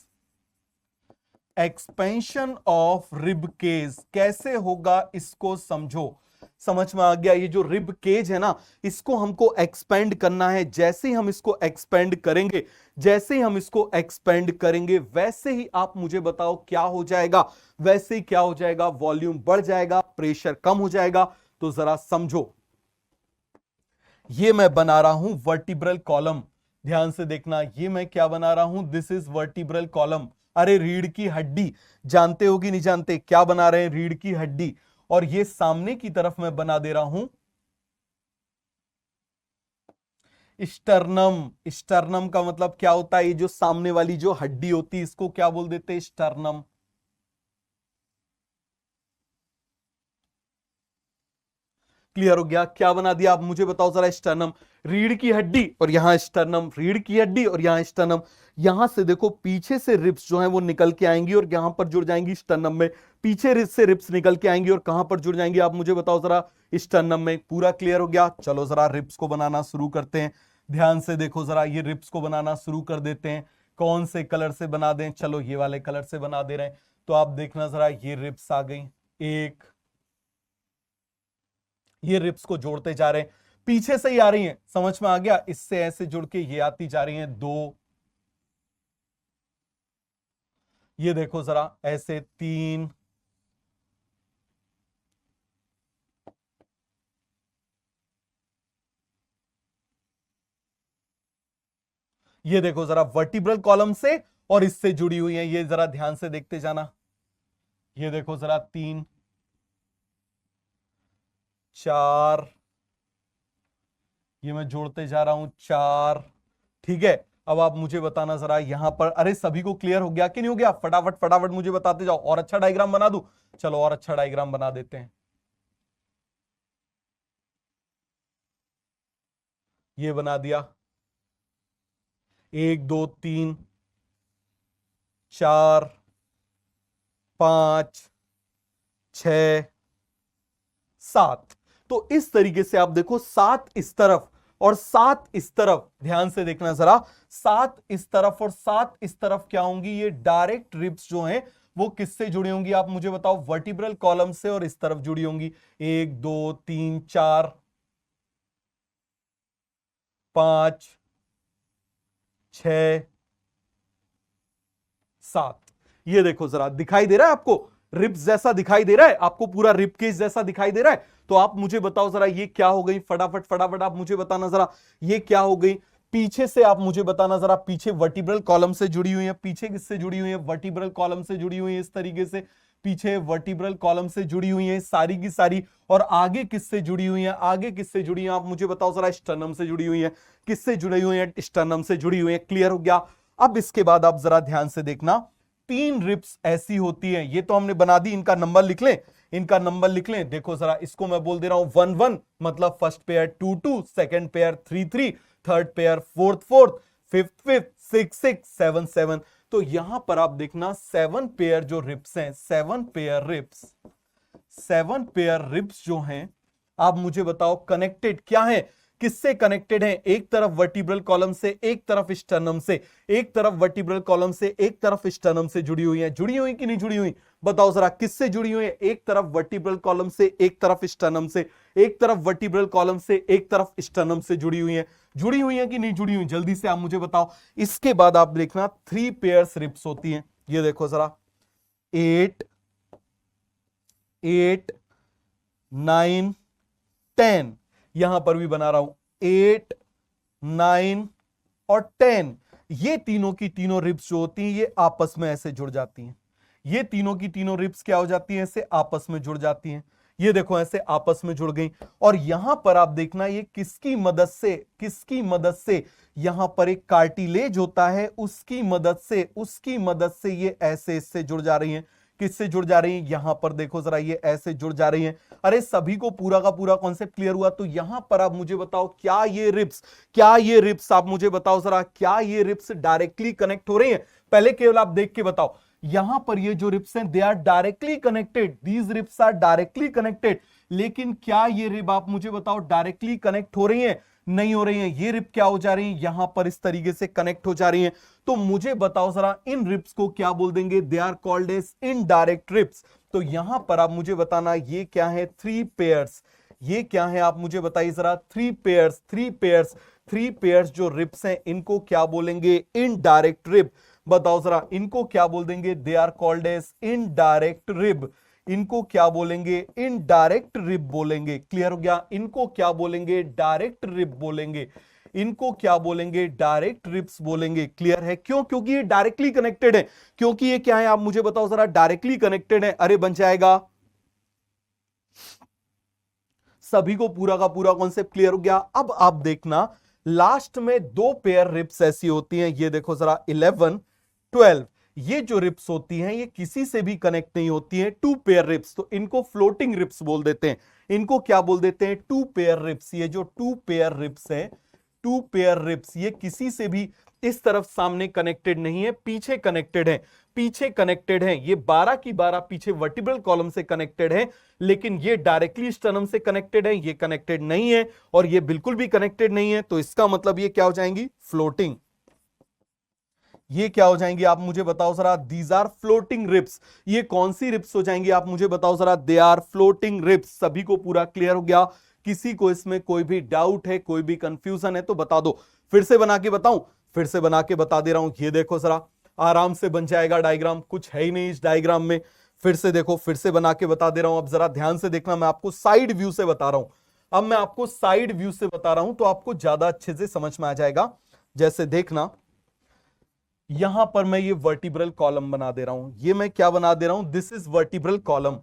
Expansion of rib cage कैसे होगा इसको समझो। समझ में आ गया? ये जो रिब केज है ना, इसको हमको एक्सपेंड करना है। जैसे ही हम इसको एक्सपेंड करेंगे, जैसे ही हम इसको एक्सपेंड करेंगे, वैसे ही आप मुझे बताओ क्या हो जाएगा? वैसे ही क्या हो जाएगा? वॉल्यूम बढ़ जाएगा, प्रेशर कम हो जाएगा। तो जरा समझो, ये मैं बना रहा हूं वर्टिब्रल कॉलम, ध्यान से देखना, ये मैं क्या बना रहा हूं? This is vertebral column. अरे रीढ़ की हड्डी, जानते हो कि नहीं जानते? क्या बना रहे हैं? रीढ़ की हड्डी। और ये सामने की तरफ मैं बना दे रहा हूं स्टर्नम। स्टर्नम का मतलब क्या होता है? ये जो सामने वाली जो हड्डी होती है, इसको क्या बोल देते हैं? स्टर्नम। क्लियर हो गया? क्या बना दिया? आप मुझे बताओ जरा। स्टर्नम, रीढ़ की हड्डी, और यहां स्टर्नम, रीढ़ की हड्डी और यहां स्टर्नम। यहां से देखो, पीछे से रिब्स जो है वो निकल के आएंगी और यहां पर जुड़ जाएंगी स्टर्नम में। पीछे से रिब्स निकल के आएंगी और कहां पर जुड़ जाएंगी? आप मुझे बताओ जरा। स्टर्नम में। पूरा क्लियर हो गया? चलो जरा रिब्स को बनाना शुरू करते हैं। ध्यान से देखो जरा, ये रिब्स को बनाना शुरू कर देते हैं। कौन से कलर से बना दें? चलो ये वाले कलर से बना दे रहे हैं। तो आप देखना जरा, ये रिब्स आ गई एक, ये रिब्स को जोड़ते जा रहे हैं, पीछे से ही आ रही हैं। समझ में आ गया? इससे ऐसे जुड़ के ये आती जा रही हैं दो, ये देखो जरा ऐसे तीन, ये देखो जरा वर्टिब्रल कॉलम से और इससे जुड़ी हुई है। ये जरा ध्यान से देखते जाना, ये देखो जरा तीन, चार, ये मैं जोड़ते जा रहा हूं चार। ठीक है, अब आप मुझे बताना जरा यहां पर। अरे सभी को क्लियर हो गया कि नहीं हो गया? फटाफट फटाफट मुझे बताते जाओ। और अच्छा डायग्राम बना दूं? चलो और अच्छा डायग्राम बना देते हैं। ये बना दिया, एक दो तीन चार पांच छ सात। तो इस तरीके से आप देखो, सात इस तरफ और सात इस तरफ। ध्यान से देखना जरा, सात इस तरफ और सात इस तरफ क्या होंगी? ये डायरेक्ट रिब्स जो हैं वो किससे जुड़ी होंगी? आप मुझे बताओ। वर्टिब्रल कॉलम से और इस तरफ जुड़ी होंगी। एक दो तीन चार पांच छ सात। ये देखो जरा, दिखाई दे रहा है आपको? रिब्स जैसा दिखाई दे रहा है आपको? पूरा रिब केज जैसा दिखाई दे रहा है? तो आप मुझे बताओ जरा, ये क्या हो गई? फटाफट फटाफट आप मुझे बताना जरा, ये क्या हो गई? पीछे से आप मुझे बताना जरा। पीछे वर्टिब्रल कॉलम से जुड़ी हुई है। पीछे किससे जुड़ी हुई है? वर्टिब्रल कॉलम से जुड़ी हुई है, इस तरीके से पीछे वर्टिब्रल कॉलम से जुड़ी हुई है सारी की सारी। और आगे किससे जुड़ी हुई है? आगे किससे जुड़ी है? आप मुझे बताओ जरा। स्टर्नम से जुड़ी हुई है। किससे जुड़ी हुई है? स्टर्नम से जुड़ी हुई है। क्लियर हो गया? अब इसके बाद आप जरा ध्यान से देखना, तीन रिब्स ऐसी होती हैं। ये तो हमने बना दी, इनका नंबर लिख लें, इनका नंबर लिख लें। देखो जरा, इसको मैं बोल दे रहा हूं 1 1, मतलब first pair 2 2, second pair 3 3, third pair 4 4, fifth 5, 6 6, 7 7। तो यहां पर आप देखना 7 पेयर जो रिब्स हैं, 7 पेयर रिब्स, 7 पेयर रिब्स जो हैं, आप मुझे बताओ कनेक्टेड क्या है, किससे कनेक्टेड है? एक तरफ वर्टिब्रल कॉलम से, एक तरफ स्टर्नम से, एक तरफ वर्टिब्रल कॉलम से, एक तरफ स्टर्नम से जुड़ी हुई है। जुड़ी हुई कि नहीं जुड़ी हुई? बताओ जरा किससे जुड़ी हुई है? एक तरफ वर्टिब्रल कॉलम से, एक तरफ स्टर्नम से, एक तरफ वर्टिब्रल कॉलम से, एक तरफ स्टर्नम से जुड़ी हुई है। जुड़ी हुई है कि नहीं जुड़ी हुई? जल्दी से आप मुझे बताओ। इसके बाद आप देखना 3 पेयर्स रिब्स होती हैं। ये देखो जरा 8, 8, 9, 10, यहां पर भी बना रहा हूं 8, 9 और 10। ये तीनों की तीनों रिब्स जो होती हैं ये आपस में ऐसे जुड़ जाती हैं। ये तीनों की तीनों रिब्स क्या हो जाती हैं? ऐसे आपस में जुड़ जाती हैं। ये देखो ऐसे आपस में जुड़ गई। और यहां पर आप देखना ये किसकी मदद से, किसकी मदद से? यहां पर एक कार्टिलेज होता है, उसकी मदद से ये ऐसे इससे जुड़ जा रही हैं। किससे जुड़ जा रही हैं? यहां पर देखो जरा ये ऐसे जुड़ जा रही हैं। अरे सभी को पूरा का पूरा कॉन्सेप्ट क्लियर हुआ? तो यहां पर आप मुझे बताओ क्या ये रिब्स आप मुझे बताओ जरा, क्या ये रिब्स डायरेक्टली कनेक्ट हो रही हैं? पहले केवल आप देख के बताओ। यहां पर ये जो रिब्स हैं they are directly connected, these ribs are directly connected. लेकिन क्या ये रिब आप मुझे बताओ डायरेक्टली कनेक्ट हो रही हैं? नहीं हो रही हैं। ये रिब क्या हो जा रही है? यहां पर इस तरीके से कनेक्ट हो जा रही हैं। तो मुझे बताओ जरा इन रिब्स को क्या बोल देंगे? They are called as indirect ribs. तो यहां पर आप मुझे बताना ये क्या है? 3 पेयर्स। ये क्या है आप मुझे बताइए जरा? 3 पेयर्स जो रिब्स हैं इनको क्या बोलेंगे? Indirect rib. बताओ जरा इनको क्या बोल देंगे? They are called as indirect rib. इनको क्या बोलेंगे? इनडायरेक्ट रिब बोलेंगे। क्लियर हो गया? इनको क्या बोलेंगे? डायरेक्ट रिब बोलेंगे। इनको क्या बोलेंगे? डायरेक्ट रिब्स बोलेंगे। क्लियर है? क्यों? क्योंकि ये डायरेक्टली कनेक्टेड है। क्योंकि ये क्या है आप मुझे बताओ जरा? डायरेक्टली कनेक्टेड है। अरे बन जाएगा। सभी को पूरा का पूरा कॉन्सेप्ट क्लियर हो गया? अब आप देखना लास्ट में 2 पेयर रिब्स ऐसी होती हैं। ये देखो जरा 11, 12। ये जो रिब्स होती हैं ये किसी से भी कनेक्ट नहीं होती हैं। 2 पेयर रिब्स, तो इनको फ्लोटिंग रिब्स बोल देते हैं। इनको क्या बोल देते हैं? 2 पेयर रिब्स। ये जो 2 पेयर रिब्स हैं, 2 पेयर रिब्स, ये किसी से भी इस तरफ सामने कनेक्टेड नहीं है, पीछे कनेक्टेड है। पीछे कनेक्टेड है। ये 12 की 12 पीछे वर्टिब्रल कॉलम से कनेक्टेड है, लेकिन ये डायरेक्टली स्टर्नम से कनेक्टेड है। ये कनेक्टेड नहीं है और ये बिल्कुल भी कनेक्टेड नहीं है। तो इसका मतलब ये क्या हो जाएंगी? फ्लोटिंग। ये क्या हो जाएंगी आप मुझे बताओ जरा? These are floating ribs. ये कौन सी रिब्स हो जाएंगी आप मुझे बताओ जरा? They are floating ribs. सभी को पूरा क्लियर हो गया? किसी को इसमें कोई भी डाउट है, कोई भी कंफ्यूजन है तो बता दो। फिर से बना के बताऊं? फिर से बना के बता दे रहा हूं। ये देखो जरा आराम से बन जाएगा डायग्राम, कुछ है ही नहीं इस डायग्राम में। फिर से देखो, फिर से बना के बता दे रहा हूं। अब जरा ध्यान से देखना, मैं आपको साइड व्यू से बता रहा हूं। अब मैं आपको साइड व्यू से बता रहा हूं तो आपको ज्यादा अच्छे से समझ में आ जाएगा। जैसे देखना, यहां पर मैं ये वर्टिब्रल कॉलम बना दे रहा हूं। ये मैं क्या बना दे रहा हूं? This is vertebral column.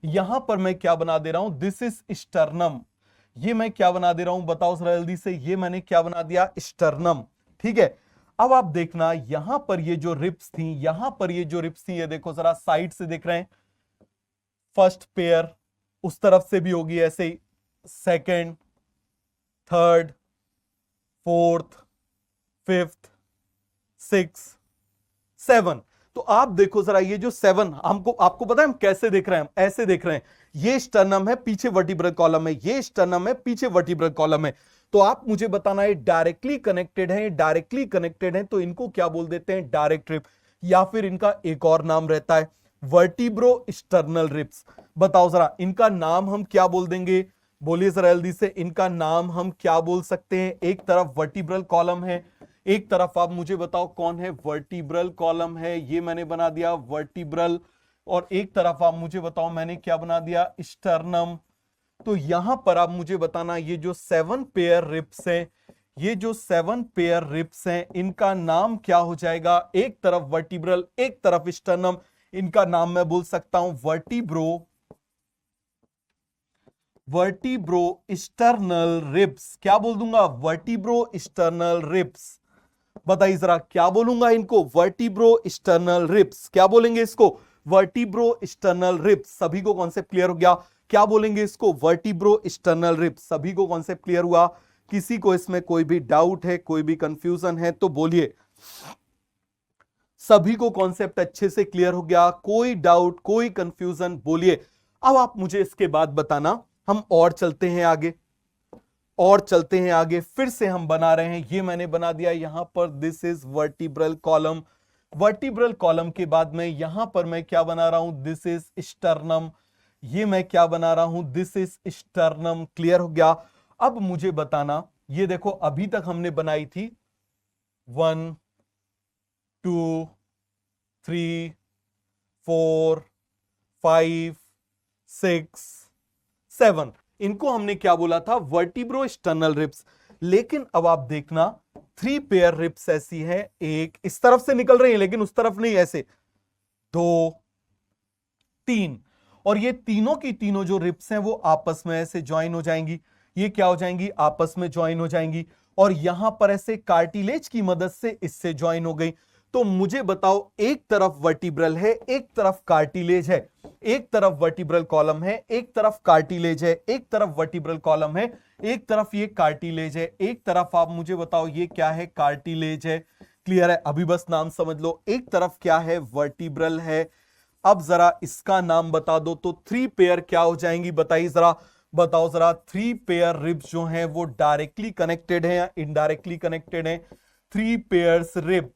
यहां पर मैं क्या बना दे रहा हूं? This is sternum. ये मैं क्या बना दे रहा हूं? बताओ जरा जल्दी से। ये मैंने क्या बना दिया? स्टर्नम। ठीक है। अब आप देखना यहां पर ये जो रिब्स थी, यहां पर ये जो रिब्स थी, ये देखो जरा साइड से देख रहे हैं। फर्स्ट पेयर उस तरफ से भी होगी ऐसे ही, सेकेंड, थर्ड, फोर्थ, फिफ्थ, 6, 7। तो आप देखो जरा ये जो 7, हमको आपको पता है हम कैसे देख रहे हैं? हम ऐसे देख रहे हैं। ये स्टर्नम है, पीछे वर्टिब्रल कॉलम है। ये स्टर्नम है, पीछे वर्टिब्रल कॉलम है। तो आप मुझे बताना है डायरेक्टली कनेक्टेड है, डायरेक्टली कनेक्टेड है तो इनको क्या बोल देते हैं? Direct rib. या फिर इनका एक और नाम रहता है वर्टिब्रो स्टर्नल रिब्स। बताओ जरा इनका नाम हम क्या बोल देंगे? बोलिए जरा जल्दी से। इनका नाम हम क्या बोल सकते हैं? एक तरफ वर्टिब्रल कॉलम है, एक तरफ आप मुझे बताओ कौन है? वर्टिब्रल कॉलम है। ये मैंने बना दिया वर्टिब्रल। और एक तरफ आप मुझे बताओ मैंने क्या बना दिया? स्टर्नम। तो यहां पर आप मुझे बताना ये जो 7 पेयर रिब्स हैं, ये जो 7 पेयर रिब्स हैं इनका नाम क्या हो जाएगा? एक तरफ वर्टिब्रल, एक तरफ स्टर्नम। इनका नाम मैं बोल सकता हूं वर्टिब्रो स्टर्नल रिब्स। क्या बोल दूंगा? Vertebro sternal ribs. बताइए जरा क्या बोलूंगा इनको? Vertebro sternal ribs. क्या बोलेंगे इसको? Vertebro sternal ribs. सभी को कॉन्सेप्ट क्लियर हो गया? क्या बोलेंगे इसको? Vertebro sternal ribs. सभी को कॉन्सेप्ट क्लियर हुआ? किसी को इसमें कोई भी डाउट है, कोई भी कंफ्यूजन है तो बोलिए। सभी को कॉन्सेप्ट अच्छे से क्लियर हो गया? कोई डाउट, कोई कंफ्यूजन? बोलिए। अब आप मुझे इसके बाद बताना, हम और चलते हैं आगे, और चलते हैं आगे। फिर से हम बना रहे हैं, ये मैंने बना दिया यहां पर, this is vertebral column. Vertebral column के बाद में यहां पर मैं क्या बना रहा हूं, दिस इज स्टर्नम। ये मैं क्या बना रहा हूं, दिस इज स्टर्नम। क्लियर हो गया? अब मुझे बताना, ये देखो अभी तक हमने बनाई थी 1 2 3 4 5 6 7, इनको हमने क्या बोला था, वर्टिब्रो स्टर्नल रिब्स। लेकिन अब आप देखना 3 पेयर रिब्स ऐसी है, एक इस तरफ से निकल रही है लेकिन उस तरफ नहीं, ऐसे 2 3, और ये तीनों की तीनों जो रिब्स हैं वो आपस में ऐसे ज्वाइन हो जाएंगी। ये क्या हो जाएंगी, आपस में ज्वाइन हो जाएंगी, और यहां पर ऐसे कार्टिलेज की मदद से इससे ज्वाइन हो गई। तो मुझे बताओ, एक तरफ वर्टिब्रल है, एक तरफ कार्टिलेज है, एक तरफ वर्टिब्रल कॉलम है, एक तरफ कार्टिलेज है, एक तरफ वर्टिब्रल कॉलम है, एक तरफ ये कार्टिलेज है, एक तरफ आप मुझे बताओ ये क्या है, कार्टिलेज है। क्लियर है? अभी बस नाम समझ लो, एक तरफ क्या है, वर्टिब्रल है। अब जरा इसका नाम बता दो, तो 3 पेयर क्या हो जाएंगी, बताइए जरा, बताओ जरा। 3 पेयर रिब्स जो हैं वो डायरेक्टली कनेक्टेड है या इनडायरेक्टली कनेक्टेड है? 3 पेयर्स रिब,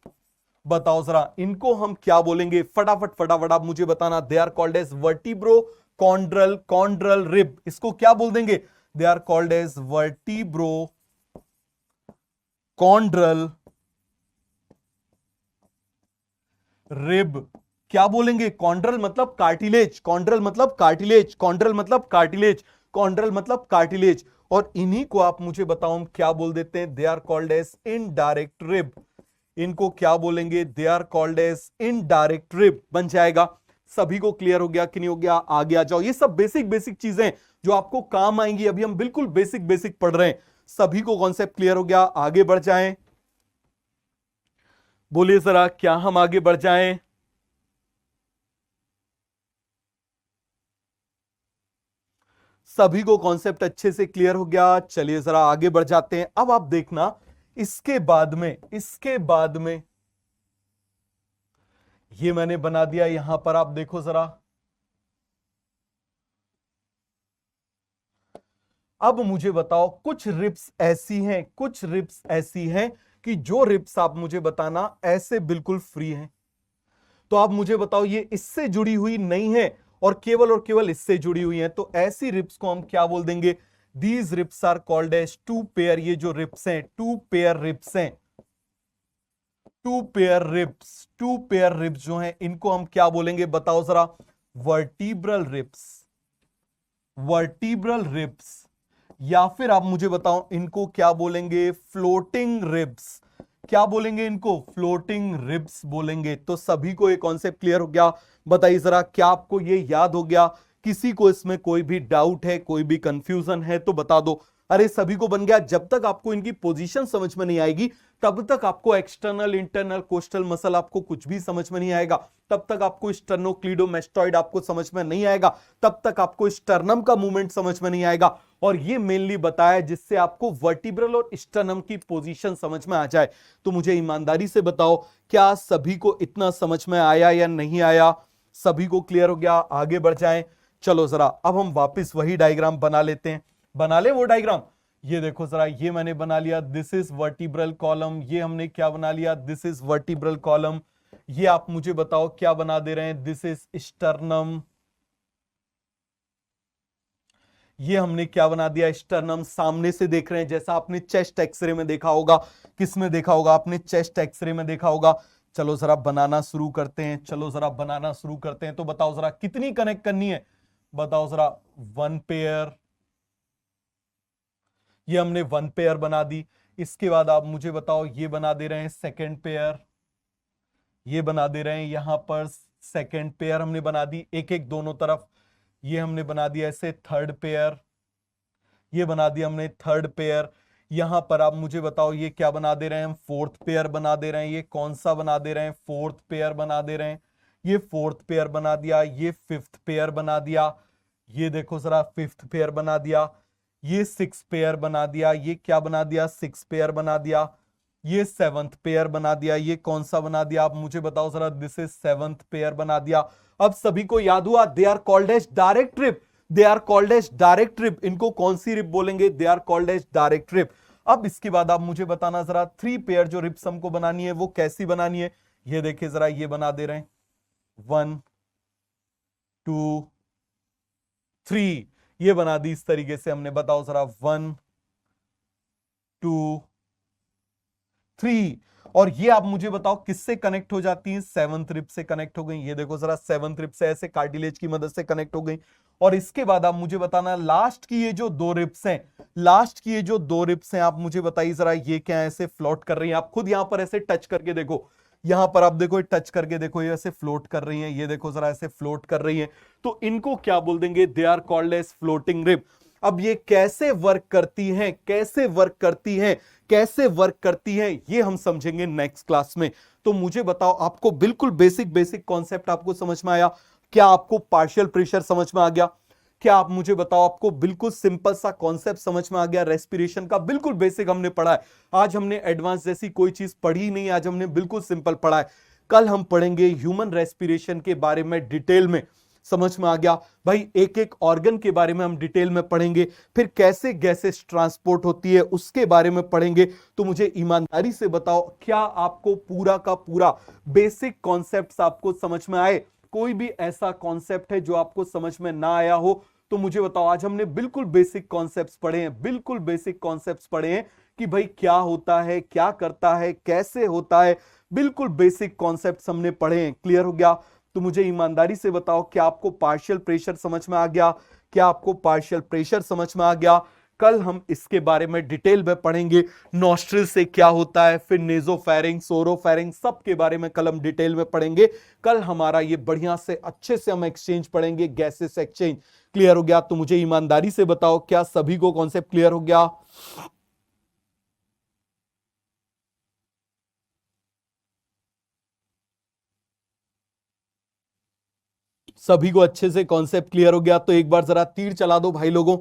बताओ जरा, इनको हम क्या बोलेंगे, फटाफट फटाफट आप मुझे बताना। They are called as vertebrochondral, chondral rib, इसको क्या बोल देंगे, they are called as vertebrochondral rib. क्या बोलेंगे, कॉन्ड्रल मतलब कार्टिलेज, कॉन्ड्रल मतलब कार्टिलेज, कॉन्ड्रल मतलब कार्टिलेज, कॉन्ड्रल मतलब कार्टिलेज। और इन्हीं को आप मुझे बताओ हम क्या बोल देते हैं, they are called as indirect rib. इनको क्या बोलेंगे, they are called as indirect rib बन जाएगा। सभी को क्लियर हो गया कि नहीं हो गया? आगे आ जाओ। ये सब बेसिक बेसिक चीजें जो आपको काम आएंगी, अभी हम बिल्कुल बेसिक बेसिक पढ़ रहे हैं। सभी को कॉन्सेप्ट क्लियर हो गया? आगे बढ़ जाएं, बोलिए जरा, क्या हम आगे बढ़ जाएं? सभी को कॉन्सेप्ट अच्छे से क्लियर हो गया? चलिए जरा आगे बढ़ जाते हैं। अब आप देखना, इसके बाद में ये मैंने बना दिया यहां पर, आप देखो जरा। अब मुझे बताओ, कुछ रिब्स ऐसी हैं, कुछ रिब्स ऐसी हैं कि जो रिब्स आप मुझे बताना ऐसे बिल्कुल फ्री हैं। तो आप मुझे बताओ, ये इससे जुड़ी हुई नहीं है और केवल इससे जुड़ी हुई है, तो ऐसी रिब्स को हम क्या बोल देंगे, these ribs are called as 2 pair. ये जो रिब्स हैं 2 पेयर रिब्स हैं, 2 पेयर रिब्स, 2 पेयर रिब्स जो हैं इनको हम क्या बोलेंगे, बताओ जरा। वर्टिब्रल रिब्स, वर्टिब्रल रिब्स, या फिर आप मुझे बताओ इनको क्या बोलेंगे, फ्लोटिंग रिब्स। क्या बोलेंगे इनको, फ्लोटिंग रिब्स बोलेंगे। तो सभी को ये कॉन्सेप्ट क्लियर हो गया? बताइए जरा, क्या आपको ये याद हो गया? किसी को इसमें कोई भी डाउट है, कोई भी कंफ्यूजन है तो बता दो। अरे सभी को बन गया। जब तक आपको इनकी पोजीशन समझ में नहीं आएगी तब तक आपको एक्सटर्नल, इंटरनल, कोस्टल मसल आपको कुछ भी समझ में नहीं आएगा। तब तक आपको स्टर्नोक्लीडोमेस्टॉइड आपको समझ में नहीं आएगा। तब तक आपको स्टर्नम का मूवमेंट समझ में नहीं आएगा। और ये मेनली बताया जिससे आपको वर्टिब्रल और स्टर्नम की पोजीशन समझ में आ जाए। तो मुझे ईमानदारी से बताओ, क्या सभी को इतना समझ में आया या नहीं आया? सभी को क्लियर हो गया? आगे बढ़ जाएं। चलो जरा अब हम वापस वही डायग्राम बना लेते हैं। बना ले वो डायग्राम। ये देखो जरा, ये मैंने बना लिया, दिस इज वर्टिब्रल कॉलम। ये हमने क्या बना लिया, दिस इज वर्टिब्रल कॉलम। ये आप मुझे बताओ क्या बना दे रहे हैं, दिस इज स्टर्नम। ये हमने क्या बना दिया, स्टर्नम। सामने से देख रहे हैं, जैसा आपने चेस्ट एक्सरे में देखा होगा। किस में देखा होगा आपने, चेस्ट एक्सरे में देखा होगा। चलो जरा बनाना शुरू करते हैं, चलो जरा बनाना शुरू करते हैं। तो बताओ जरा कितनी कनेक्ट करनी है, बताओ जरा। 1 पेयर, ये हमने 1 पेयर बना दी। इसके बाद आप मुझे बताओ, ये बना दे रहे हैं सेकेंड पेयर, ये बना दे रहे हैं यहां पर सेकेंड पेयर हमने बना दी, एक एक दोनों तरफ। ये हमने बना दिया ऐसे थर्ड पेयर, ये बना दिया हमने थर्ड पेयर। यहां पर आप मुझे बताओ, ये क्या बना दे रहे हैं हम, फोर्थ पेयर बना दे रहे हैं। ये कौन सा बना दे रहे हैं, फोर्थ पेयर बना दे रहे हैं। ये फोर्थ पेयर बना दिया, ये फिफ्थ पेयर बना दिया। ये देखो जरा, फिफ्थ पेयर बना दिया। ये 6 पेयर बना दिया। ये क्या बना दिया, 6 पेयर बना दिया। ये सेवंथ पेयर बना दिया। ये कौन सा बना दिया आप मुझे बताओ जरा, दिस इज सेवंथ पेयर बना दिया। अब सभी को याद हुआ, they are called as direct rib, they are called as direct rib. इनको कौन सी रिप बोलेंगे, they are called as direct rib. अब इसके बाद आप मुझे बताना जरा, थ्री पेयर जो रिप्स हमको बनानी है वो कैसी बनानी है। ये देखिए जरा, ये बना दे रहे हैं, 1 2 3, ये बना दी इस तरीके से हमने। बताओ जरा, 1 2 3। और ये आप मुझे बताओ किससे कनेक्ट हो जाती हैं, सेवंथ रिप से कनेक्ट हो गई। ये देखो जरा, सेवंथ रिप से ऐसे कार्टिलेज की मदद से कनेक्ट हो गई। और इसके बाद आप मुझे बताना, लास्ट की ये जो दो रिप्स हैं, लास्ट की ये जो दो रिप्स हैं, आप मुझे बताइए जरा, ये क्या ऐसे फ्लोट कर रही हैं। आप खुद यहां पर ऐसे टच करके देखो, यहां पर आप देखो, टच करके देखो, ये ऐसे फ्लोट कर रही हैं। ये देखो जरा, ऐसे फ्लोट कर रही हैं। तो इनको क्या बोल देंगे, they are called as floating rib. अब ये कैसे वर्क करती हैं, कैसे वर्क करती हैं, कैसे वर्क करती है, ये हम समझेंगे नेक्स्ट क्लास में। तो मुझे बताओ, आपको बिल्कुल बेसिक बेसिक कॉन्सेप्ट आपको समझ में आया क्या? आपको पार्शियल प्रेशर समझ में आ गया क्या? आप मुझे बताओ, आपको बिल्कुल सिंपल सा कॉन्सेप्ट समझ में आ गया? रेस्पिरेशन का बिल्कुल बेसिक हमने पढ़ा है। आज हमने एडवांस जैसी कोई चीज पढ़ी ही नहीं, आज हमने बिल्कुल सिंपल पढ़ा है। कल हम पढ़ेंगे ह्यूमन रेस्पिरेशन के बारे में डिटेल में। समझ में आ गया भाई? एक एक ऑर्गन के बारे में हम डिटेल में पढ़ेंगे, फिर कैसे गैसेस ट्रांसपोर्ट होती है उसके बारे में पढ़ेंगे। तो मुझे ईमानदारी से बताओ, क्या आपको पूरा का पूरा बेसिक कॉन्सेप्ट्स आपको समझ में आए? कोई भी ऐसा कॉन्सेप्ट है जो आपको समझ में ना आया हो तो मुझे बताओ। आज हमने बिल्कुल बेसिक कॉन्सेप्ट्स पढ़े हैं, बिल्कुल बेसिक कॉन्सेप्ट्स पढ़े हैं कि भाई क्या होता है, क्या करता है, कैसे होता है। बिल्कुल बेसिक कॉन्सेप्ट्स हमने पढ़े हैं। क्लियर हो गया? तो मुझे ईमानदारी से बताओ, क्या आपको पार्शियल प्रेशर समझ में आ गया? क्या आपको पार्शियल प्रेशर समझ में आ गया? कल हम इसके बारे में डिटेल में पढ़ेंगे, नॉस्ट्रिल से क्या होता है, फिर नेजोफेरिंग, सोरोफेरिंग, सब के बारे में कल हम डिटेल में पढ़ेंगे। कल हमारा ये बढ़िया से अच्छे से हम एक्सचेंज पढ़ेंगे, गैसेस एक्सचेंज। क्लियर हो गया? तो मुझे ईमानदारी से बताओ, क्या सभी को कॉन्सेप्ट क्लियर हो गया? सभी को अच्छे से कॉन्सेप्ट क्लियर हो गया? तो एक बार जरा तीर चला दो भाई लोगों,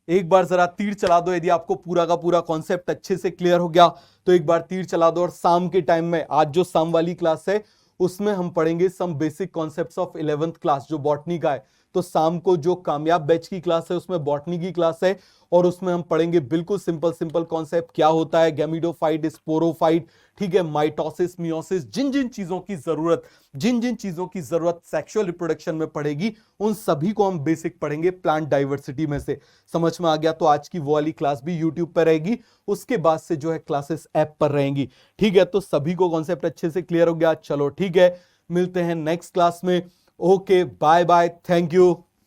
एक बार जरा तीर चला दो। यदि आपको पूरा का पूरा कॉन्सेप्ट अच्छे से क्लियर हो गया तो एक बार तीर चला दो। और शाम के टाइम में, आज जो शाम वाली क्लास है उसमें हम पढ़ेंगे some basic concepts of 11th class, जो बॉटनी का है। तो शाम को जो कामयाब बैच की क्लास है उसमें बॉटनी की क्लास है, और उसमें हम पढ़ेंगे बिल्कुल सिंपल सिंपल कॉन्सेप्ट, क्या होता है गैमिडोफाइट, स्पोरोफाइट, ठीक है, माइटोसिस, मियोसिस, जिन जिन चीजों की जरूरत, जिन जिन चीजों की जरूरत सेक्सुअल रिप्रोडक्शन में पड़ेगी, उन सभी को हम बेसिक पढ़ेंगे प्लांट डाइवर्सिटी में से। समझ में आ गया? तो आज की वो वाली क्लास भी यूट्यूब पर रहेगी, उसके बाद से जो है क्लासेस ऐप पर रहेंगी। ठीक है? तो सभी को कॉन्सेप्ट अच्छे से क्लियर हो गया? चलो ठीक है, मिलते हैं नेक्स्ट क्लास में। Okay, bye bye, thank you.